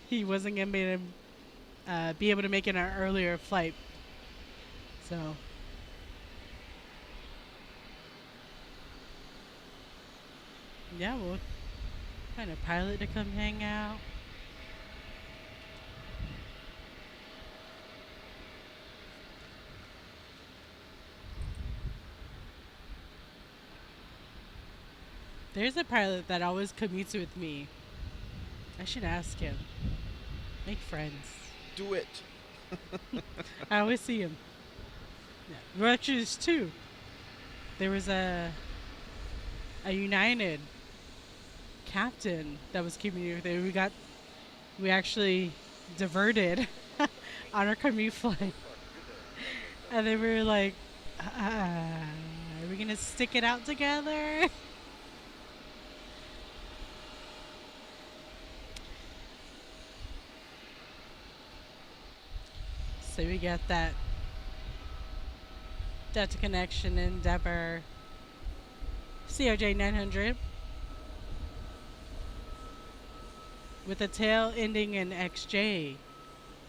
He wasn't gonna be able to make it an earlier flight, so. Yeah, we'll find a pilot to come hang out. There's a pilot that always commutes with me. I should ask him. Make friends. Do it. I always see him. Yeah. Well, actually, there's two. There was a United captain that was keeping me there. We actually diverted on our commute flight, and they were like, "Are we gonna stick it out together?" So we got that Delta Connection Endeavor CRJ 900 with a tail ending in XJ.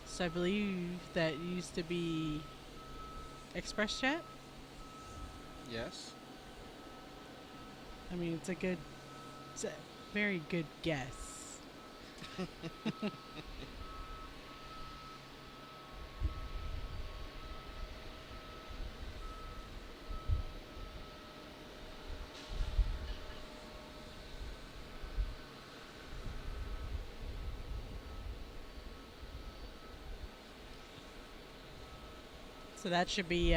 So I believe that used to be ExpressJet. Yes. I mean, it's a very good guess. So that should be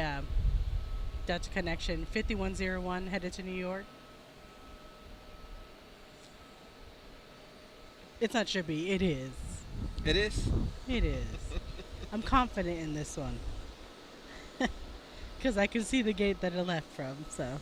Delta Connection 5101 headed to New York. It's not should be, it is. It is. It is. I'm confident in this one. Because I can see the gate that it left from, so.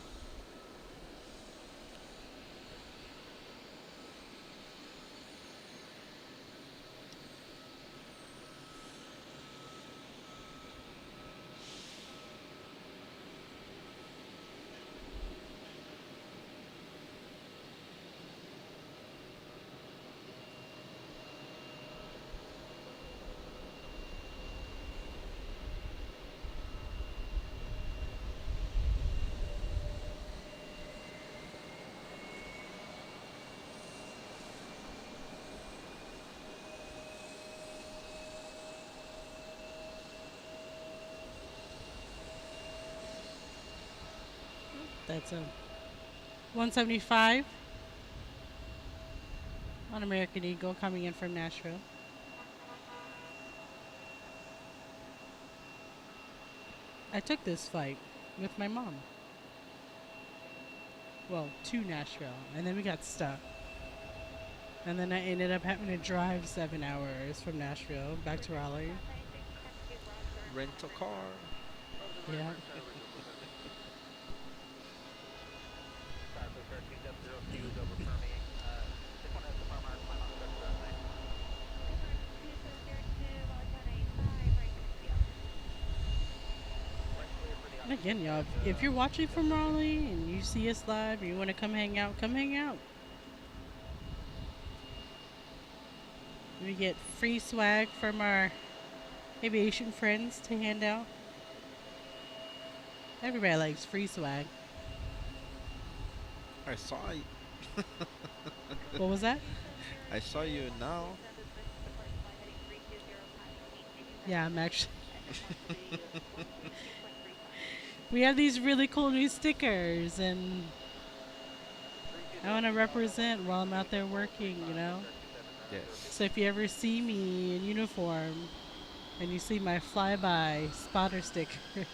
That's a 175 on American Eagle coming in from Nashville. I took this flight with my mom. Well, to Nashville, and then we got stuck. And then I ended up having to drive 7 hours from Nashville back to Raleigh. Rental car. Yeah. And again, y'all, if you're watching from Raleigh and you see us live and you want to come hang out, come hang out. We get free swag from our aviation friends to hand out. Everybody likes free swag. I saw you. What was that? I saw you now. Yeah, I'm actually. We have these really cool new stickers, and I want to represent while I'm out there working, you know? Yes. So if you ever see me in uniform and you see my flyby spotter stickers,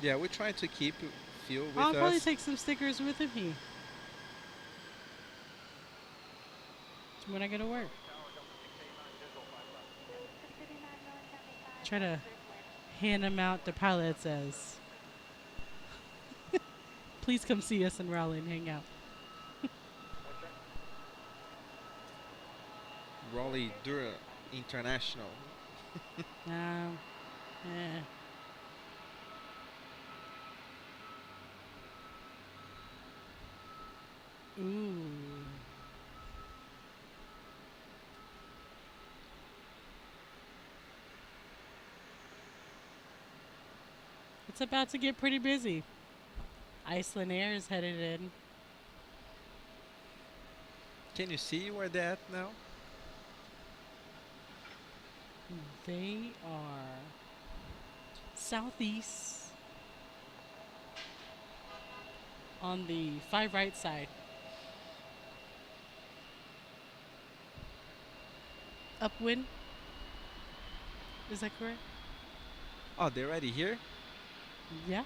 Yeah, we're trying to keep few with I'll probably us. take some stickers with me when I go to work. Try to hand them out to pilots as, please come see us in Raleigh and hang out. Raleigh Durham International. Yeah. Ooh. It's about to get pretty busy. Iceland Air is headed in. Can you see where they're at now? They are southeast on the 5 right side. Upwind. Is that correct? Oh, they're already here? Yeah.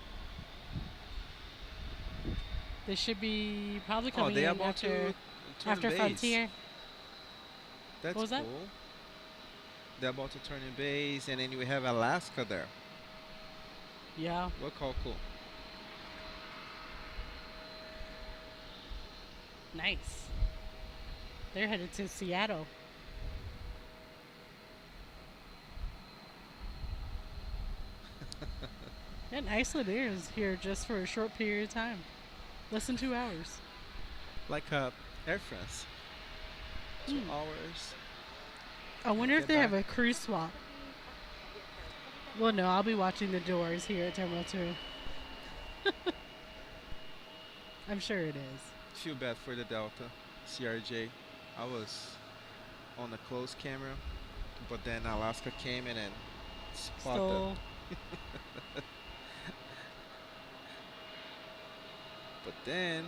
They should be probably Oh, coming they're in about to turn after base. Frontier. That's What was that? cool. They're about to turn in base, and then we have Alaska there. Yeah. Look how cool. Nice. They're headed to Seattle. And Iceland Air is here just for a short period of time. Less than 2 hours. Like Air France. 2 hours. I wonder if Get they have back. a crew swap. Well, no, I'll be watching the doors here at Terminal 2. I'm sure it is. Feel bad for the Delta CRJ. I was on a close camera, but then Alaska came in and spotted. Stole. But then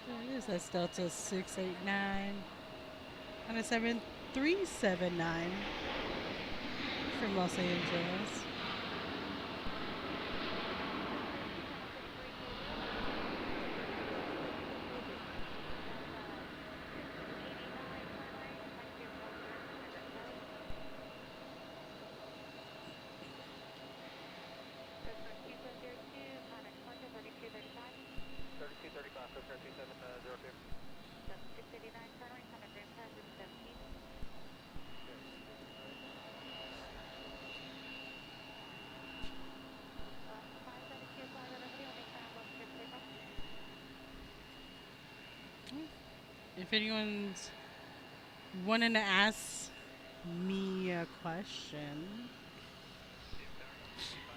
There it is. That's Delta 689 on a 7379 from Los Angeles. If anyone's wanting to ask me a question,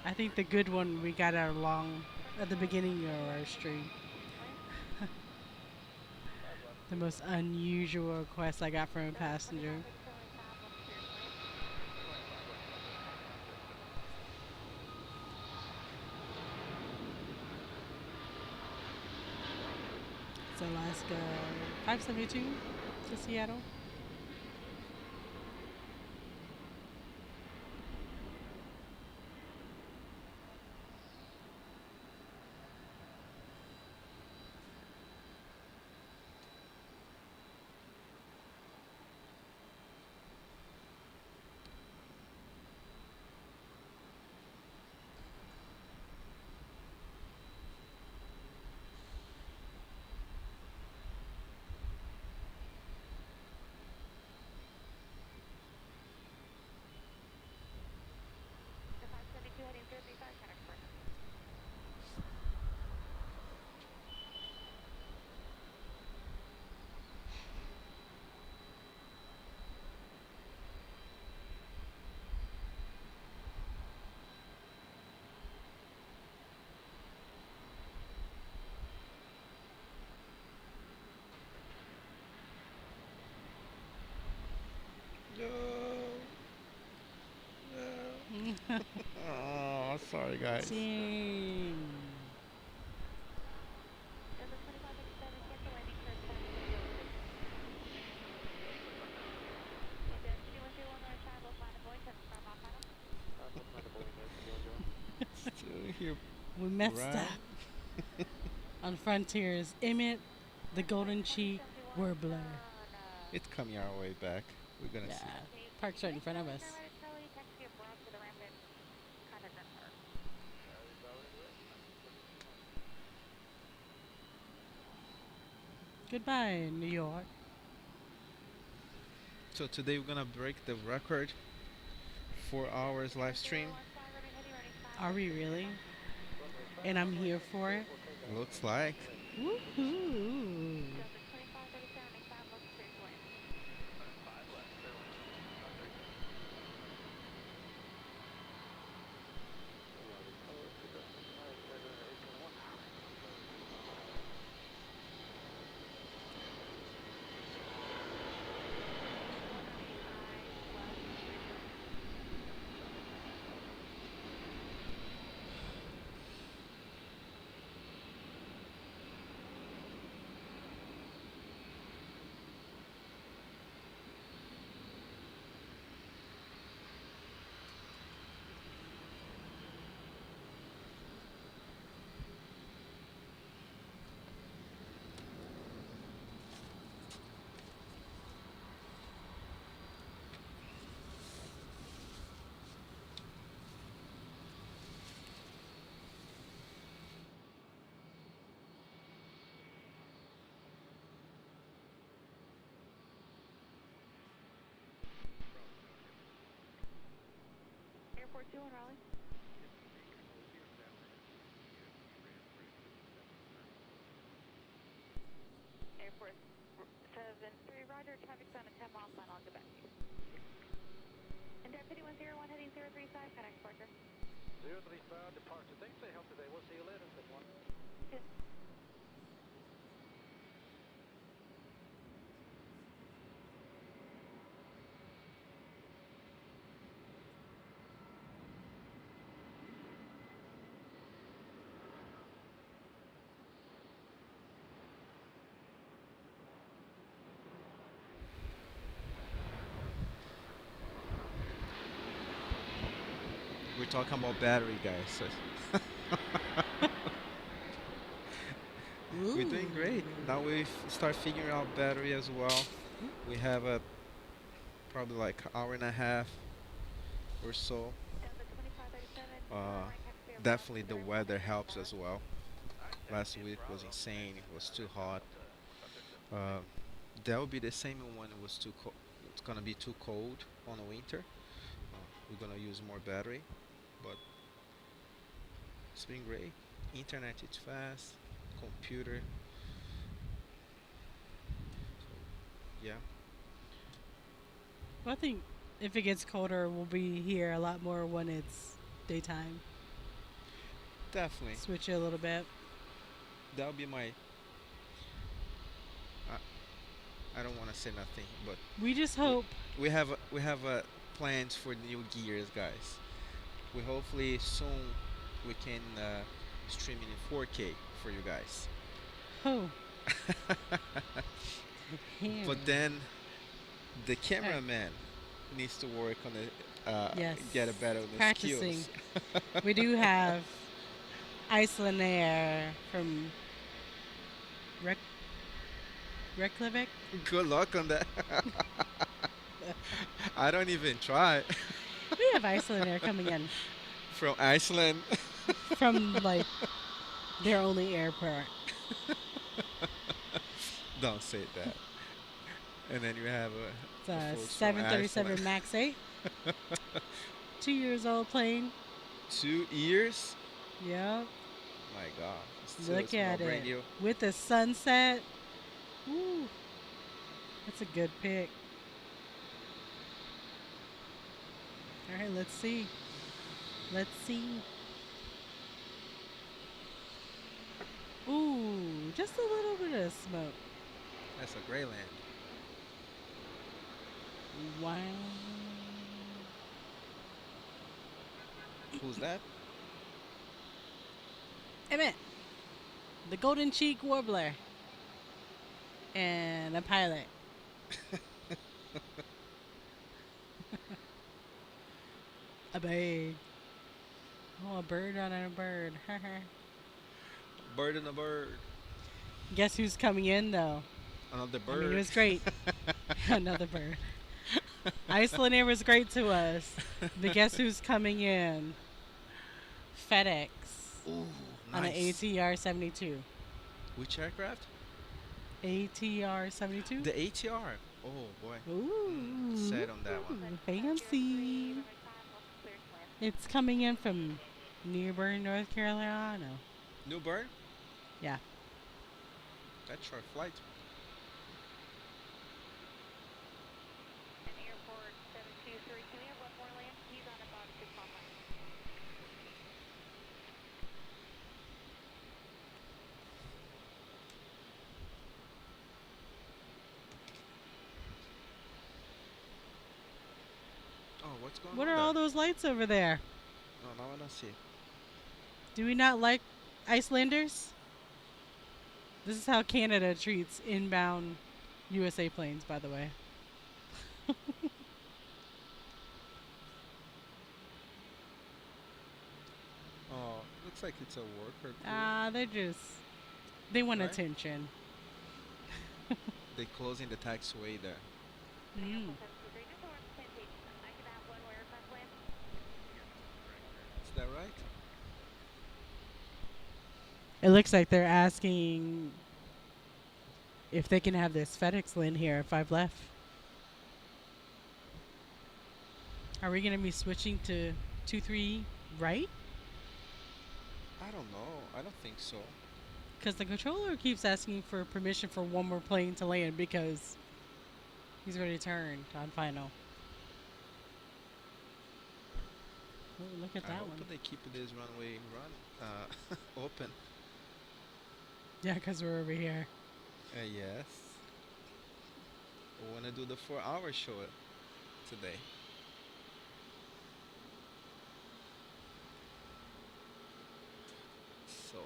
I think the good one we got out along at the beginning of our stream. The most unusual request I got from a passenger. It's Alaska 572 to Seattle. No. Oh, sorry guys. Dang. Still here. We messed Right. up. On Frontiers, Emmett, the Golden Cheek, Warbler. It's coming our way back. We're gonna Yeah, see. parked right in front of us. Goodbye, New York. So today we're gonna break the record. 4 hours live stream. Are we really? And I'm here for it. Looks like. Woohoo! Airport 2 in Raleigh. Airport 7-3, Roger, traffic's on a 10 mile sign, I'll get back to you. And Deputy 101 heading 035, contact Parker. 035, departure. Thanks for your help today. We'll see you later, 6-1. Good. We're talking about battery, guys. We're doing great. Now we start figuring out battery as well. We have a probably like hour and a half or so. Definitely the weather helps as well. Last week was insane. It was too hot. Uh, that will be the same when it was too cold. It's gonna be too cold on the winter. We're gonna use more battery, but it's been great. Internet is fast. Computer. So Yeah, Well, I think if it gets colder, we'll be here a lot more when it's daytime. definitely. Switch it a little bit. That'll be my. I don't want to say nothing, but We just we, hope. we have plans for new gears, guys. We hopefully soon we can stream it in 4K for you guys. Oh, here. But then the Alright. cameraman needs to work on it, Yes. get a better on the Practicing. skills. We do have Iceland Air from Rek- Reykjavik. Good luck on that. I don't even try. We have Iceland Air coming in From Iceland. from like their only airport. Don't say that. And then you have It's the a folks from 737 Iceland. MAX 8. 2 years old plane. 2 years? Yep. My God. Still Look small, at brand it. new. With the sunset. Ooh. That's a good pick. All right, let's see. Let's see. Ooh, just a little bit of smoke. That's a gray land. Wow. Who's that? Emmett, the golden cheek warbler, and a pilot. A bird. Oh, a bird on a bird. Bird and a bird. Guess who's coming in though? Another I bird. mean, it was great. Another bird. Iceland Air was great to us. But guess who's coming in? FedEx Ooh, on an nice. ATR 72. Which aircraft? ATR 72? The ATR. Oh boy. Ooh. Sad on that one. Fancy. It's coming in from Newbern, North Carolina. New bird? Yeah. That's short flight. Airport 723, can we have one more land? He's on about 6 on line. Oh, what's going What on are there? all those lights over there? No, now I don't see. Do we not like Icelanders? This is how Canada treats inbound USA planes, by the way. Oh, looks like it's a worker crew. They want Right? attention. They closing the taxiway there. Mm. Just so we're on the same page, I can have one more aircraft land. Is that right? It looks like they're asking if they can have this FedEx land here at 5 left. Are we going to be switching to 2-3 right? I don't know. I don't think so. Because the controller keeps asking for permission for one more plane to land because he's already turned on final. Oh, look at I that hope one. they keep this runway open. Yeah, because we're over here. Yes. We want to do the 4-hour show today. So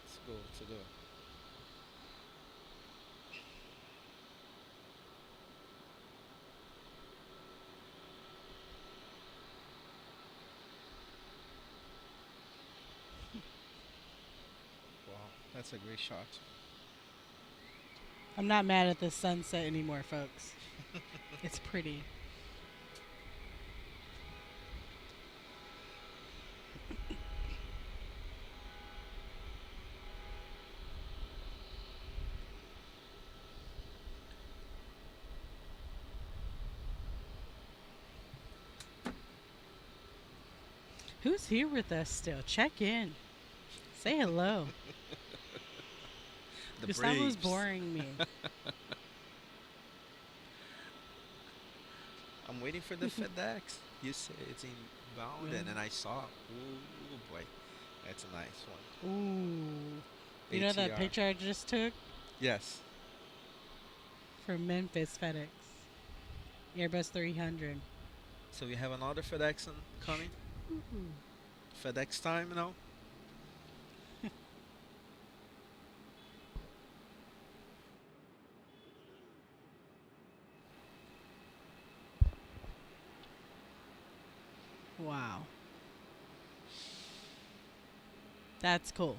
let's go to the. Wow, that's a great shot. I'm not mad at the sunset anymore, folks. It's pretty. Who's here with us still? Check in. Say hello. The Gustavo's Braves. boring me. I'm waiting for the FedEx. You say it's inbound, and then I saw. Ooh, boy, that's a nice one. Ooh. You know that ATR. picture I just took Yes. from Memphis FedEx? Airbus 300. So we have another FedEx coming. Ooh. FedEx time, you know. Wow. That's cool.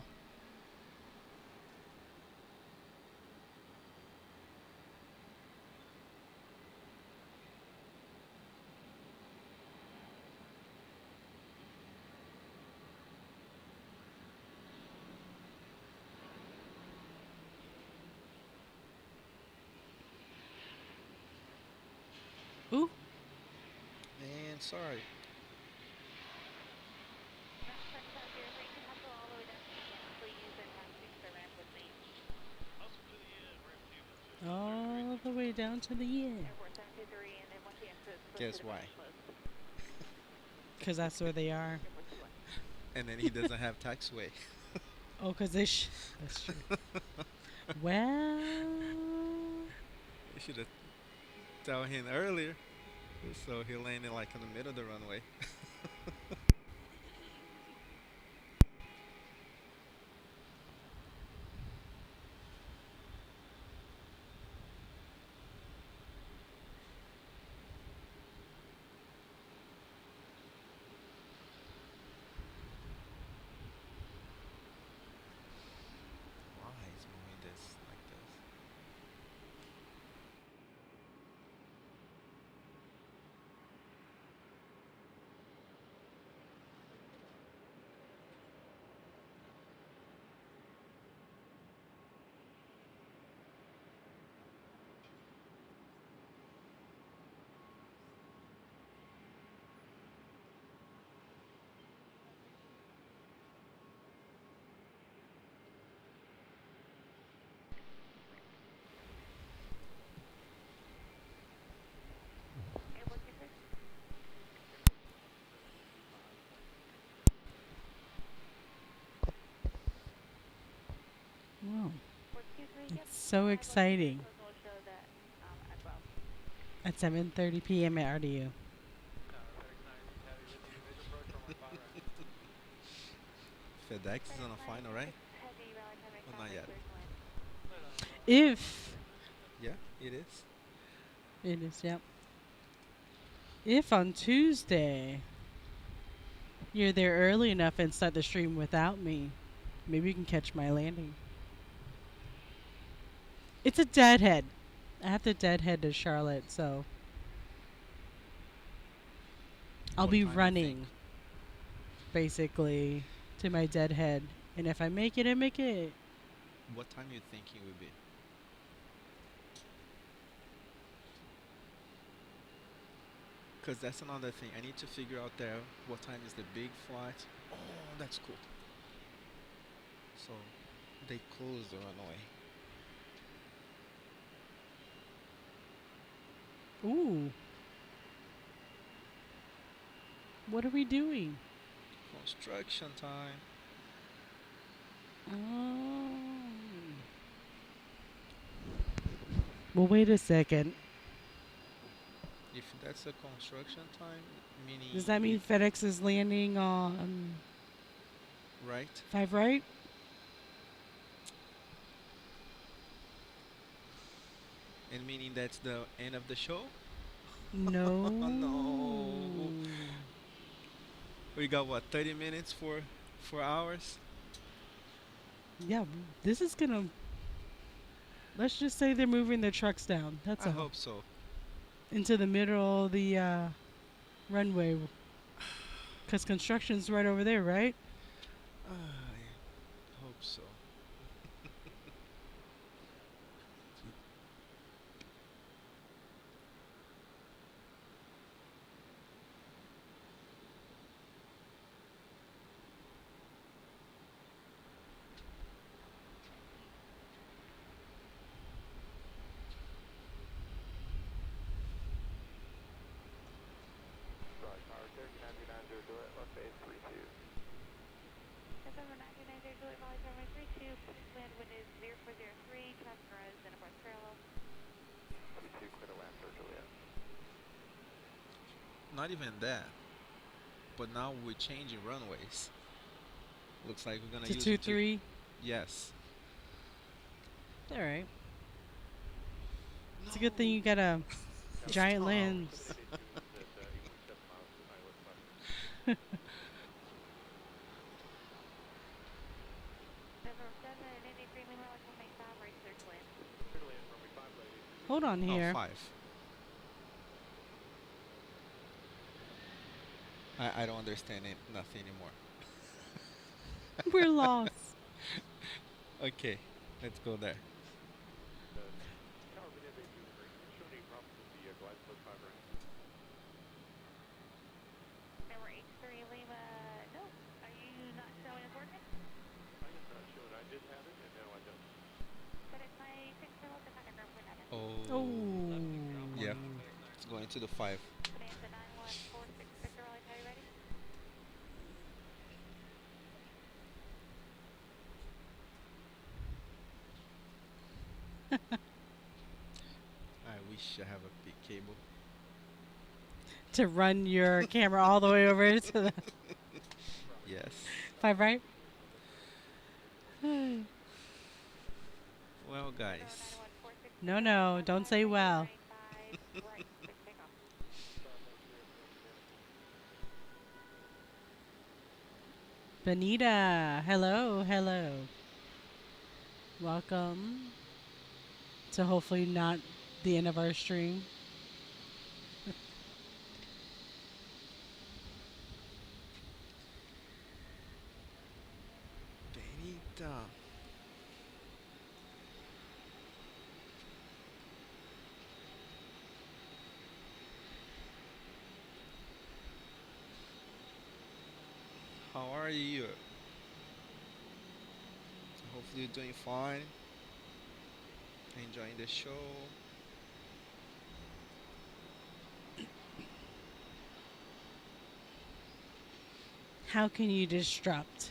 Ooh. Man, sorry. All the way down to the end. Guess why? Because that's where they are. And then he doesn't have taxiway. Oh, because they that's true. Well. You should have told him earlier. So he landed like in the middle of the runway. Why is moving this like this? Wow. It's so exciting. At 7:30 p.m. at RDU. FedEx is on a final, right? Well, not yet. If Yeah, it is. it is, yep. If on Tuesday you're there early enough and start the stream without me, maybe you can catch my landing. It's a deadhead. I have to deadhead to Charlotte, so I'll What be time you running think? basically to my deadhead. And if I make it, I make it. What time you think it would be? Because that's another thing. I need to figure out there what time is the big flight. Oh, that's cool. So they close the runway. Ooh. What are we doing? Construction time. Oh. Well, wait a second. If that's a construction time, meaning Does that mean FedEx is landing on right? 5 right? And meaning that's the end of the show? No. No. We got what, 30 minutes for 4 hours? Yeah, this is gonna. Let's just say they're moving their trucks down. That's I all. hope so. Into the middle of the runway. Because construction's right over there, right? I hope so. wind is 0403, traffic roads, and abort parallel. 22, clear to land for Juliet. Not even that. But now we're changing runways. Looks like we're gonna To use 2-3. Yes. All right. It's a good thing you got a giant lens. November 7, Indy Greenland Raleigh 185, right clear to land. Hold on Oh, here. 5. I don't understand it, nothing anymore. We're lost. Okay, let's go there. Number H3 Lima, no. Are you not showing as working? But it's my 6 below the kind of group we're not in. Oh, Oh. yeah. It's going to the 5. Bonanza 9146 Victor Raleigh, are you ready? I wish I have a big cable. To run your camera all the way over to the Yes. 5 right. Well, guys. 9146 No, don't say well. 95, right, quick takeoff. Benita, hello. Welcome to hopefully not the end of our stream. Benita. How are you? Hopefully you're doing fine. Enjoying the show. How can you disrupt?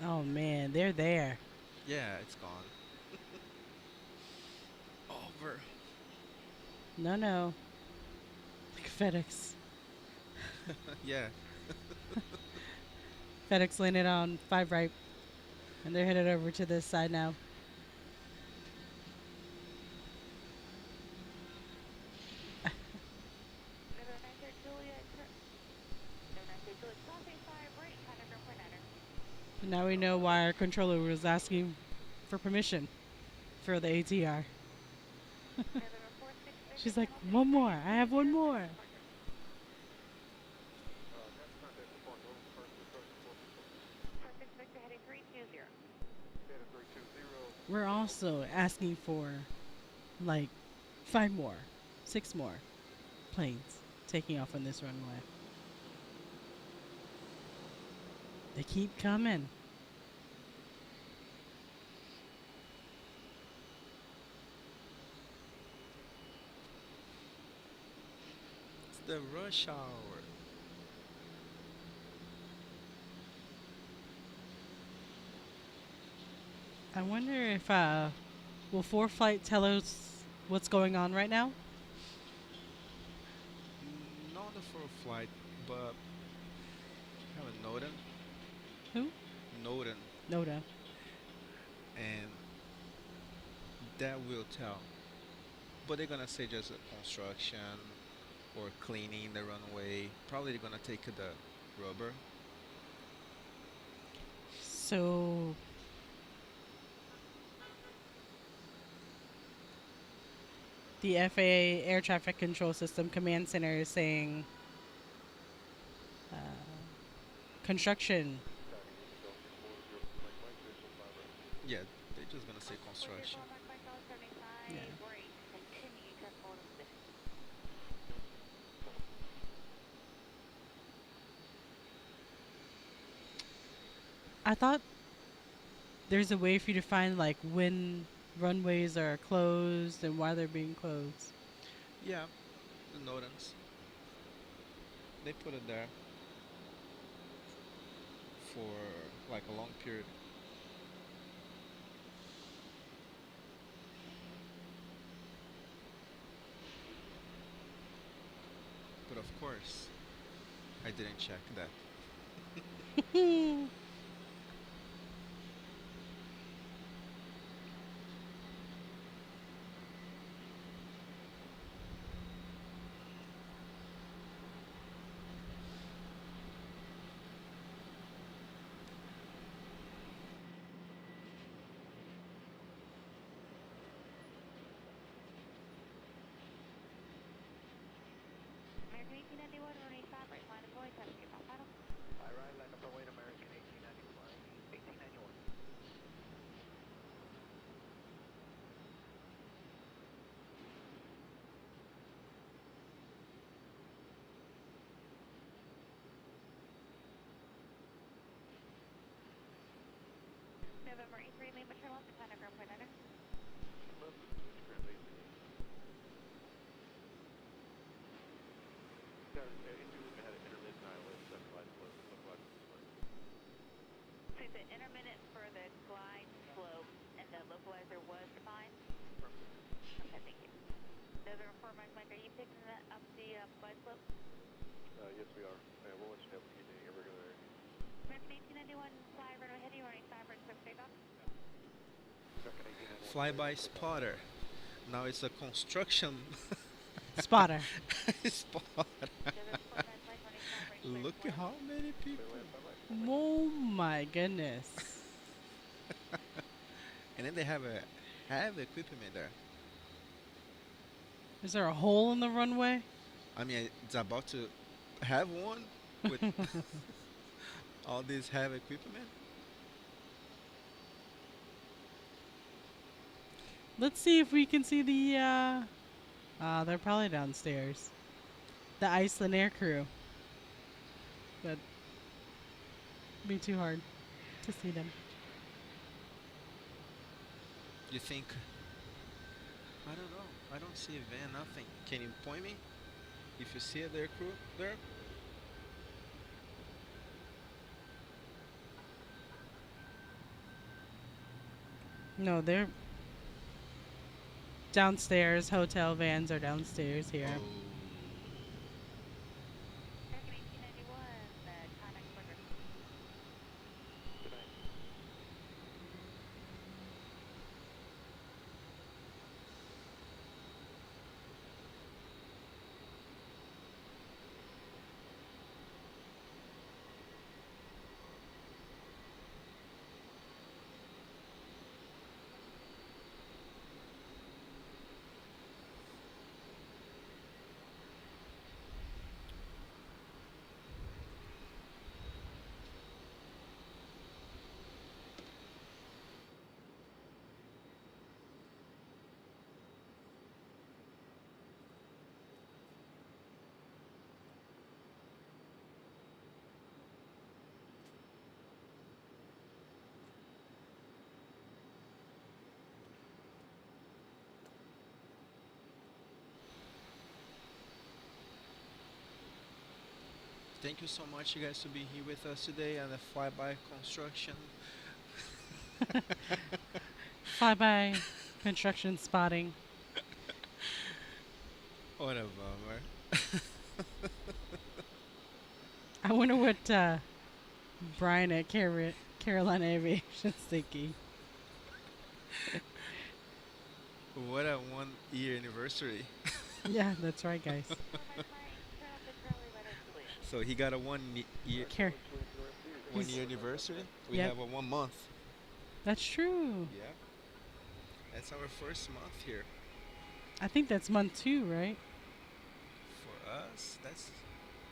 Oh man, they're there. Yeah, it's gone. Over. No. Like FedEx. Yeah. FedEx landed on 5 right. And they're headed over to this side now. November 93 Juliet, November 93 Juliet, crossing 5 right, kind of group we're not in. Now we know why our controller was asking for permission for the ATR. November 46 She's like, one more. I have one more. Perfect Victor heading 320. We're also asking for like 5 more, 6 more planes taking off on this runway. They keep coming. It's the rush hour. I wonder if will ForeFlight tell us what's going on right now? Not the full flight, but have a Noden. Who? Noden. Noda. And that will tell. But they're gonna say just a construction or cleaning the runway. Probably they're gonna take the rubber. So the FAA Air Traffic Control System Command Center is saying construction. Yeah, they're just gonna say construction. Yeah. I thought there's a way for you to find like when runways are closed and why they're being closed. Yeah, the Nodens. They put it there. for like a long period. But of course, I didn't check that. American 1891, runway 5 right, line of void, time to get off final. Fly right, line up for weight, American 1891. November 83, Lima, turn left, decline ground point under. See, the intermittent for the glide slope and the localizer was fine. Okay, thank you. November 4, Mike, are you picking up the glide slope? Yes, we are. We'll let you know if we get any irregularity. American 1891, fly runway heavy, running 5 right, quick takeoff. Flyby spotter. Now it's a construction Spotter. spotter. November 4, Mike, running 5 right, clear Look for at how many people. Oh my goodness. And then they have equipment there. Is there a hole in the runway? I mean, it's about to have one with all these heavy equipment. Let's see if we can see the they're probably downstairs. The Iceland air crew. But be too hard to see them. You think? I don't know. I don't see a van, nothing. Can you point me? If you see their crew there? No, they're downstairs. Hotel vans are downstairs here. Oh. American 1891, contact trigger. Thank you so much, you guys, to be here with us today on the flyby construction. Flyby construction spotting. What a bummer. I wonder what Brian at Carolina Aviation's thinking. What a 1-year anniversary. Yeah, that's right, guys. So he got a 1 year Care. 1 year anniversary. We Yep. have a 1 month. That's true. Yeah. That's our first month here. I think that's month 2, right? For us, that's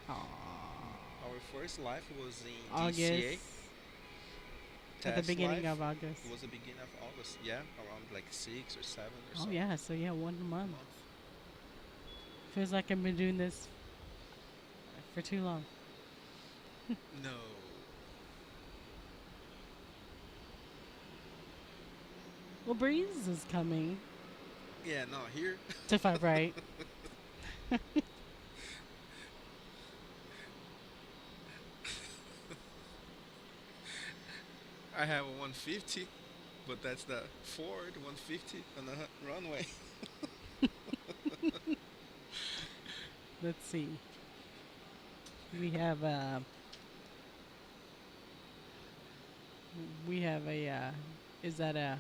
Aww. our first live was in August. DCA. At the Test beginning live of August. was the beginning of August, yeah, around like 6 or 7 or so. Oh yeah, so yeah, 1 month. Feels like I've been doing this for too long. No. Well, Breeze is coming Yeah, no, here. to 5 right. I have a 150, but that's the Ford 150 on the runway. Let's see. We have is that a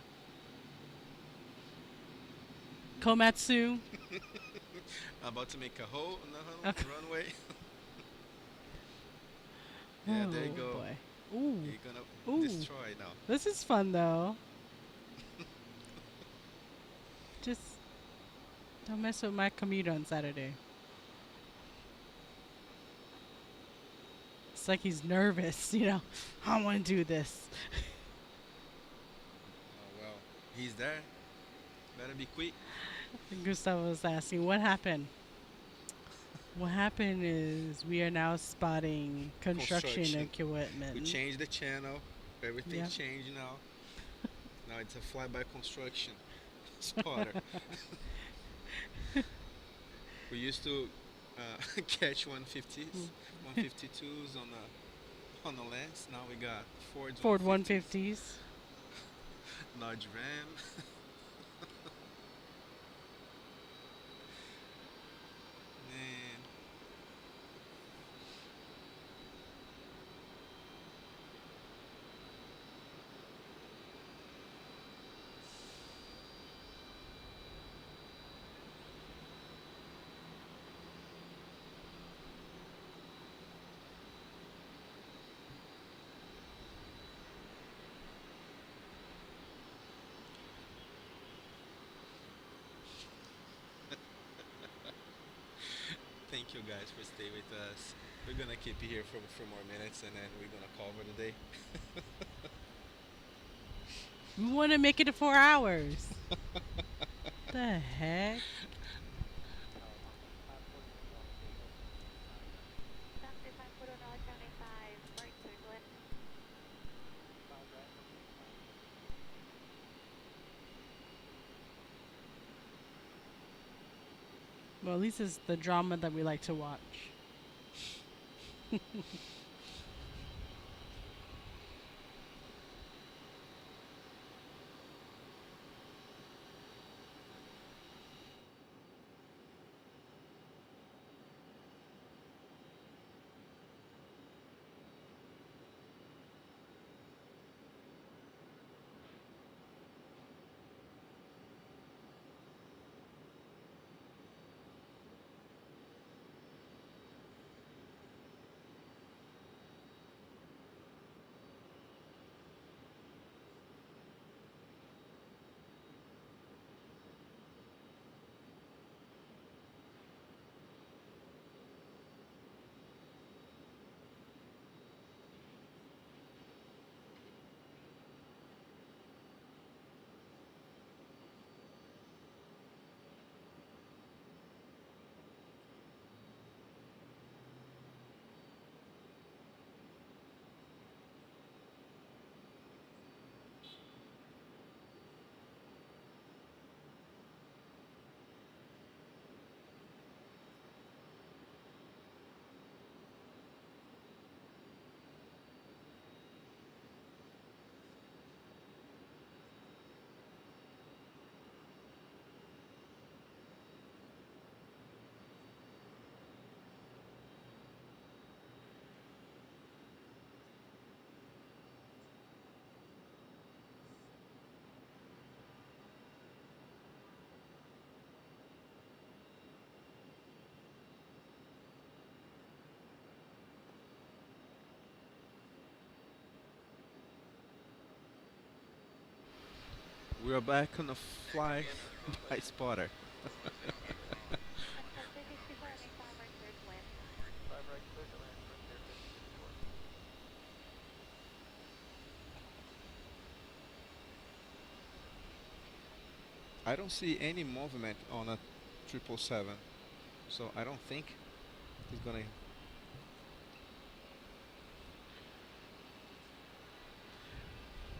Komatsu? I'm about to make a hole on the Okay. runway. Yeah, there you Oh go. boy. Ooh. You're gonna Ooh. destroy now. This is fun though. Just don't mess with my commute on Saturday. It's like he's nervous, you know. I want to do this. Oh well, he's there. Better be quick. Gustavo was asking, what happened? What happened is we are now spotting construction Construction. equipment. We changed the channel. Everything's Yep. changed now. Now it's a flyby construction spotter. We used to catch 150s, 152s on the lens. Now we got Ford 150s, 150s. Dodge Ram. Man, thank you guys for staying with us. We're gonna keep you here for more minutes and then we're gonna call for the day. We want to make it to 4 hours. The heck? Doctor 5 right circling. Well, at least it's the drama that we like to watch. We are back on the fly by spotter. Sunset 5475 right circling. I don't see any movement on a 777, so I don't think he's gonna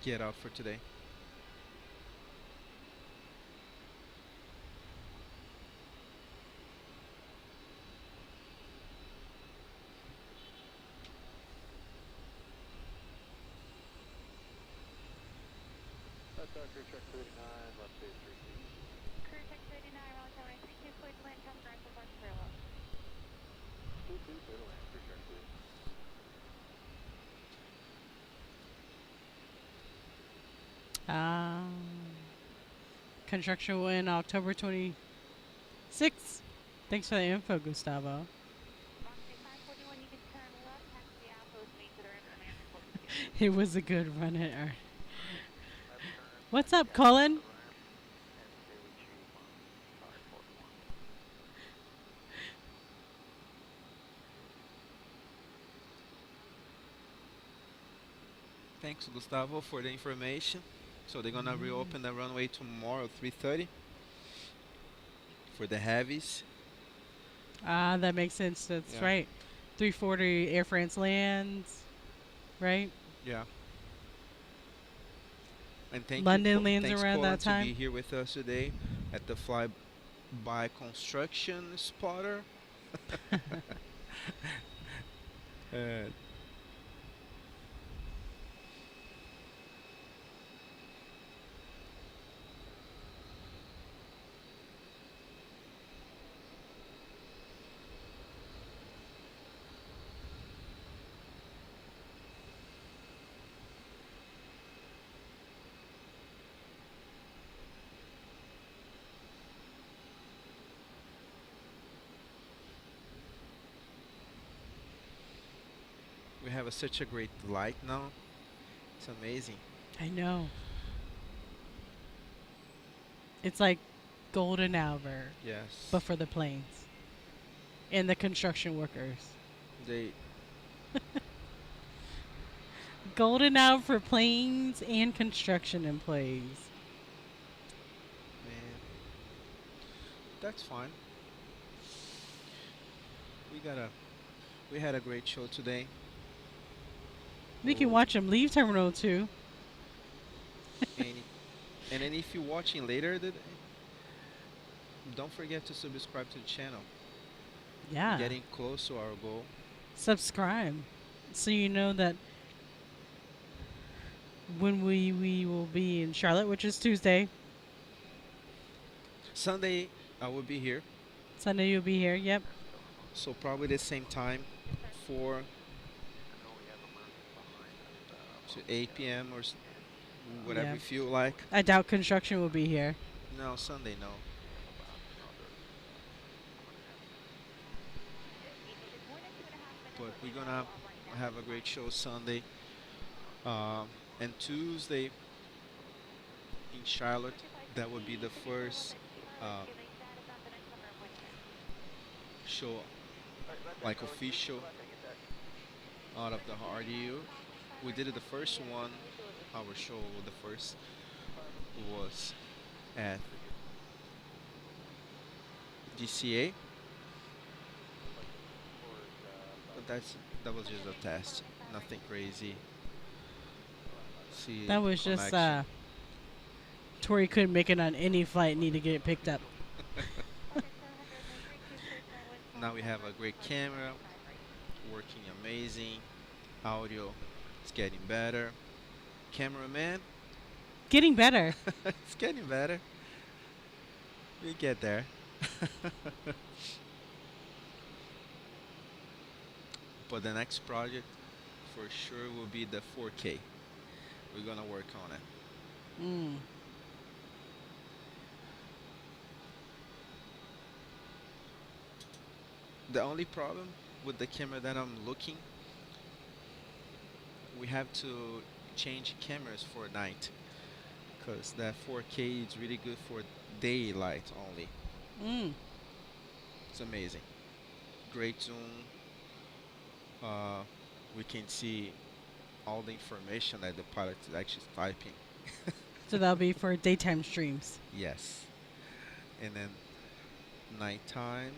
get out for today. crew check 39, left base 3 feet. Crew check 39, Raleigh Tower, 32, clear to land, come ground, so far, clear low. 2-2, clear to land, crew check 2. Construction will end October 26th. Thanks for the info, Gustavo. Roxy 541, you can turn left, taxi outpost, main to Durham, command report. It was a good run at our. What's up, Colin? Thanks, Gustavo, for the information. So they're gonna reopen the runway tomorrow, 3:30, for the heavies. Ah, that makes sense. That's Yeah. right. 340 Air France lands, right? Yeah. And thank London you, lands thanks, around Colin, that to time. be here with us today at the Fly by Construction Spotter. uh, we have such a great light now. It's amazing. I know. It's like golden hour, Yes. but for the planes and the construction workers. They Golden hour for planes and construction employees. Man, that's fine. We had a great show today. We can watch them leave Terminal 2. and, and then if you're watching later, don't forget to subscribe to the channel. Yeah. Getting close to our goal. Subscribe so you know that when we will be in Charlotte, which is Tuesday. Sunday, I will be here. Sunday you'll be here. Yep. So probably the same time, 4 to 8 p.m. or whatever Yeah. you feel like. I doubt construction will be here. No, Sunday, no. But we're gonna have a great show Sunday. And Tuesday in Charlotte, that would be the first show, like official, out of the RDU. We did it the first one, our show, the first was at DCA. But that was just a test, nothing crazy. See, That was just connection. Tori couldn't make it on any flight, need to get it picked up. Now we have a great camera, working amazing. Audio is getting better. Cameraman, Getting better. it's getting better. We get there. But the next project for sure will be the 4K. We're gonna work on it. Mm. The only problem with the camera that I'm looking, we have to change cameras for night, because that 4K is really good for daylight only. Mm. It's amazing. Great zoom. We can see all the information that the pilot is actually typing. So that'll be for daytime streams. Yes. And then nighttime,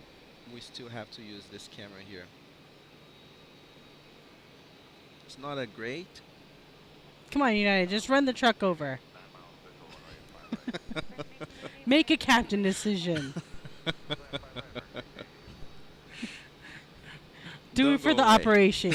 we still have to use this camera here. It's not a great. Come on, United, just run the truck over. Make a captain decision. Do Don't it for go the away. operation.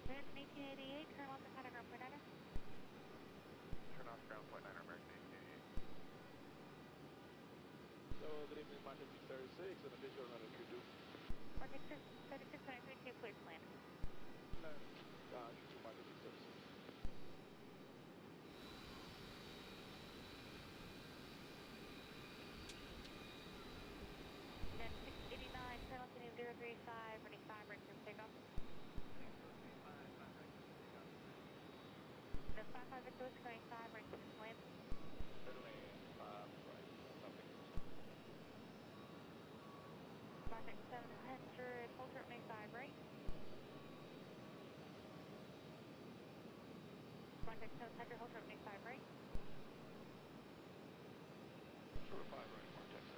Then 1888, turn off the contact ground point niner. Turn off ground point 9, American 1888. So, good evening, Martin 636, and a visual runner Q2. Market 3692, clear to land. Q2, Martin 636. Then 689, turn left to 035, running 5 right through takeoff. The 55 Victor is going 5 right through land. Italy, right, nothing. Market 700, hold short, running 5 right. Market 700, hold short, running 5 right. Sure, 5 right, Martin 700.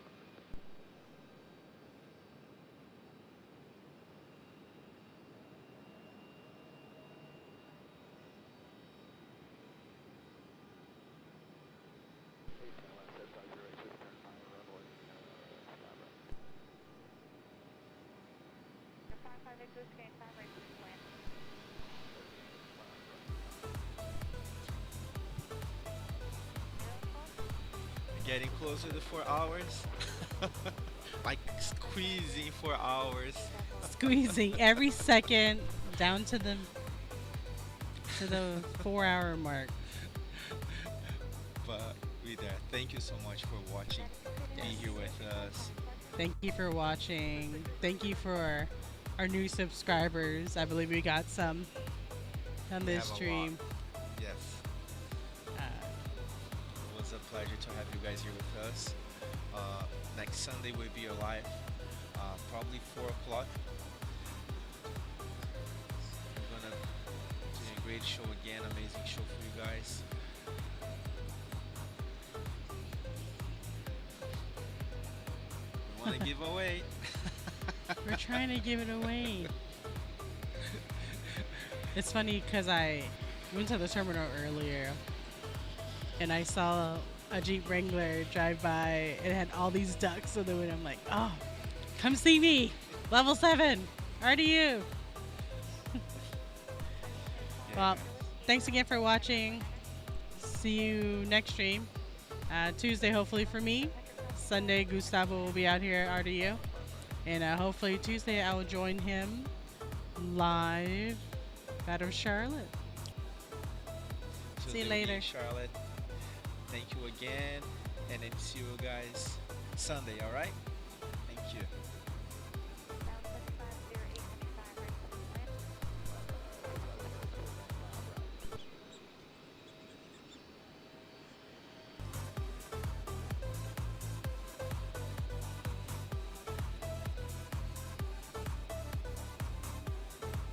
The 55 Victor is going 5 right through land. Getting closer to 4 hours. Like squeezing 4 hours. Squeezing every second down to the 4-hour mark. But we there. Thank you so much for watching. Be here with us. Thank you for watching. Thank you for our new subscribers. I believe we got some on We this have a stream. lot. Yes. Uh, It was a pleasure to have you guys here with us. Next Sunday will be a live, probably 4 o'clock. We're gonna do a great show again, amazing show for you guys. We want to give away. we're trying to give it away. It's funny because I went to the terminal earlier and I saw a Jeep Wrangler drive by and had all these ducks in the window. I'm like, oh, come see me. Level 7, RDU. Well, thanks again for watching. See you next stream. Tuesday, hopefully for me. Sunday, Gustavo will be out here at RDU. And hopefully Tuesday, I will join him live out of Charlotte. So See you they'll be in later. Charlotte. Thank you again, and then see you guys Sunday. All right? Thank you.